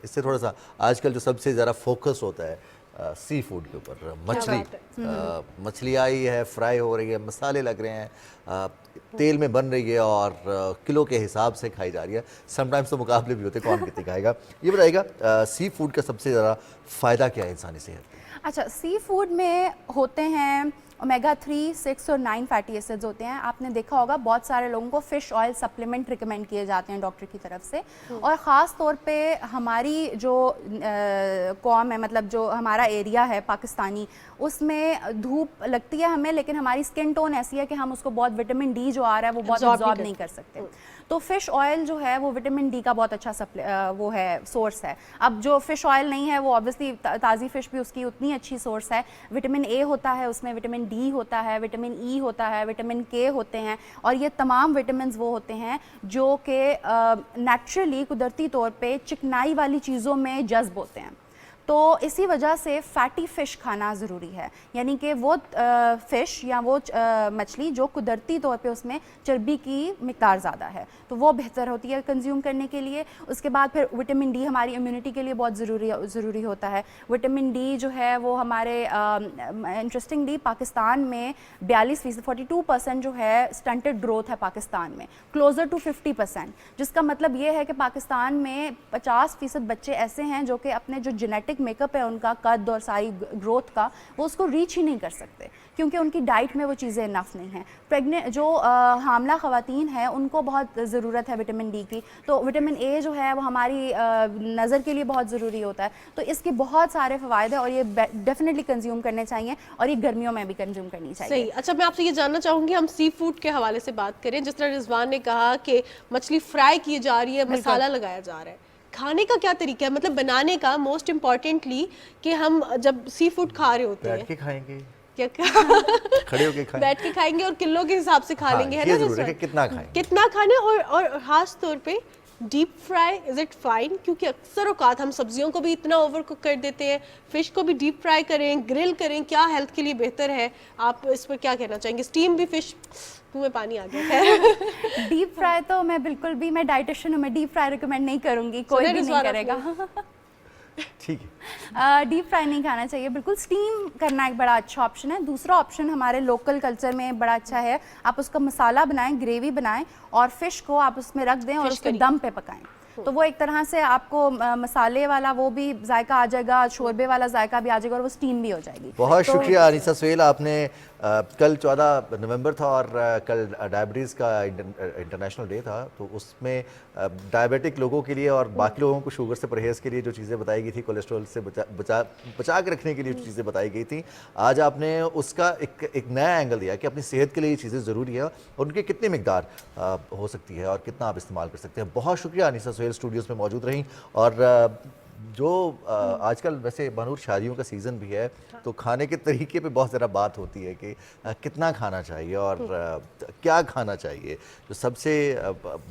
इससे थोड़ा सा आजकल जो सबसे ज़्यादा फोकस होता है सी फूड के ऊपर, मछली आई है, फ्राई हो रही है, मसाले लग रहे हैं, तेल में बन रही है और किलो के हिसाब से खाई जा रही है। समटाइम्स तो मुकाबले भी होते हैं कौन कितनी खाएगा। ये बताइएगा सी फूड का सबसे ज़्यादा फ़ायदा क्या है इंसानी सेहत में? अच्छा, सी फूड में होते हैं ओमेगा 3, 6 और 9 फैटी एसिड्स होते हैं। आपने देखा होगा बहुत सारे लोगों को फ़िश ऑयल सप्लीमेंट रिकमेंड किए जाते हैं डॉक्टर की तरफ से, और ख़ास तौर पे हमारी जो कौम है, मतलब जो हमारा एरिया है पाकिस्तानी, उसमें धूप लगती है हमें, लेकिन हमारी स्किन टोन ऐसी है कि हम उसको बहुत विटामिन डी जो आ रहा है वो बहुत एब्जॉर्ब नहीं कर सकते। तो फ़िश ऑयल जो है वो विटामिन डी का बहुत अच्छा वो है सोर्स है। अब जो फ़िश ऑयल नहीं है वो ऑब्वियसली ताज़ी फ़िश भी उसकी उतनी अच्छी सोर्स है। विटामिन ए होता है उसमें, विटामिन डी होता है, विटामिन ई होता है, विटामिन के होते हैं, और ये तमाम विटामिन्स वो होते हैं जो कि नेचुरली कुदरती तौर पे चिकनाई वाली चीज़ों में जज्ब होते हैं। तो इसी वजह से फ़ैटी फ़िश खाना ज़रूरी है, यानी कि वो फ़िश या वो मछली जो कुदरती तौर पे उसमें चर्बी की मिक़दार ज़्यादा है, तो वो बेहतर होती है कंज्यूम करने के लिए। उसके बाद फिर विटामिन डी हमारी इम्यूनिटी के लिए बहुत ज़रूरी होता है। विटामिन डी जो है वो हमारे इंटरेस्टिंगली पाकिस्तान में 42%, 42% जो है स्टंटेड ग्रोथ है पाकिस्तान में, क्लोज़र टू 50%, जिसका मतलब ये है कि पाकिस्तान में 50% बच्चे ऐसे हैं जो कि अपने जो जेनेटिक मेकअप है उनका, कद और सारी ग्रोथ का, वो उसको रीच ही नहीं कर सकते क्योंकि उनकी डाइट में वो चीज़ें इनफ नहीं हैं। प्रेग्नेंट जो हामला ख़वातीन हैं उनको बहुत ज़रूरत है विटामिन डी की। तो विटामिन ए जो है वो हमारी नज़र के लिए बहुत ज़रूरी होता है। तो इसके बहुत सारे फ़वाइद हैं और ये डेफिनेटली कंज्यूम करने चाहिए, और ये गर्मियों में भी कंज्यूम करनी चाहिए। सही। अच्छा, मैं आपसे ये जानना चाहूँगी, हम सी फूड के हवाले से बात करें। जिस तरह रिजवान ने कहा कि मछली फ्राई की जा रही है, मसाला लगाया जा रहा है, खाने का क्या तरीका है, मतलब बनाने का? मोस्ट इम्पॉर्टेंटली कि हम जब सी फूड खा रहे होते हैं, बैठ के खाएंगे क्या खड़े होके खाएंगे, बैठ के खाएंगे और किलो के हिसाब से खा लेंगे, है ये ना? जरूर है कि कितना खाएंगे, कितना खाना, और खास तौर पे deep fry is it fine? क्योंकि अक्सर औकात हम सब्जियों को भी इतना ओवर कुक कर देते हैं, फिश को भी डीप फ्राई करें, ग्रिल करें, क्या हेल्थ के लिए बेहतर है? आप इस पर क्या कहना चाहेंगे? स्टीम भी फिश, मुंह में पानी आ गया है। डीप फ्राई तो मैं बिल्कुल भी, मैं डाइटिशियन हूँ, मैं डीप फ्राई रिकमेंड नहीं करूँगी, कोई भी नहीं करेगा। ठीक है, डीप फ्राई नहीं खाना चाहिए बिल्कुल। स्टीम करना एक बड़ा अच्छा ऑप्शन है। दूसरा ऑप्शन हमारे लोकल कल्चर में बड़ा अच्छा है, आप उसका मसाला बनाएं, ग्रेवी बनाएं और फिश को आप उसमें रख दें और उसके दम पे पकाएं, तो वो एक तरह से आपको मसाले वाला वो भी जायका आ जाएगा, शोरबे वाला जायका भी आ जाएगा और वो स्टीम भी हो जाएगी। बहुत शुक्रिया अनीसा सुहेल। आपने कल 14 नवंबर था और कल डायबिटीज़ का इंटरनेशनल डे था, तो उसमें डायबिटिक लोगों के लिए और बाकी लोगों को शुगर से परहेज़ के लिए जो चीज़ें बताई गई थी, कोलेस्ट्रॉल से बचा के रखने के लिए जो चीज़ें बताई गई थी, आज आपने उसका एक नया एंगल दिया कि अपनी सेहत के लिए ये चीज़ें ज़रूरी है और उनकी कितनी मिकदार हो सकती है और कितना आप इस्तेमाल कर सकते हैं। बहुत शुक्रिया अनीसा सुहेल स्टूडियोज़ में मौजूद रहीं। और जो आजकल वैसे बनूर शादियों का सीज़न भी है, तो खाने के तरीके पे बहुत ज़रा बात होती है कि कितना खाना चाहिए और क्या खाना चाहिए। जो सबसे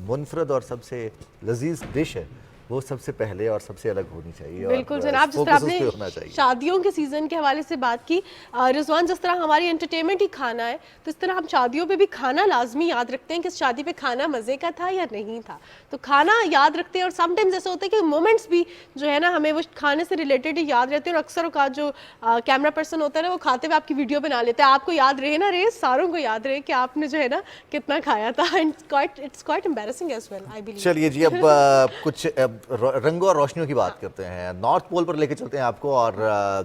मुनफरद और सबसे लजीज डिश है वो सबसे पहले और सबसे अलग होनी चाहिए। बिल्कुल और जनाब, जिस तरह होना आपने चाहिए। शादियों के सीजन के हवाले से बात की, रिजवान, जिस तरह हमारी एंटरटेनमेंट ही खाना है, तो इस तरह हम शादियों पे भी खाना लाजमी याद रखते हैं कि शादी पे खाना मज़े का था या नहीं था, तो खाना याद रखते हैं। और समटाइम्स ऐसा होता है कि मोमेंट्स भी जो है ना हमें वो खाने से रिलेटेड ही याद रहते हैं, और अक्सर औकात जो कैमरा पर्सन होता है ना वो खाते हुए आपकी वीडियो बना लेता है। आपको याद रहे ना रहे, सारों को याद रहे कि आपने जो है ना कितना खाया था। It's quite embarrassing as well, I believe. चलिए जी, अब कुछ रंगों और रोशनियों की बात करते हैं। नॉर्थ पोल पर लेके चलते हैं आपको, और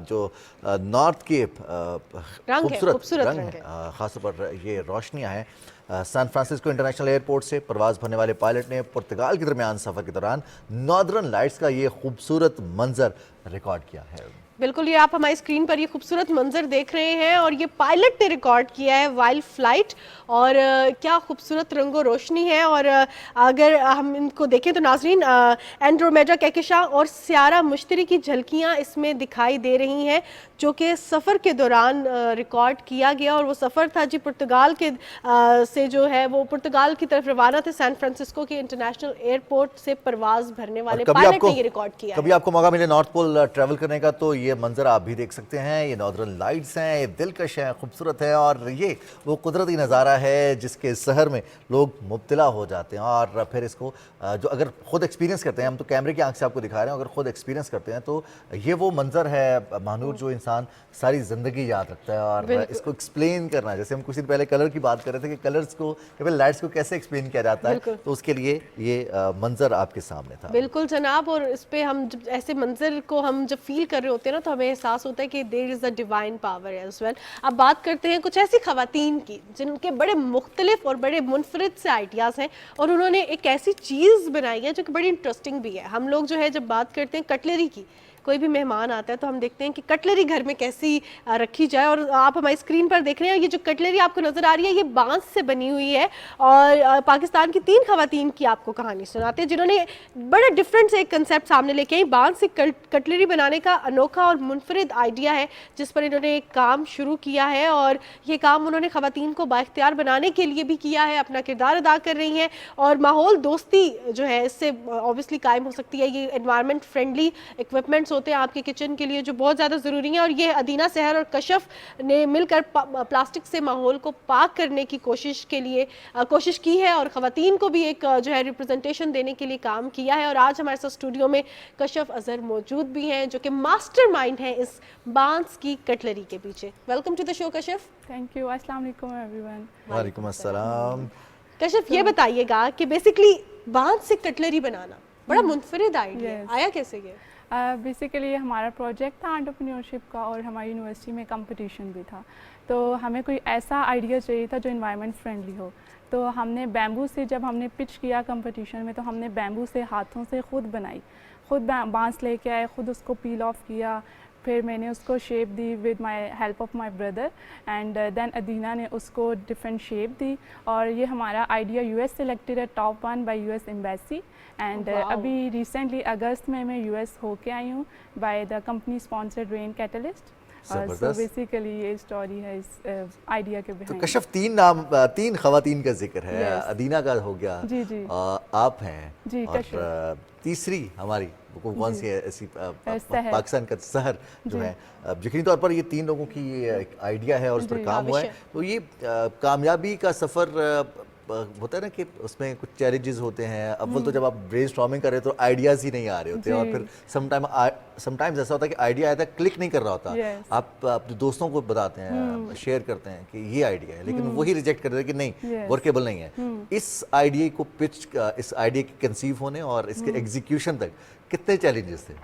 जो नॉर्थ के खूबसूरत रंग है, खासतौर पर ये रोशनियां हैं। सैन फ्रांसिस्को इंटरनेशनल एयरपोर्ट से परवाज़ भरने वाले पायलट ने पुर्तगाल के दरमियान सफ़र के दौरान नॉर्दर्न लाइट्स का ये खूबसूरत मंजर रिकॉर्ड किया है। बिल्कुल, ये आप हमारी स्क्रीन पर ये खूबसूरत मंजर देख रहे हैं और ये पायलट ने रिकॉर्ड किया है वाइल्ड फ्लाइट, और क्या खूबसूरत रंगो रोशनी है। और अगर हम इनको देखें तो नाजरीन, एंड्रोमेडा कैकेशा और सियारा मुश्तरी की झलकियाँ इसमें दिखाई दे रही हैं, जो कि सफ़र के दौरान रिकॉर्ड किया गया। और वो सफ़र था जी पुर्तगाल के से जो है वो पुर्तगाल की तरफ रवाना थे। सैन फ्रांसिस्को के इंटरनेशनल एयरपोर्ट से परवाज़ भरने वाले पायलट ने ये रिकॉर्ड किया। कभी आपको मौका मिले नॉर्थ पोल ट्रैवल करने का, तो ये मंजर आप भी देख सकते हैं, ये नॉर्दर्न लाइट्स हैं, ये दिलकश हैं, खूबसूरत है और ये वो कुदरती नज़ारा है जिसके सहर में लोग मुब्तला हो जाते हैं। और फिर इसको जो अगर ख़ुद एक्सपीरियंस करते हैं, हम तो कैमरे की आंख से आपको दिखा रहे हैं, अगर ख़ुद एक्सपीरियंस करते हैं तो ये वो मंजर है महानूर जो इंसान सारी ज़िंदगी याद रखता है। और इसको एक्सप्लेन करना, जैसे हम कुछ दिन पहले कलर की बात कर रहे थे कि कलर्स को या फिर लाइट्स को कैसे एक्सप्लेन किया जाता है, तो उसके लिए ये मंजर आपके सामने था। बिल्कुल जनाब, और इस पे हम जब ऐसे मंजर को हम जब फील कर रहे होते हैं ना, तो हमें एहसास होता है कि there is a divine power as well. अब बात करते हैं कुछ ऐसी ख़वातीन की जिनके बड़े मुख्तलिफ और बड़े मुनफरिद से आइडियाज़ हैं और उन्होंने एक ऐसी चीज़ बनाई है जो कि बड़ी इंटरेस्टिंग भी है। हम लोग जो है जब बात करते हैं कटलरी की, कोई भी मेहमान आता है तो हम देखते हैं कि कटलरी घर में कैसी रखी जाए, और आप हमारी स्क्रीन पर देख रहे हैं ये जो कटलरी आपको नज़र आ रही है ये बांस से बनी हुई है। और पाकिस्तान की 3 ख़वातीन की आपको कहानी सुनाते हैं जिन्होंने बड़ा डिफरेंट से एक कंसेप्ट सामने लेके आई। बांस से कटलरी बनाने का अनोखा और मुनफरिद आइडिया है जिस पर इन्होंने एक काम शुरू किया है, और ये काम उन्होंने ख़वातीन को बाइख्तियार बनाने के लिए भी किया है, अपना किरदार अदा कर रही हैं। और माहौल दोस्ती जो है इससे ऑब्वियसली कायम हो सकती है। ये एनवायरनमेंट फ्रेंडली इक्विपमेंट्स होते हैं आपके किचन के लिए जो बहुत ज़्यादा ज़रूरी है। और ये अदीना सहर और कशफ ने मिलकर प्लास्टिक से माहौल को पाक करने की कोशिश की है और ख़वातीन को भी एक जो है रिप्रेजेंटेशन देने के लिए काम किया है। और आज हमारे साथ स्टूडियो में कशफ अजहर मौजूद भी हैं जो कि मास्टरमाइंड हैं इस बांस की कटलरी के पीछे। Welcome to the show Kashaf. Thank you. अस्सलाम वालेकुम एवरीवन। वालेकुम अस्सलाम। कशफ ये बताइएगा कि बेसिकली बांस से कटलरी बनाना बड़ा मुनफरिद आइडिया आया कैसे ये? बेसिकली हमारा प्रोजेक्ट था एंटरप्रेन्योरशिप का और हमारी यूनिवर्सिटी में कंपटीशन भी था, तो हमें कोई ऐसा आइडिया चाहिए था जो इन्वायरमेंट फ्रेंडली हो। तो हमने बैम्बू से, जब हमने पिच किया कंपटीशन में, तो हमने बैम्बू से हाथों से ख़ुद बनाई, ख़ुद बांस लेके आए, ख़ुद उसको पील ऑफ किया, फिर मैंने उसको शेप दी with my help of my brother, and then Adina ने उसको डिफरेंट शेप दी। और ये हमारा आइडिया यूएस सेलेक्टेड है top 1 by US embassy, and अभी रिसेंटली अगस्त में मैं यूएस होके आई हूँ by the company sponsored Rain Catalyst. So basically ये स्टोरी है इस आइडिया के बिहाइंड। तो कशफ 3 ख़वातीन का जिक्र है, अदीना का हो गया, जी जी, आप हैं जी, और तीसरी हमारी कौन सी है ऐसी पाकिस्तान का सहर जो है। यकीनी तौर पर ये 3 लोगों की आइडिया है और उस पर काम हुआ है। तो ये कामयाबी का सफ़र होता है ना कि उसमें कुछ चैलेंजेस होते हैं। अव्वल तो जब आप ब्रेनस्टॉर्मिंग कर रहे हो तो आइडियाज़ ही नहीं आ रहे होते, और फिर समटाइम्स ऐसा होता है कि आइडिया आया था क्लिक नहीं कर रहा होता। आप अपने दोस्तों को बताते हैं, शेयर करते हैं कि ये आइडिया है, लेकिन वही रिजेक्ट कर देते हैं कि नहीं, वर्केबल नहीं है। इस आइडिया को इस आइडिया के कंसीव होने और इसके एग्जीक्यूशन तक कितने चैलेंजेस थे?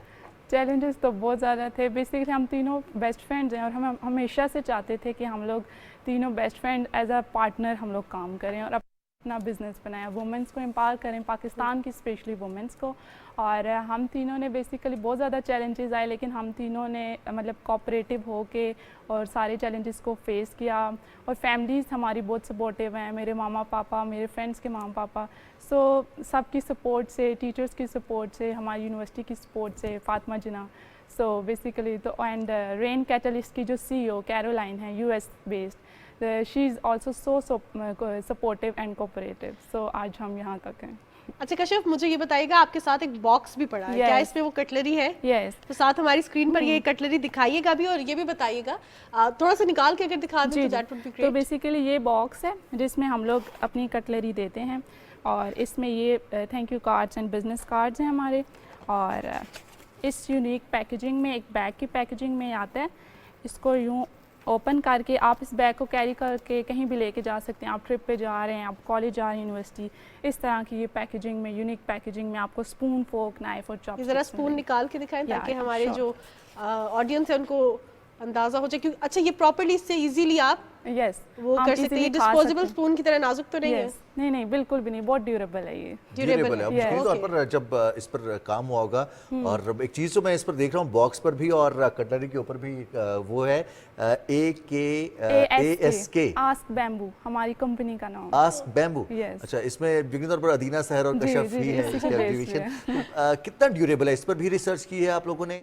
चैलेंजेस तो बहुत ज़्यादा थे। बेसिकली हम तीनों बेस्ट फ्रेंड्स हैं और हम हमेशा से चाहते थे कि हम लोग तीनों best friend as a partner हम लोग काम करें और अपना बिजनेस बनाया, वुमेंस को एम्पावर करें, पाकिस्तान की स्पेशली वुमेंस को। और हम तीनों ने बेसिकली बहुत ज़्यादा चैलेंजेस आए, लेकिन हम तीनों ने मतलब कोऑपरेटिव हो के और सारे चैलेंजेस को फेस किया। और फैमिलीज़ हमारी बहुत सपोर्टिव हैं, मेरे मामा पापा, मेरे फ्रेंड्स के मामा पापा, सो सबकी सपोर्ट से, टीचर्स की सपोर्ट से, हमारी यूनिवर्सिटी की सपोर्ट से, फातिमा जिना, सो बेसिकली तो एंड रेन कैटलिस्ट की जो CEO कैरोलाइन है US based, she is also so supportive and cooperative. So आज हम यहाँ तक हैं। अच्छा कशफ, मुझे ये बताइएगा आपके साथ एक बॉक्स भी पड़ा है, क्या इसमें वो कटलरी है? यस। तो साथ हमारी स्क्रीन पर ये कटलरी दिखाइएगा भी और ये भी बताइएगा, थोड़ा सा निकाल के अगर दिखा दें तो दैट वुड बी ग्रेट। तो बेसिकली ये बॉक्स है जिसमें हम लोग अपनी कटलरी देते हैं, और इसमें ये thank you cards and business cards हैं हमारे, और इस यूनिक पैकेजिंग में, एक बैग की पैकेजिंग में आता है। इसको यूँ ओपन करके आप इस बैग को कैरी करके कहीं भी लेके जा सकते हैं। आप ट्रिप पे जा रहे हैं, आप कॉलेज जा रहे हैं, यूनिवर्सिटी, इस तरह की ये पैकेजिंग में, यूनिक पैकेजिंग में आपको स्पून, फोक, नाइफ और चॉपस्टिक्स। ज़रा स्पून निकाल के दिखाएं ताकि हमारे जो ऑडियंस है उनको अंदाज़ा हो जाए कि अच्छा ये प्रॉपर्ली इससे इजीली आप वो कर सकते हैं। डिस्पोजेबल स्पून की तरह नाजुक तो नहीं है? नहीं नहीं, बिल्कुल भी नहीं, बहुत ड्यूरेबल है ये। ड्यूरेबल है। अब तौर पर जब इस पर काम हुआ होगा, और एक चीज़ जो मैं इस पर देख रहा हूँ बॉक्स पर भी और कटलरी के ऊपर भी, वो है ASK, आस्क बैम्बू, हमारी कंपनी का नाम। आस्क बैम्बू, अच्छा। इसमें यकीनी तौर पर अदीना सहर और कशफ ही है इसकी एग्जीबिशन। कितना ड्यूरेबल है, इस पर भी रिसर्च की है आप लोगों ने?